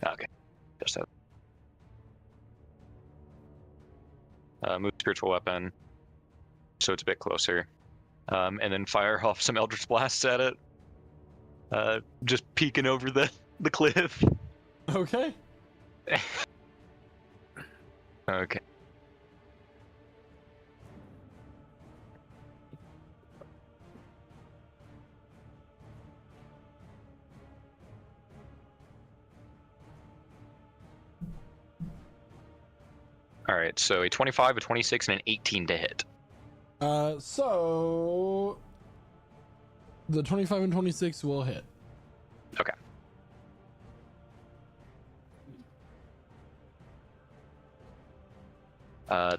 Okay, just that. Move spiritual weapon, so it's a bit closer. And then fire off some Eldritch Blasts at it. Just peeking over the cliff. Okay. Okay. All right, so a 25, a 26, and an 18 to hit. So the 25 and 26 will hit. Okay.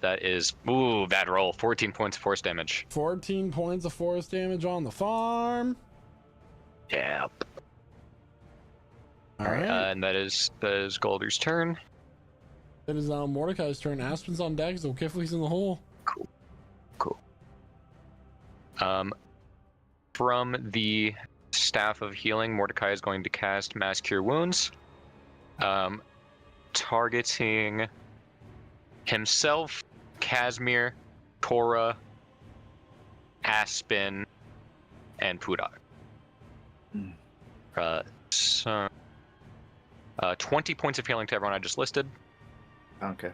That is, ooh, bad roll. 14 points of force damage. 14 points of force damage on the farm. Yep. All right. And that is Galder's turn. It is now Mordecai's turn. Aspen's on deck, so Kifley's in the hole. Cool. From the Staff of Healing, Mordecai is going to cast Mass Cure Wounds, targeting himself, Casimir, Tora, Aspen, and Pudak. 20 points of healing to everyone I just listed. Okay.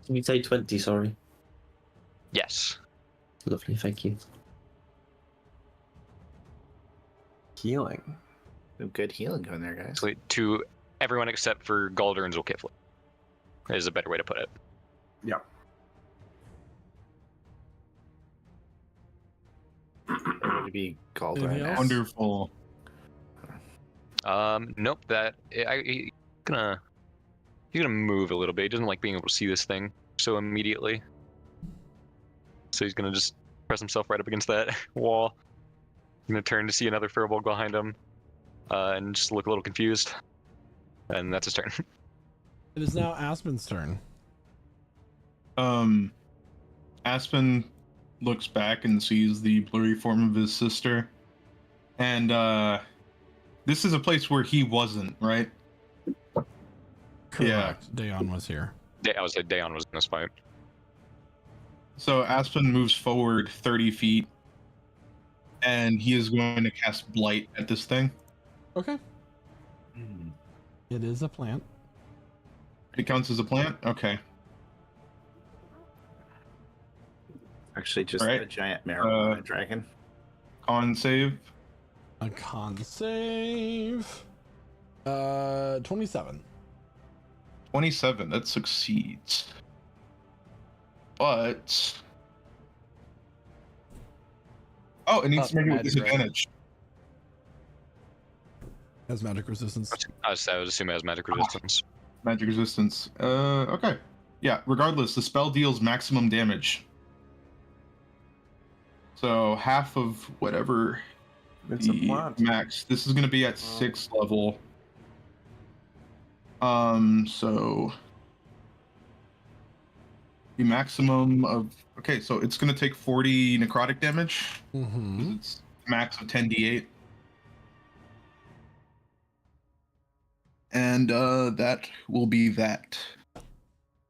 Can you say 20, sorry? Yes. Lovely, thank you. Healing. Some good healing going there, guys. So to everyone except for Galder and Zulkifli is a better way to put it. Yeah. To be called Wonderful. Nope. He's gonna move a little bit. He doesn't like being able to see this thing so immediately. So he's gonna just press himself right up against that wall. He's gonna turn to see another furbolg behind him, and just look a little confused. And that's his turn. It is now Aspen's turn. Aspen looks back and sees the blurry form of his sister. And this is a place where he wasn't, right? Correct. Yeah. Dayon was here. I was like, Dayon was in this fight. So Aspen moves forward 30 feet, and he is going to cast Blight at this thing. Okay. It is a plant. It counts as a plant? Okay. Actually, just a giant marijuana dragon. Con save. A con save. 27. 27, that succeeds. But... Oh, it needs to make it with disadvantage. Has magic resistance. I was assuming it has magic resistance. Magic resistance. Okay. Yeah, regardless, the spell deals maximum damage. So half of whatever It's a the plant. max. This is going to be at 6th level. So the maximum of so it's going to take 40 necrotic damage. Mm-hmm. It's max of 10d8. And that will be that.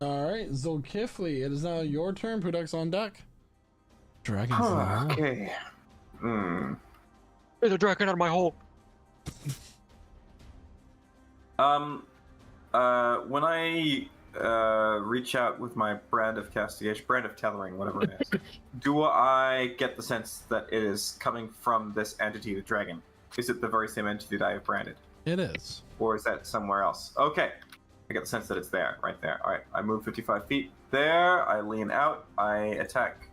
All right, Zulkifli, it is now your turn. Pudak's on deck. Dragon's in the hole. Okay. There's a dragon out of my hole. When I reach out with my brand of castigation, brand of tethering, whatever it is, do I get the sense that it is coming from this entity, the dragon? Is it the very same entity that I have branded? It is. Or is that somewhere else? Okay. I get the sense that it's there, right there. All right, I move 55 feet there. I lean out. I attack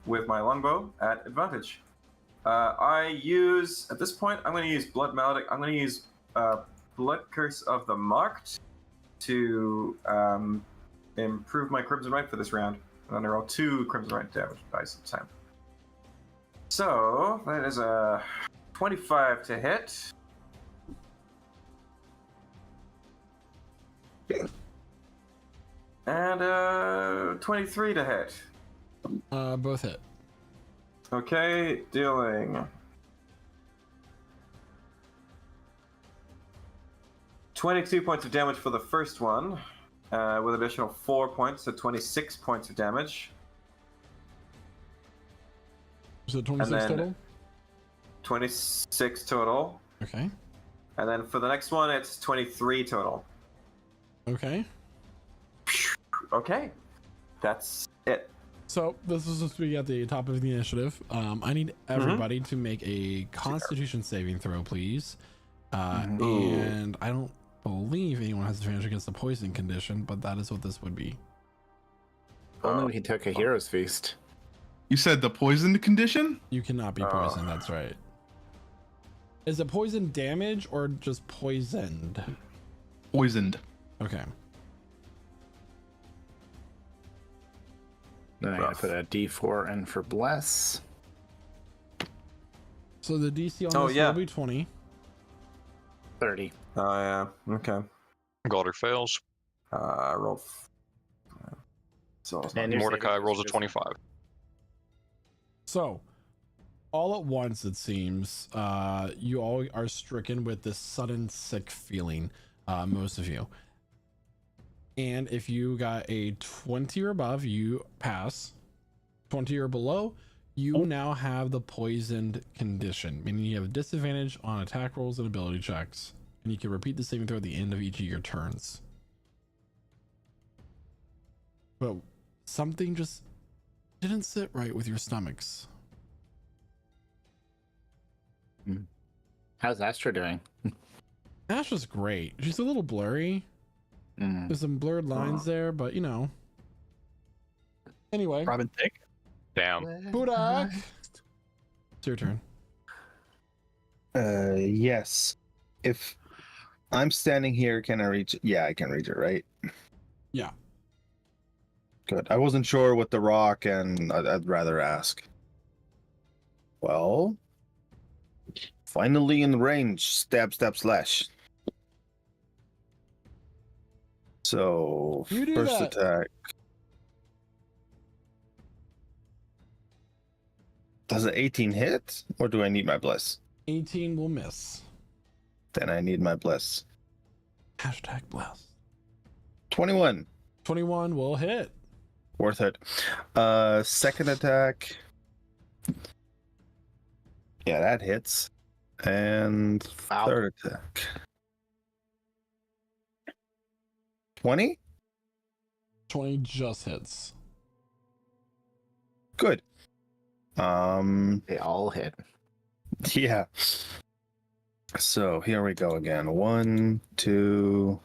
with my longbow at advantage. I use, at this point, I'm going to use Blood Maledict. I'm going to use Blood Curse of the Marked to improve my Crimson Right for this round. And then I roll 2 Crimson Right damage dice at the time. So, that is a 25 to hit. And 23 to hit. Both hit. Okay, dealing 22 points of damage for the first one, with additional 4 points, so 26 points of damage. So 26 total? 26 total. Okay. And then for the next one, it's 23 total. Okay. Okay. That's it. So this is supposed to be at the top of the initiative. I need everybody to make a Constitution saving throw, please. And I don't believe anyone has advantage against the poison condition, but that is what this would be. Only he took a hero's feast. You said the poisoned condition? You cannot be poisoned. That's right. Is it poison damage or just poisoned? Poisoned. Okay. Then I gotta put a D4 in for bless. So the DC on this will be 20. 30. Oh yeah. Okay. Gauder fails. I rolled. So And your Mordecai saving rolls a throws 25. So, all at once, it seems, you all are stricken with this sudden sick feeling, most of you. And if you got a 20 or above, you pass. 20 or below, you now have the poisoned condition, meaning you have a disadvantage on attack rolls and ability checks. And you can repeat the saving throw at the end of each of your turns. But something just didn't sit right with your stomachs. How's Astra doing? Astra's great. She's a little blurry. There's some blurred lines there, but you know. Anyway. Robin Thick? Damn. Budak! It's your turn. Yes. If I'm standing here, can I reach it? Yeah, I can reach it, right? Yeah. Good. I wasn't sure with the rock, and I'd rather ask. Well, finally in range. Stab, stab, slash. So, You do first that. attack. Does an 18 hit, or do I need my bless? 18 will miss. Then I need my bless. Hashtag bless. 21. 21 will hit. Worth it. Second attack. Yeah, that hits. And third attack. 20? 20 just hits. Good. They all hit. Yeah. So here we go again. 1, 2,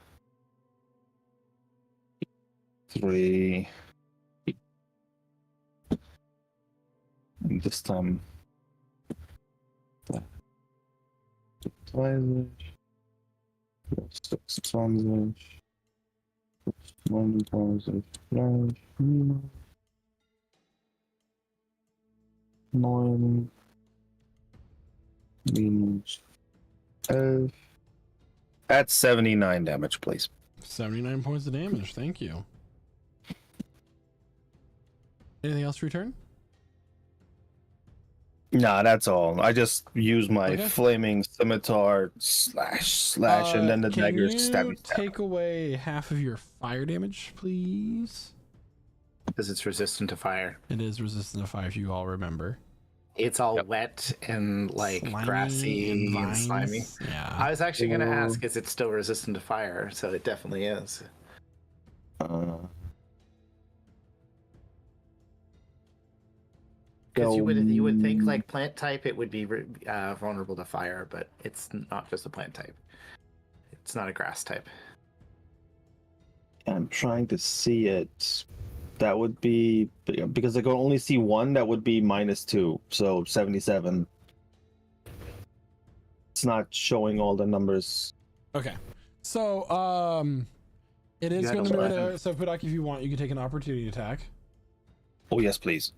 3. And this time. Means, that's 79 damage, please. 79 points of damage. Thank you. Anything else to return? Nah, that's all. I just use my Okay. flaming scimitar slash, and then the dagger Can stab you me. take away half of your fire damage, please? Because it's resistant to fire. It is resistant to fire, if you all remember. It's all wet and like Slimy grassy and and, vines. slimy. Yeah. I was actually going to ask, is it still resistant to fire? So it definitely is. Because you would think like plant type it would be vulnerable to fire, but it's not just a plant type. It's not a grass type. I'm trying to see it. That would be because I can only see one. That would be -2, so 77. It's not showing all the numbers. Okay. So, it is You had going to be 11. there. So, Pudak, if you want, you can take an opportunity attack. Oh yes, please.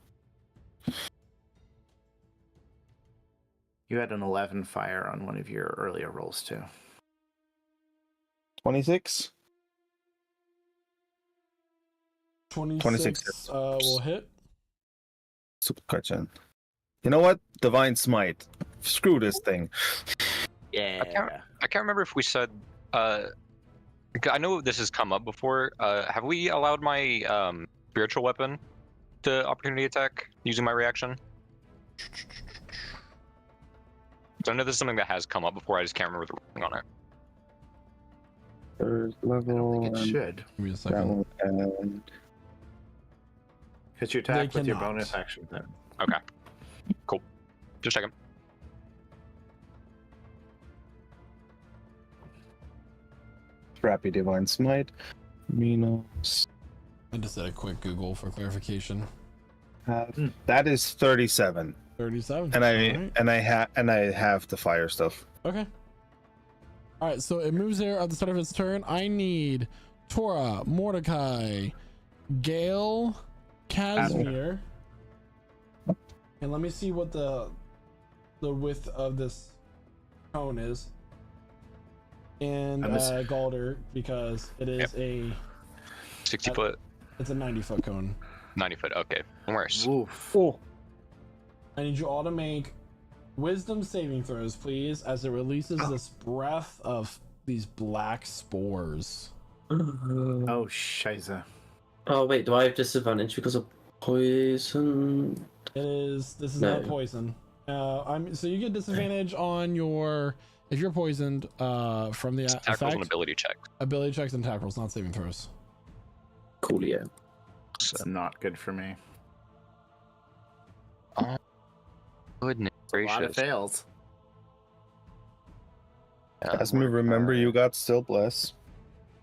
You had an 11 fire on one of your earlier rolls too. 26. 26 will hit. Super question. You know what? Divine Smite. Screw this thing. Yeah. I can't remember if we said. I know this has come up before. Have we allowed my spiritual weapon to opportunity attack using my reaction? So I know this is something that has come up before. I just can't remember the ruling on it. Third level. I don't think it should. Give me a second. And Because you attack They with your cannot. bonus action then. Okay. Cool. Just checking. Scrappy Divine Smite. Minos. I just did a quick Google for clarification. That is 37. 37. And I Alright. have the fire stuff. Okay. All right, so it moves there at the start of its turn. I need Tora, Mordecai, Gale, Casimir, and let me see what the width of this cone is. And Galder, because it is a 60 foot. It's a 90-foot cone. 90 foot. Okay. Worse. Oh. I need you all to make wisdom saving throws, please, as it releases this breath of these black spores. Oh, shiza. Oh wait, do I have disadvantage because of poison? This is No. not poison. So you get disadvantage on if you're poisoned from the Attack rolls effect, and ability check. ability checks and attack rolls, not saving throws. Coolio. It's not good for me. Oh, goodness A lot of gracious. fails. Casimir, remember you got still bless.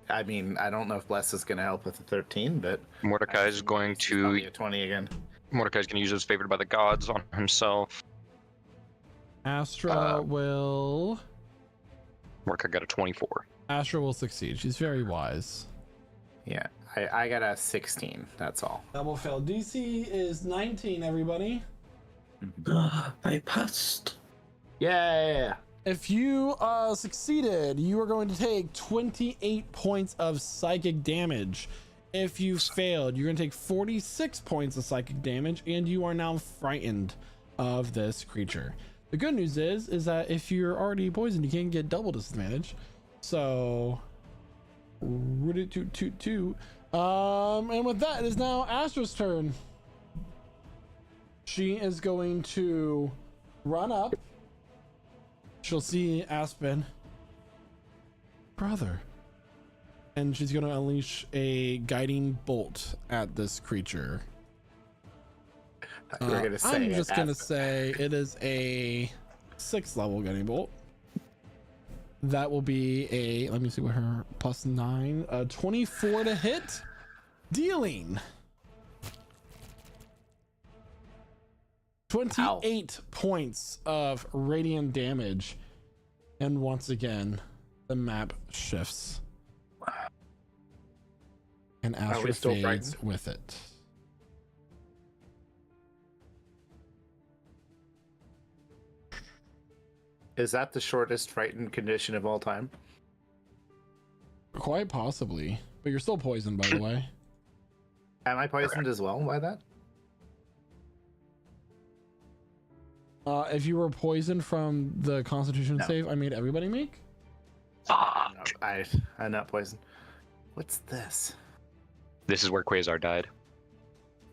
I mean, I don't know if Bless is going to help with the 13, but Mordecai is going it's probably to. a 20 again. Mordecai's going to use his favored by the gods on himself. Astra will. Mordecai got a 24. Astra will succeed. She's very wise. Yeah, I got a 16. That's all. That will fail. DC is 19. Everybody. I passed. Yeah. If you succeeded, you are going to take 28 points of psychic damage. If you failed, you're going to take 46 points of psychic damage, and you are now frightened of this creature. The good news is that if you're already poisoned, you can get double disadvantage. So, and with that, it is now Astra's turn. She is going to run up. She'll see Aspen. Brother. And she's going to unleash a guiding bolt at this creature. You were gonna say I'm it, just going to Aspen. say it is a 6th level guiding bolt. That will be a, let me see what her +9, 24 to hit, dealing 28 points of radiant damage. And once again, the map shifts. And Are we Astra still fades frightened? with it. Is that the shortest frightened condition of all time? Quite possibly, but you're still poisoned, by the way. Am I poisoned as well by that? If you were poisoned from the Constitution No. save I made everybody make. No, I'm not poisoned. What's this? This is where Quasar died.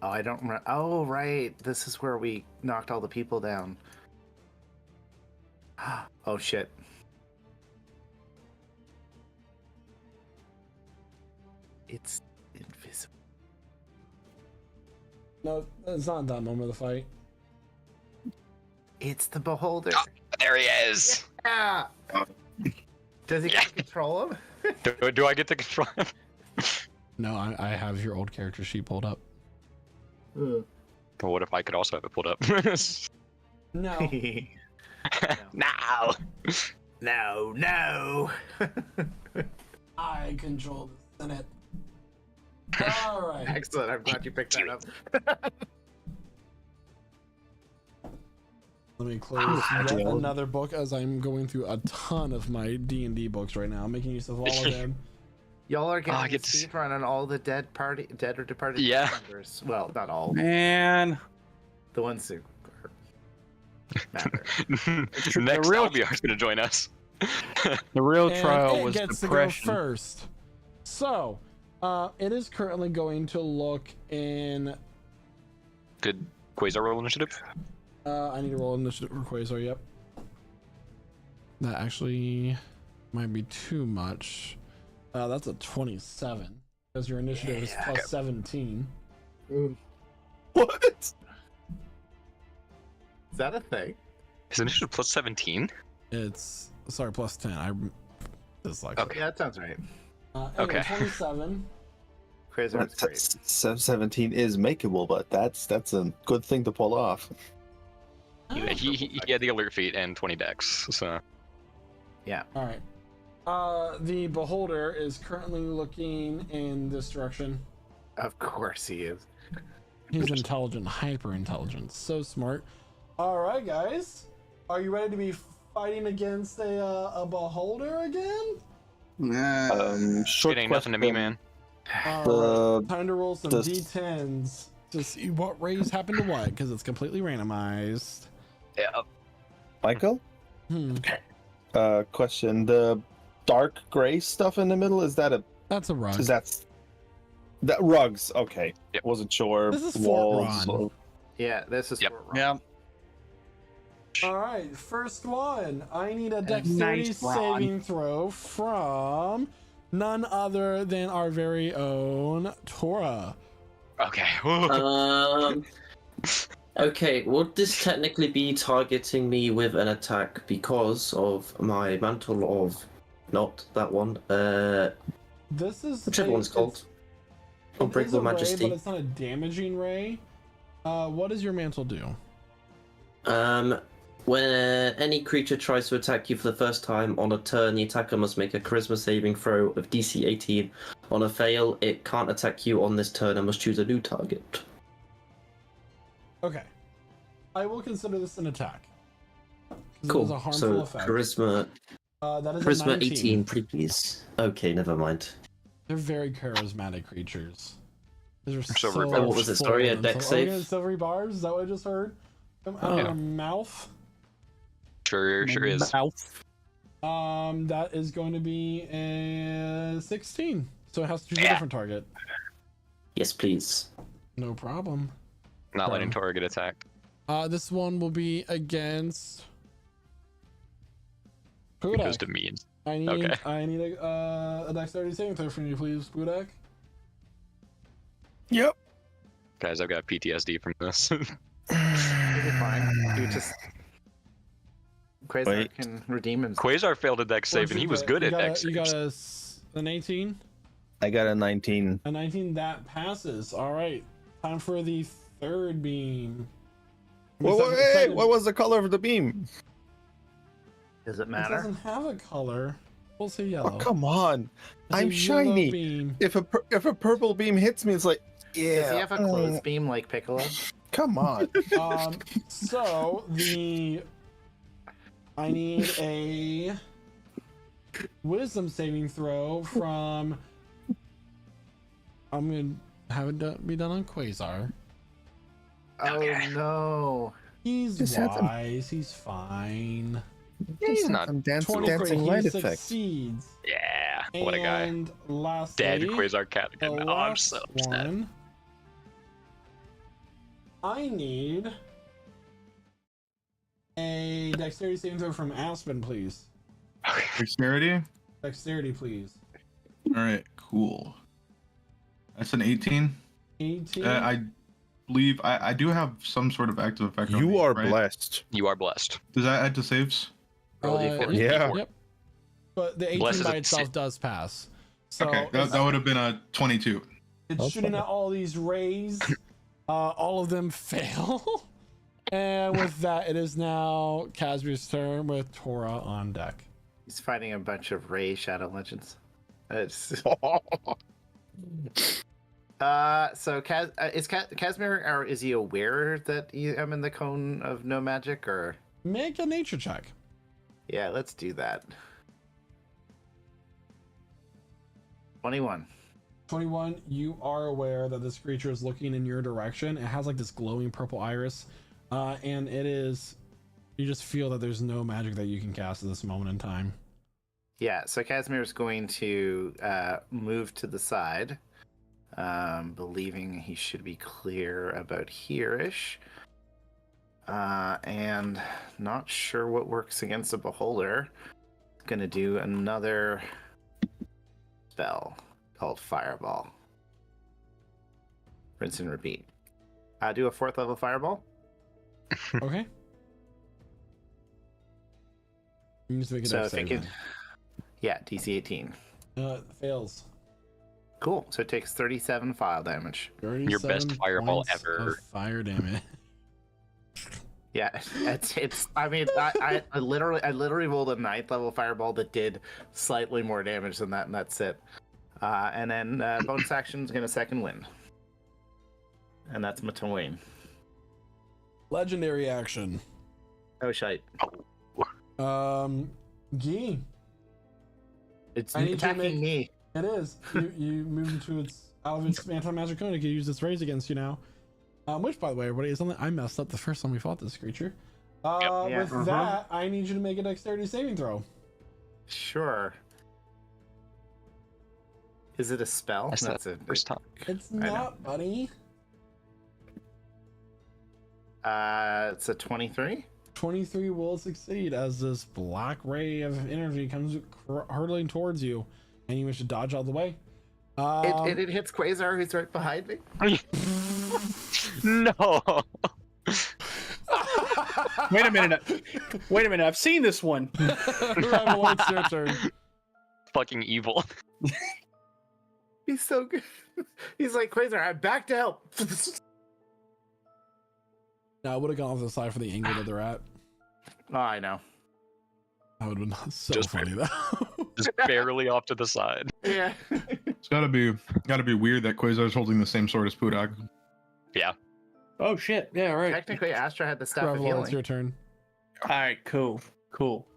Oh, I don't remember. Oh, right. This is where we knocked all the people down. Oh, shit. It's invisible. No, it's not that moment of the fight. It's the Beholder. There he is. Yeah. Does he get control him? Do I get to control him? No, I have your old character sheet pulled up. But what if I could also have it pulled up? No. No. No, no. I control the Senate. All right. Excellent. I'm glad you picked that up. Let me close yet another book as I'm going through a ton of my D&D books right now, making use of all of them. Y'all are getting a speed run on all the dead or departed members. Well, not all. Man. The ones who matter. Next, LBR's gonna join us. The real And trial it was gets depression. to go first. So, it is currently going to look in. Did Quasar roll initiative? I need to roll initiative for Quasar. Yep. That actually might be too much. That's a 27 because your initiative is plus 17. What? Is that a thing? Is initiative plus 17? It's sorry, plus 10. I'm dyslexic. Okay. Yeah, that sounds right. Anyway, 27. Quasar's great. 17 is makeable, but that's a good thing to pull off. He had the alert feat and 20 dex, so. Yeah. All right. The Beholder is currently looking in this direction. Of course he is. He's intelligent, hyper intelligent, so smart. All right, guys, are you ready to be fighting against a Beholder again? Short It ain't nothing to me, man. All right, time to roll some D10s to see what rays happen to what, because it's completely randomized. Yeah. Michael? Question. The dark gray stuff in the middle, is that a... That's a rug. Is that rugs? Okay. Yep. Wasn't sure. This is Fort Ron. Yeah, this is Fort Ron. Yeah. All right, first one. I need a dexterity saving throw from none other than our very own Tora. Okay. Okay, would this technically be targeting me with an attack because of my mantle of not that one? This is Whichever one's called. It is a Unbreakable ray, Majesty. but it's not a damaging ray. What does your mantle do? When any creature tries to attack you for the first time on a turn, the attacker must make a charisma saving throw of DC 18. On a fail, it can't attack you on this turn and must choose a new target. Okay. I will consider this an attack. It is Cool. a harmful So effect. charisma, that is a charisma 19. 18, please. Okay, never mind. They're very charismatic creatures. They're Silvery so bars. What was it, sorry, a full dex and save? Silvery bars? Is that what I just heard? Come out of your mouth? Sure is. That is going to be a 16. So it has to choose a different target. Yes, please. No problem. Not letting Tora get attacked. This one will be against It goes Pudak. to me. I need Okay. a dexterity saving throw from you, please, Pudak. Yep. Guys, I've got PTSD from this. You'll be fine. You just... Quasar Wait. can redeem himself. Quasar failed a dex save, and he was good at dex You got saves. an 18? I got a 19. A 19 that passes. All right. Time for the third beam. What was the color of the beam? Does it It matter? doesn't have a color. We'll say yellow. Oh, come on. It's a I'm yellow shiny. beam. If a purple beam hits me, it's like, yeah. Does he have a clothes beam like Piccolo? Come on. So the I need a wisdom saving throw from. I'm gonna have it be done on Quasar. Oh no. He's Just have some- wise. He's fine. He's not some dancing 23, light he effects. succeeds. Yeah, what a guy. And lastly, Dead Quasar Cat the again. Oh, I'm last so upset. one. I need a dexterity saving throw from Aspen, please. Dexterity? Dexterity, please. Alright, cool. That's an 18. 18. I believe I do have some sort of active effect on You me, are right? blessed. You are blessed. Does that add to saves? Yeah. Yep. But the 18 Bless is by a itself does pass. So Okay, that would have been a 22. it's shooting out all these rays. All of them fail. And with that, it is now Casmir's turn with Tora on deck. He's fighting a bunch of Ray Shadow Legends. It's... so is Casimir, or is he aware that I'm in the cone of no magic, or? Make a nature check. Yeah, let's do that. 21. 21, you are aware that this creature is looking in your direction. It has like this glowing purple iris. And it is, you just feel that there's no magic that you can cast at this moment in time. Yeah, so Casimir is going to move to the side, believing he should be clear about here-ish. And not sure what works against a beholder. Gonna do another spell called Fireball. Rinse and repeat. Do a 4th level Fireball. Okay. You need to make it So if it can, yeah, DC 18. Fails. Cool. So it takes 37 fire damage. Your best 37 fireball points ever. of fire damage. Yeah, it's. I mean, I literally rolled a 9th level fireball that did slightly more damage than that, and that's it. And then bonus action's gonna second wind, and that's my turn. Legendary action. Oh shite. Gee. It's I need to attacking me. It is. You move into its out of its anti-magic cone. It can use its rays against you now. Which, by the way, everybody, is something I messed up the first time we fought this creature. Yeah. With that, I need you to make a dexterity saving throw. Sure. Is it a spell? That's the first time. It's not, buddy. It's a 23. 23 will succeed as this black ray of energy comes hurtling towards you, and you wish to dodge out of the way. It hits Quasar, who's right behind me. No. Wait a minute. I've seen this one. Rival, it's your turn. Fucking evil. He's so good. He's like, Quasar, I'm back to help. Now I would have gone off the side for the angle that they're at. Oh, I know. That would have been so Just funny though. Just barely off to the side. Yeah. It's gotta be weird that Quasar's holding the same sword as Pudak. Yeah. Oh shit. Yeah, right. Technically, Astra had the staff of Rival, healing. it's your turn. All right, cool.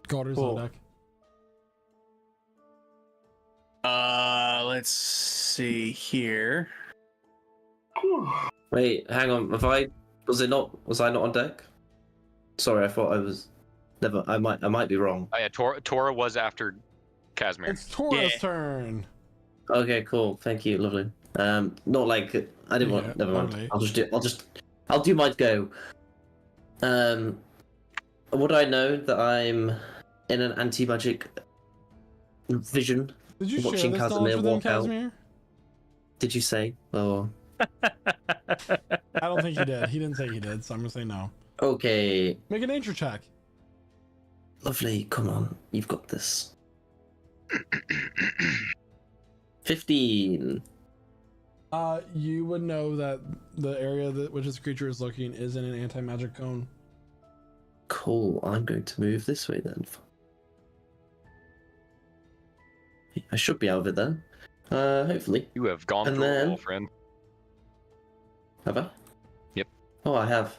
Garter's Cool. on deck. Let's see here. Wait, hang on. Was I not on deck? Sorry, I thought I was. Never. I might be wrong. Oh, yeah, Tora was after Casimir. It's Tora's turn. Okay, cool. Thank you. Lovely. Not like I didn't want. Yeah, Never mind. lovely. I'll do my go. Would I know that I'm in an anti-magic vision? Did you share watching this knowledge Casimir with them, walk out? Casimir? Did you say? Oh. I don't think he did. He didn't say he did, so I'm gonna say no. Okay. Make a nature check. Lovely. Come on. You've got this. 15. You would know that the area that which this creature is looking is in an anti-magic cone. Cool. I'm going to move this way then. I should be out of it then. Hopefully. You have gone And through then- a wall, friend. Have I? Yep. Oh, I have.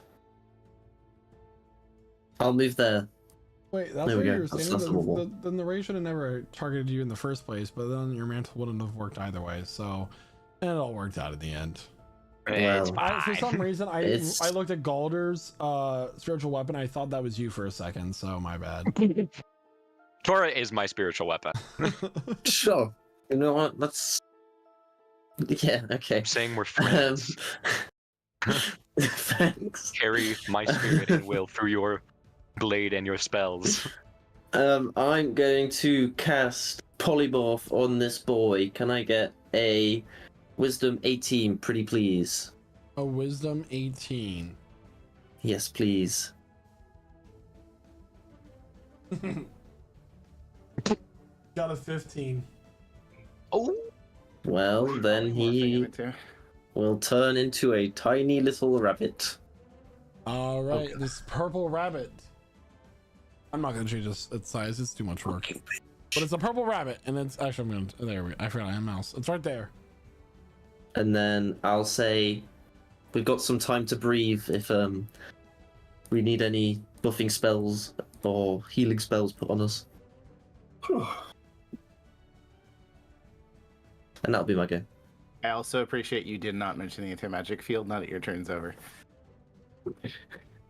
I'll move there. Wait, that's There what we you go. were That's saying? the wall. Then the ray should have never targeted you in the first place, but then your mantle wouldn't have worked either way. So, and it all worked out in the end. It's Well, For some reason, It's- I looked at Galder's spiritual weapon. I thought that was you for a second, so my bad. Tora is my spiritual weapon. Sure. You know what? That's yeah. Okay. I'm saying we're friends. Thanks. Carry my spirit and will through your blade and your spells. I'm going to cast polymorph on this boy. Can I get a wisdom 18, pretty please? A wisdom 18. Yes, please. Got a 15. Oh. Well, then he will turn into a tiny little rabbit. All right, this purple rabbit. I'm not gonna change its size. It's too much work. But it's a purple rabbit, and it's actually I'm gonna. There we go. I forgot I have a mouse. It's right there. And then I'll say, we've got some time to breathe if we need any buffing spells or healing spells put on us. And that'll be my go. I also appreciate you did not mention the anti-magic field now that your turn's over.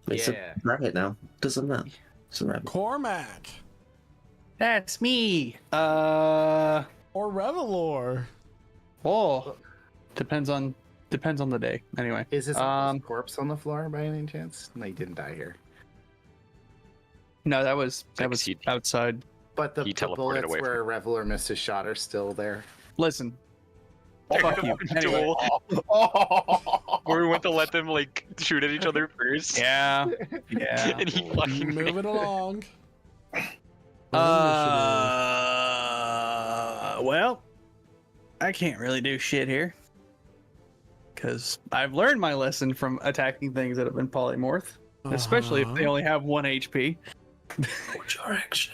It's a rabbit now. Doesn't that? It's a rabbit. Cormac. That's me. Or Revelor. Oh, depends on the day. Anyway, Is this corpse on the floor by any chance? No, he didn't die here. No, that was outside. But the teleported bullets away where Reveler missed his shot are still there. Listen. Fuck you. Anyway. Where we went to let them like shoot at each other first. Yeah. Yeah. And he fucking Move it along. Well, I can't really do shit here. Because I've learned my lesson from attacking things that have been polymorph. Especially if they only have 1 HP. What's your action?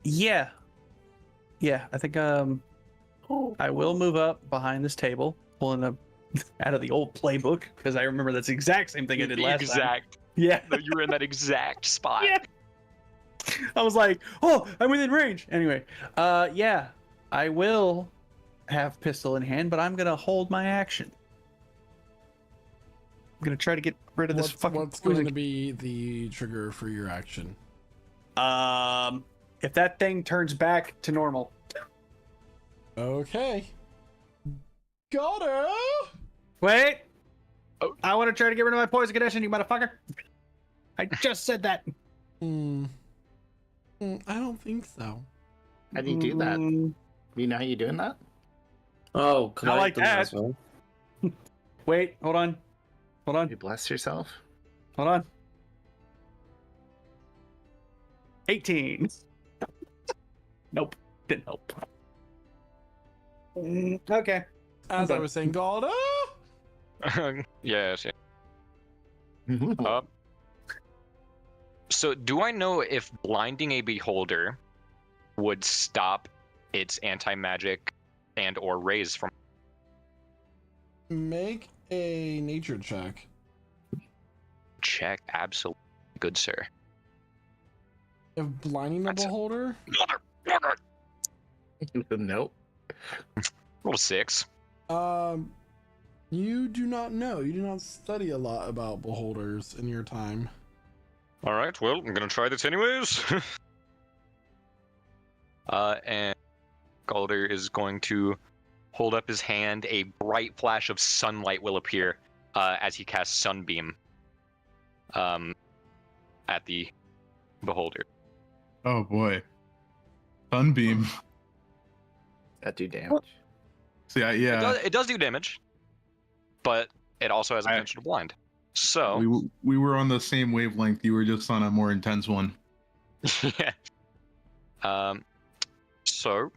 Yeah. Yeah, I think I will move up behind this table, pulling up out of the old playbook, because I remember that's the exact same thing I did last time. Yeah. No, you were in that exact spot. Yeah. I was like, oh, I'm within range. Anyway, yeah, I will have pistol in hand, but I'm gonna hold my action. I'm gonna try to get rid of this fucking. What's going to be the trigger for your action? If that thing turns back to normal. Okay. Got her. Wait. Oh. I want to try to get rid of my poison condition, you motherfucker. I just said that. I don't think so. How do you do that? You know how you're doing that? Oh, can I I like do that that. as well? Wait, hold on. Hold on. You bless yourself. Hold on. 18. Nope. Didn't help. Okay. As I was saying, Galda. Yes. So, do I know if blinding a beholder would stop its anti-magic and or raise from? Make a nature check. Check, absolutely, good sir. If blinding the beholder. Nope. Roll 6. You do not know. You do not study a lot about beholders in your time. All right, well, I'm gonna try this anyways. And Galder is going to hold up his hand. A bright flash of sunlight will appear as he casts Sunbeam at the beholder. Oh boy. Sunbeam. That do damage. See, yeah. It does do damage, but it also has a potential to blind. So we were on the same wavelength. You were just on a more intense one. Yeah. So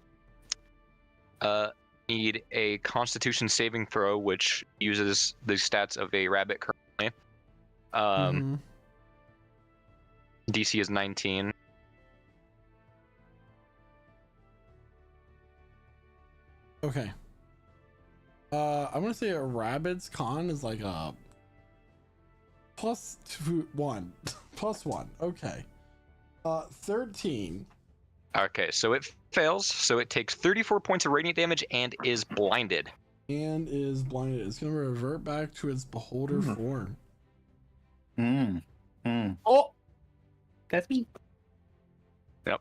need a Constitution saving throw, which uses the stats of a rabbit currently. DC is 19. Okay. I'm gonna say a rabbit's con is like a +1. +1. Okay. 13. Okay, so it fails. So it takes 34 points of radiant damage and is blinded. And is blinded. It's gonna revert back to its beholder form. Oh, that's me. Yep.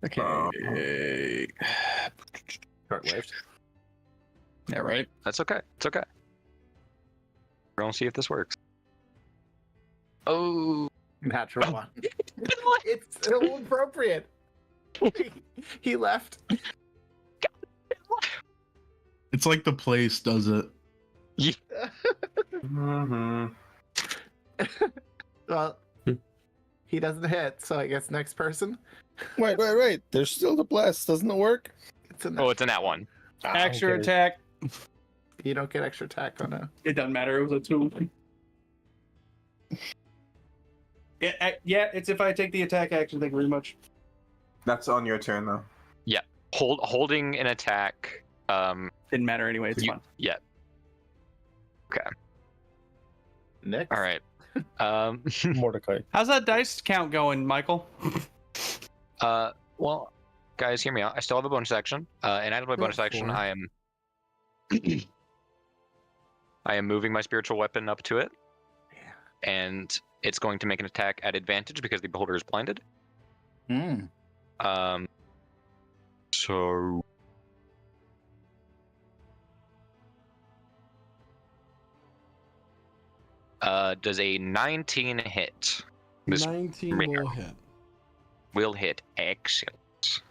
Okay. Short-lived. Yeah, right. That's okay. It's okay. We're gonna see if this works. Oh. Natural one. It's so appropriate. He left. It's like the place does it. Yeah. Well, he doesn't hit, so I guess next person. Wait. There's still the blast. Doesn't it work? It's a Oh, it's in that one. Extra okay. attack. You don't get extra attack on a. It doesn't matter. It was a 2. Yeah, it's if I take the attack action. Thank you very much. That's on your turn, though. Yeah. Holding an attack. Didn't matter anyway. It's fine. Yeah. Okay. Next. All right. Mordecai. How's that dice count going, Michael? Well, guys, hear me out. I still have a bonus action. And out of my bonus action, I am moving my spiritual weapon up to it. Yeah. And it's going to make an attack at advantage because the beholder is blinded. So does a 19 hit? This 19 will hit. Will hit. Excellent.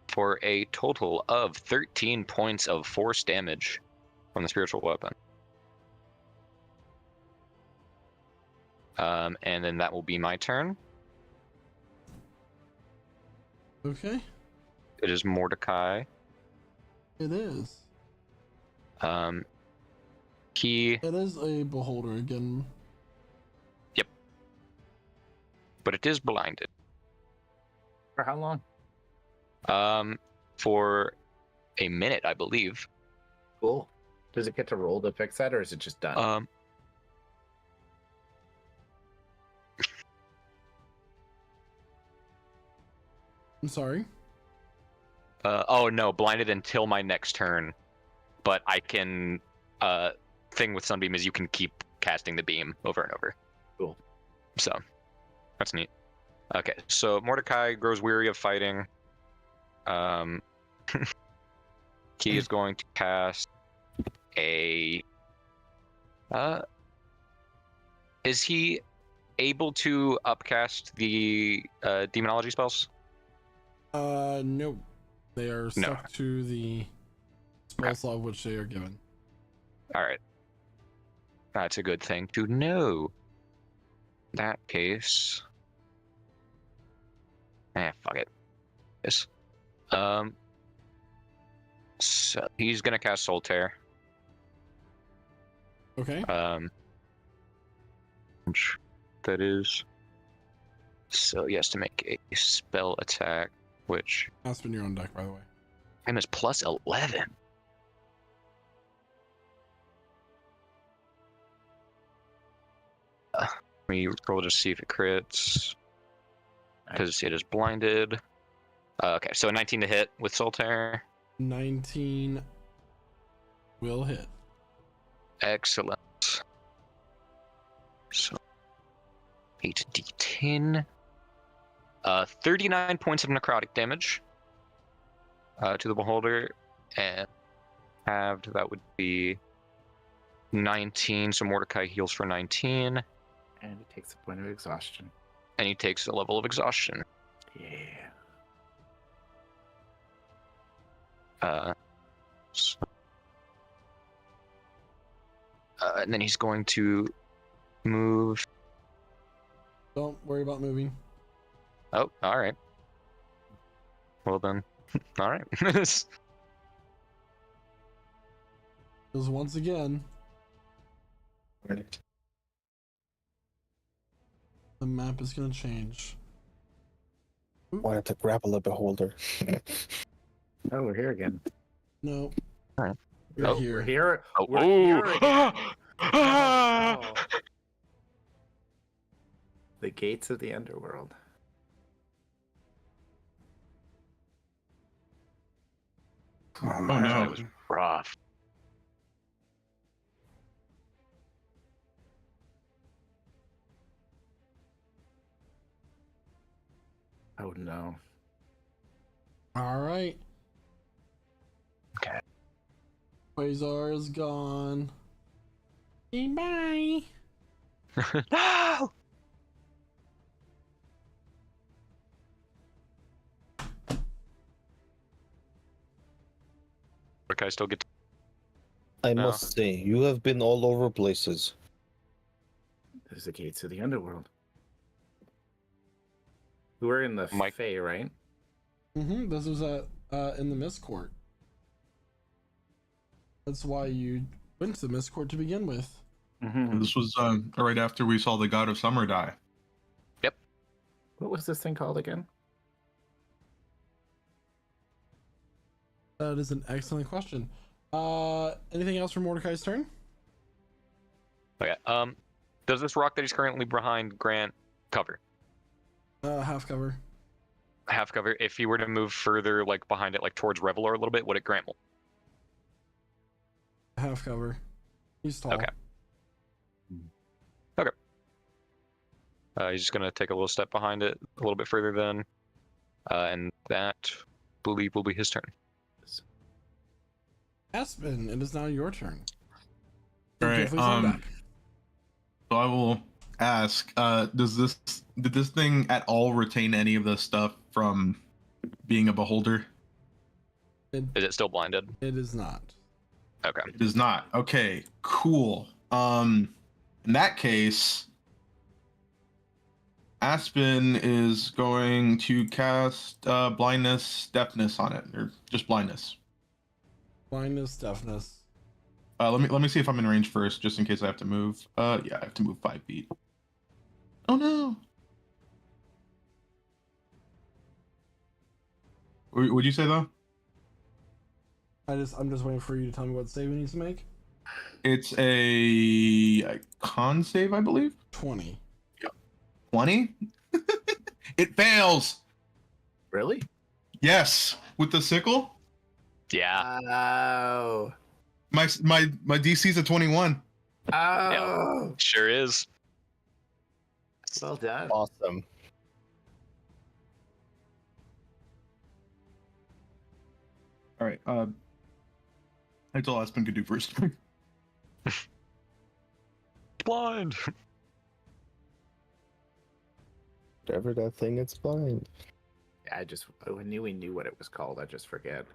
For a total of 13 points of force damage from the spiritual weapon. And then that will be my turn. Okay. It is Mordecai. It is. He. It is a beholder again. Yep. But it is blinded. For how long? For a minute, I believe. Cool. Does it get to roll to fix that, or is it just done? I'm sorry. Oh no, blinded until my next turn. But I can. Thing with Sunbeam is you can keep casting the beam over and over. Cool. So, that's neat. Okay, so Mordecai grows weary of fighting. He is going to cast a. Is he able to upcast the demonology spells? No. They are stuck to the spell slot which they are given. All right. That's a good thing to know. In that case. Fuck it. Yes. So he's gonna cast Soul Tear. Okay. Which that is. So he has to make a spell attack, which. Aspen, you're on deck, by the way. And is plus 11. We roll to see if it crits. Because it is blinded. Okay, so a 19 to hit with Soul Tear. 19 will hit. Excellent. So 8d10. 39 points of necrotic damage to the beholder, and halved that would be 19. So Mordecai heals for 19. And he takes a point of exhaustion. And he takes a level of exhaustion. Yeah. And then he's going to move. Don't worry about moving. Oh, all right. Well then, all right. Because once again, the map is going to change. Wanted to grapple a beholder. Oh, we're here again. No. All right. We're here. We're here. Oh, We're here again. The gates of the underworld. Oh, no. That was rough. Oh no. All right. Okay. Quasar is gone. Bye. No! Okay, I still get. I No. must say, you have been all over places. There's the gates of the underworld. We're in the Mike. Fae, right? Mm-hmm. This was in the Mist Court. That's why you went to the Mist Court to begin with. Mm-hmm. This was right after we saw the God of Summer die. What was this thing called again? That is an excellent question. Anything else for Mordecai's turn? Okay. Does this rock that he's currently behind grant cover? Half cover. Half cover. If he were to move further, like behind it, like towards Revelor a little bit, would it grant more? Half cover. He's tall. Okay. Okay. He's just gonna take a little step behind it, a little bit further then, and that, believe, will be his turn. Aspen, it is now your turn. All right. Giffley's on deck. So I will ask, did this thing at all retain any of the stuff from being a beholder? Is it still blinded? It is not. Okay. It is not. Okay, cool. In that case, Aspen is going to cast blindness, deafness on it, or just blindness. Blindness, deafness. Let me see if I'm in range first, just in case I have to move. Yeah, I have to move 5 feet. Oh no. What'd you say though? I'm just waiting for you to tell me what save he needs to make. It's a con save, I believe. 20. 20? It fails. Really? Yes, with the sickle. Yeah. Oh. My DC's a 21. Oh. Yeah, sure is. Well done. Awesome. All right. That's all Aspen could do first. Blind. Whatever that thing, it's blind. I knew we knew what it was called. I just forget.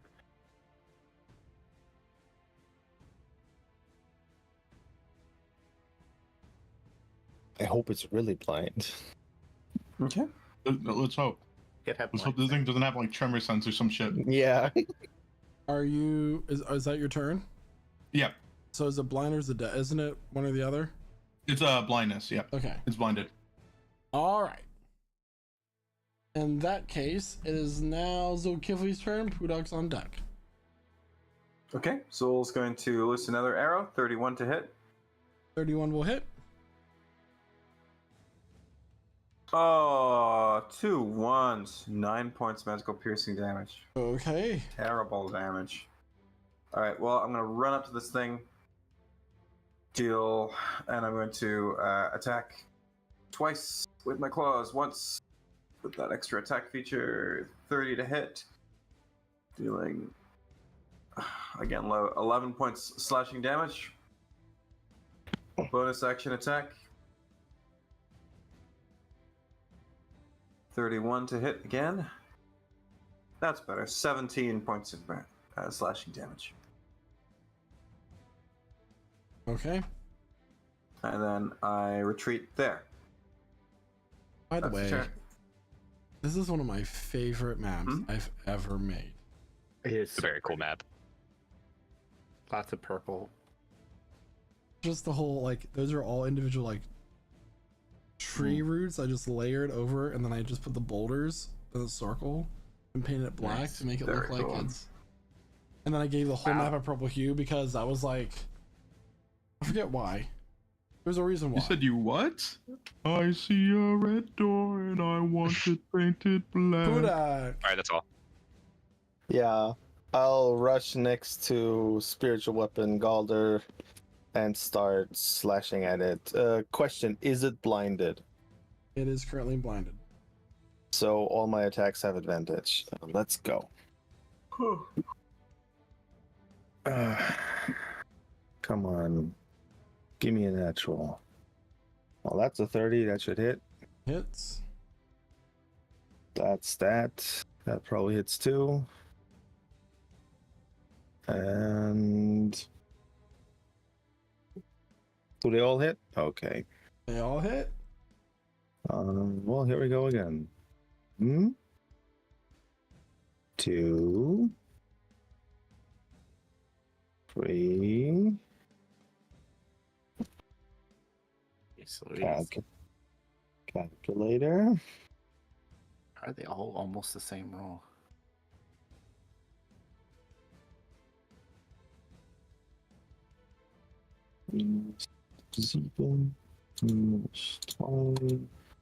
I hope it's really blind. Okay. Let's hope. Let's hope this thing doesn't have like tremor sense or some shit. Yeah. Is that your turn? Yeah. So is it blind or is it isn't it one or the other? It's blindness. Yeah. Okay. It's blinded. All right. In that case, it is now Zulkifli's turn. Pudok's on deck. Okay, Zul's going to loose another arrow. 31 to hit. 31 will hit. Oh, 2 1s. 9 points magical piercing damage. Okay. Terrible damage. Alright, well, I'm going to run up to this thing. And I'm going to attack twice with my claws. Once with that extra attack feature. 30 to hit. Dealing, again, low. 11 points slashing damage. Bonus action attack. 31 to hit again. That's better. 17 points of slashing damage. Okay. And then I retreat there. By the That's way, turn. this is one of my favorite maps I've ever made. It's a very cool map. Lots of purple. Just the whole, like, those are all individual, like, tree roots I just layered over, and then I just put the boulders in a circle and painted it black Nice. to make it Very look like cool. it's. And then I gave the whole map a purple hue because I was like, I forget why. There's a reason why. You said you what? I see a red door and I want it painted black. Pudak. Alright, that's all. Yeah, I'll rush next to spiritual weapon Galder and start slashing at it. Question: is it blinded? It is currently blinded. So all my attacks have advantage. Let's go. Come on. Give me a natural. Well, that's a 30. That should hit. Hits. That's that. That probably hits too. And... do they all hit? Okay. They all hit. Well, here we go again. 2, 3. Calculator. Are they all almost the same roll?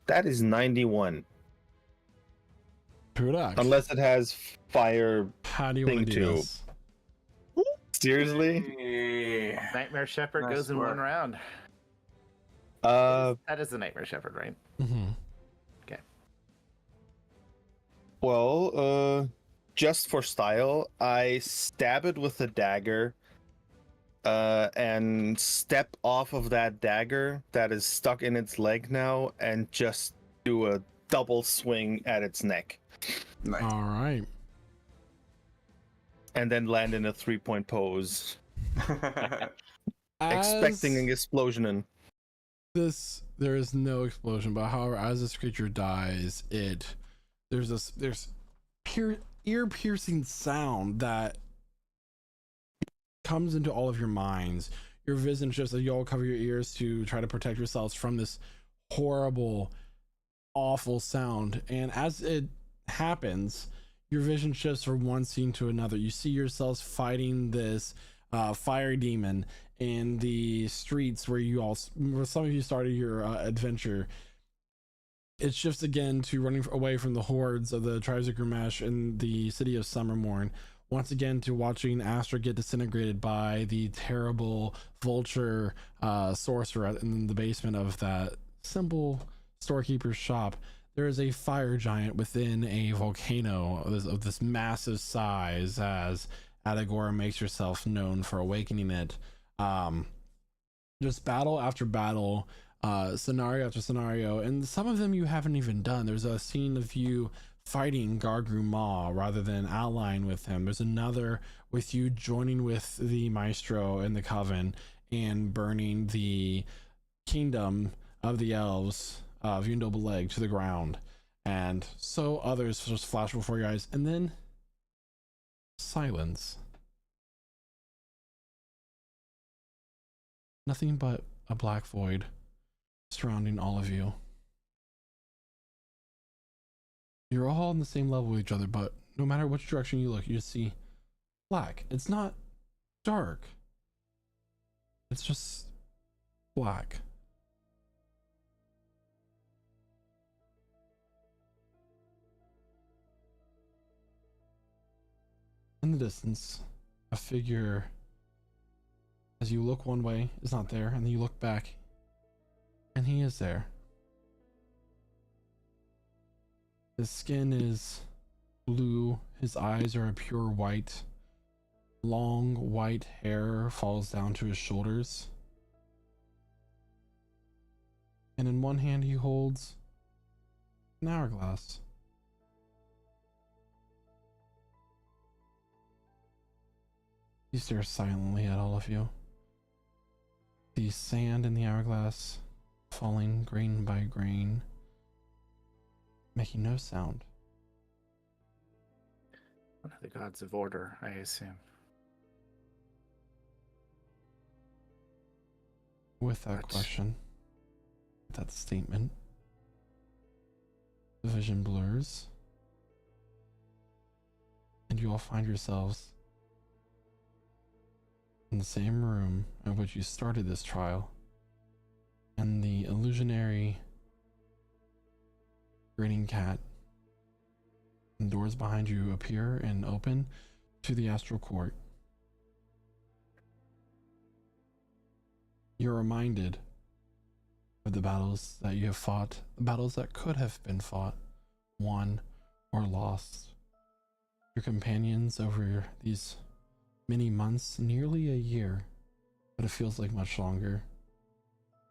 That is 91. Pudak. Unless it has fire. How do you thing want to do too. this? Seriously? Nightmare Shepherd Nice goes in work. one round. Uh, That is the Nightmare Shepherd, right? Mm-hmm. Okay. well, just for style, I stab it with a dagger, and step off of that dagger that is stuck in its leg now, and just do a double swing at its neck, Nice. All right. and then land in a 3-point pose, As expecting an explosion. there is no explosion, but however, as this creature dies, there's ear-piercing sound that comes into all of your minds. Your vision shifts, as you all cover your ears to try to protect yourselves from this horrible, awful sound. And as it happens, your vision shifts from one scene to another. You see yourselves fighting this fire demon in the streets where some of you started your adventure. It shifts again to running away from the hordes of the tribes of Grimash in the city of Summermorn. Once again to watching Astra get disintegrated by the terrible vulture sorcerer in the basement of that simple storekeeper's shop. There is a fire giant within a volcano of this massive size, as Adagora makes herself known for awakening it. Just battle after battle, scenario after scenario, and some of them you haven't even done. There's a scene of you fighting Gargru Maw rather than allying with him. There's another with you joining with the Maestro and the Coven and burning the kingdom of the elves of Yundobeleg to the ground, and so others just flash before your eyes, and then silence. Nothing but a black void surrounding all of you. You're all on the same level with each other, but no matter which direction you look, you just see black. It's not dark. It's just black. In the distance, a figure, as you look one way, is not there, and then you look back, and he is there. His skin is blue, his eyes are a pure white. Long white hair falls down to his shoulders. And in one hand he holds an hourglass. He stares silently at all of you. The sand in the hourglass falling grain by grain, making no sound. One of the gods of order, I assume. With that question, with that statement, the vision blurs, and you all find yourselves in the same room in which you started this trial, and the illusionary grinning cat, and doors behind you appear and open to the astral court. You're reminded of the battles that you have fought, the battles that could have been fought, won, or lost. Your companions over these many months, nearly a year, but it feels like much longer.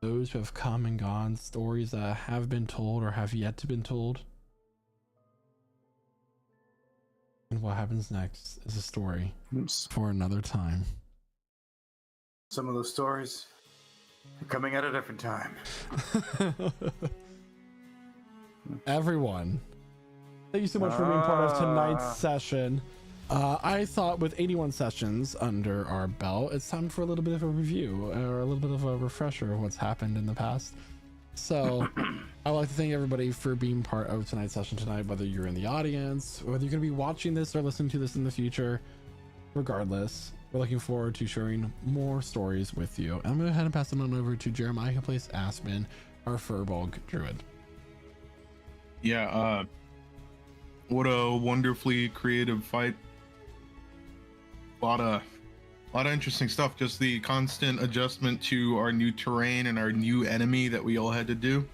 Those who have come and gone, stories that have been told or have yet to be told. And what happens next is a story for another time. Some of those stories are coming at a different time. Everyone, thank you so much for being part of tonight's session. I thought with 81 sessions under our belt, it's time for a little bit of a review or a little bit of a refresher of what's happened in the past. So I'd like to thank everybody for being part of tonight's session tonight, whether you're in the audience, whether you're going to be watching this or listening to this in the future. Regardless, we're looking forward to sharing more stories with you. I'm going to go ahead and pass it on over to Jeremiah, who plays Aspen, our Furbolg druid. Yeah, what a wonderfully creative fight. A lot of interesting stuff. Just the constant adjustment to our new terrain and our new enemy that we all had to do.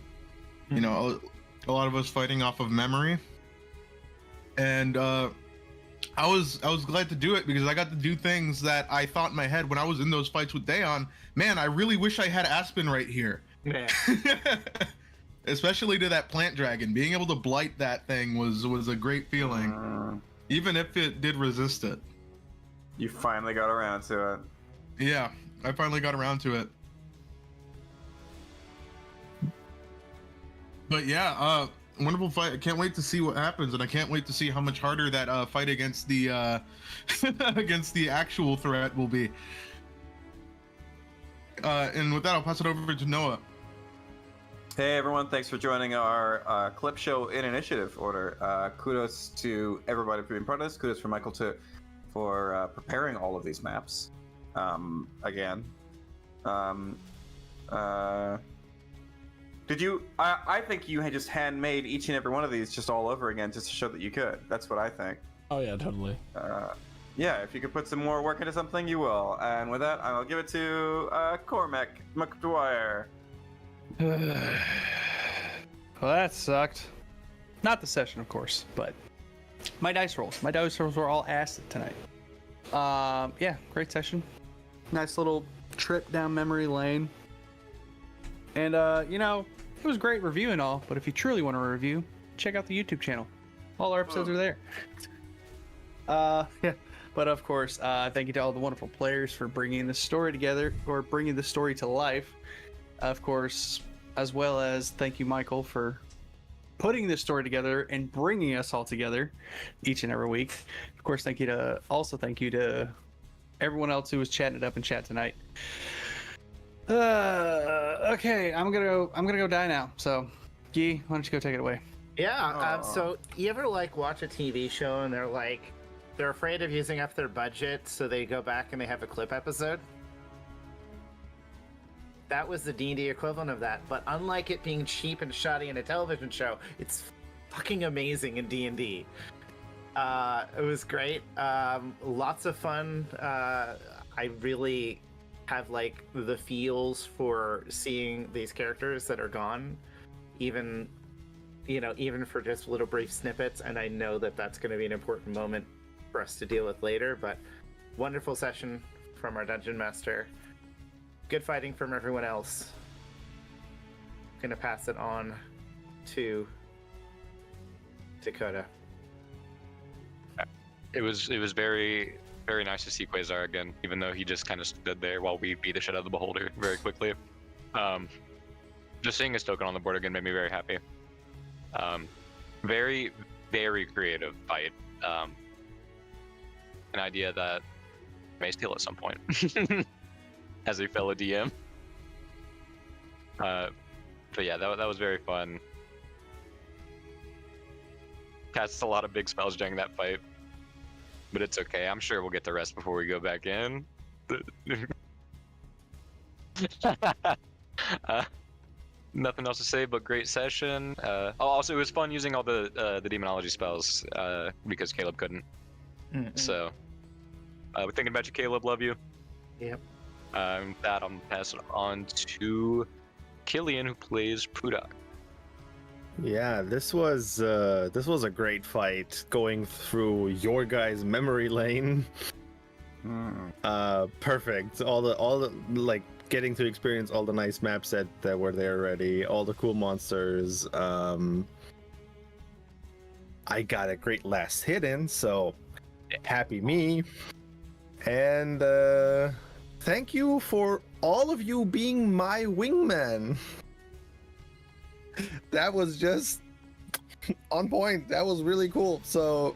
You know, a lot of us fighting off of memory. And I was glad to do it because I got to do things that I thought in my head when I was in those fights with Dayon. Man, I really wish I had Aspen right here. Yeah. Especially to that plant dragon. Being able to blight that thing was a great feeling. Even if it did resist it. You finally got around to it. Yeah, I finally got around to it. But yeah, wonderful fight. I can't wait to see what happens, and I can't wait to see how much harder that fight against the against the actual threat will be. And with that, I'll pass it over to Noah. Hey everyone, thanks for joining our clip show in initiative order. Kudos to everybody for being part of this. Kudos for Michael for preparing all of these maps. Again. Did you? I think you had just handmade each and every one of these just all over again just to show that you could. That's what I think. Oh yeah, totally. Yeah, if you could put some more work into something, you will. And with that, I'll give it to Cormac McDwyer. Well, that sucked. Not the session, of course, but my dice rolls. My dice rolls were all acid tonight. Yeah, great session. Nice little trip down memory lane. And, you know, it was great review and all, but if you truly want to review, check out the YouTube channel. All our episodes are there. Yeah. But of course, thank you to all the wonderful players for bringing this story together, or bringing the story to life. Of course, as well as thank you, Michael, for putting this story together and bringing us all together each and every week. Of course, thank you to everyone else who was chatting it up in chat tonight. Okay, I'm gonna go die now. So, Guy, why don't you go take it away? Yeah. So you ever watch a TV show and they're afraid of using up their budget, so they go back and they have a clip episode? That was the D&D equivalent of that, but unlike it being cheap and shoddy in a television show, it's fucking amazing in D&D. It was great. Lots of fun. I really have the feels for seeing these characters that are gone, even for just little brief snippets, and I know that that's going to be an important moment for us to deal with later. But wonderful session from our dungeon master. Good fighting from everyone else. Gonna pass it on to Dakota. It was very, very nice to see Quasar again, even though he just kind of stood there while we beat the shit out of the Beholder very quickly. Just seeing his token on the board again made me very happy. Very, very creative fight. An idea that I may steal at some point as a fellow DM. But yeah, that was very fun. Cast a lot of big spells during that fight, but it's okay. I'm sure we'll get the rest before we go back in. nothing else to say but great session. Also, it was fun using all the demonology spells because Caleb couldn't. So, we're thinking about you, Caleb. Love you. Yep. With that, I'm passing it on to Killian, who plays Pudak. Yeah, this was a great fight going through your guys' memory lane. Perfect. All the like getting to experience all the nice maps that were there already, all the cool monsters. I got a great last hit in, so happy me. And thank you for all of you being my wingman. That was just on point. That was really cool. So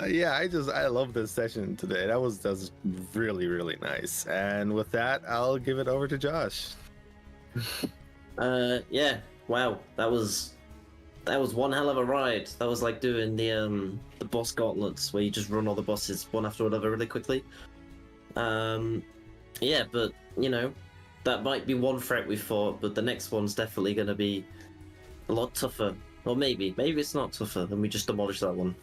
yeah, I love this session today. That was really, really nice. And with that, I'll give it over to Josh. Yeah, wow, that was one hell of a ride. That was like doing the boss gauntlets where you just run all the bosses one after another really quickly. Yeah, but you know, that might be one threat we fought, but the next one's definitely going to be a lot tougher. Or maybe it's not tougher, and we just demolish that one.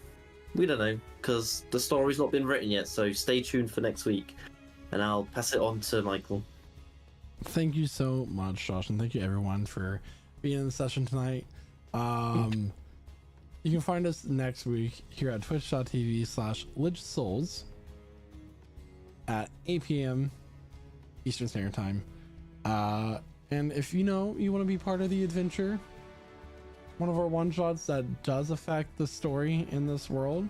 We don't know, because the story's not been written yet, so stay tuned for next week. And I'll pass it on to Michael. Thank you so much, Josh, and thank you everyone for being in the session tonight. You can find us next week here at twitch.tv/LidgeSouls at 8 p.m. Eastern Standard Time. And if you want to be part of the adventure, one of our one-shots that does affect the story in this world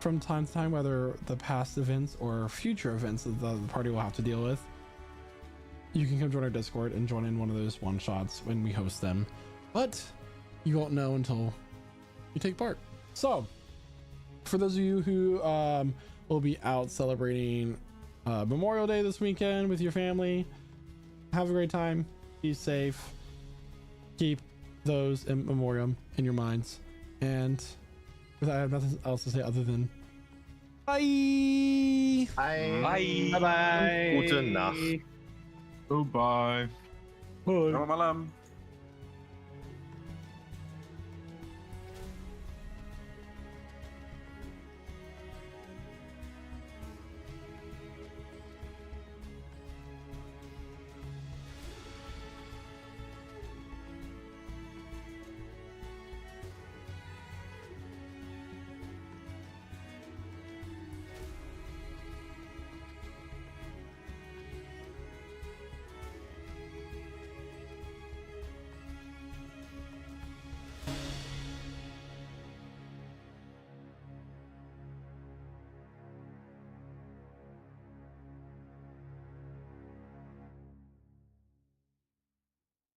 from time to time, whether the past events or future events that the party will have to deal with, you can come join our Discord and join in one of those one-shots when we host them. But you won't know until you take part. So, for those of you who will be out celebrating Memorial Day this weekend with your family, have a great time. Be safe. Keep those in memoriam in your minds. And with that, I have nothing else to say other than bye. Bye. Bye. Bye. Gute Nacht. Goodbye. Bye. Malam.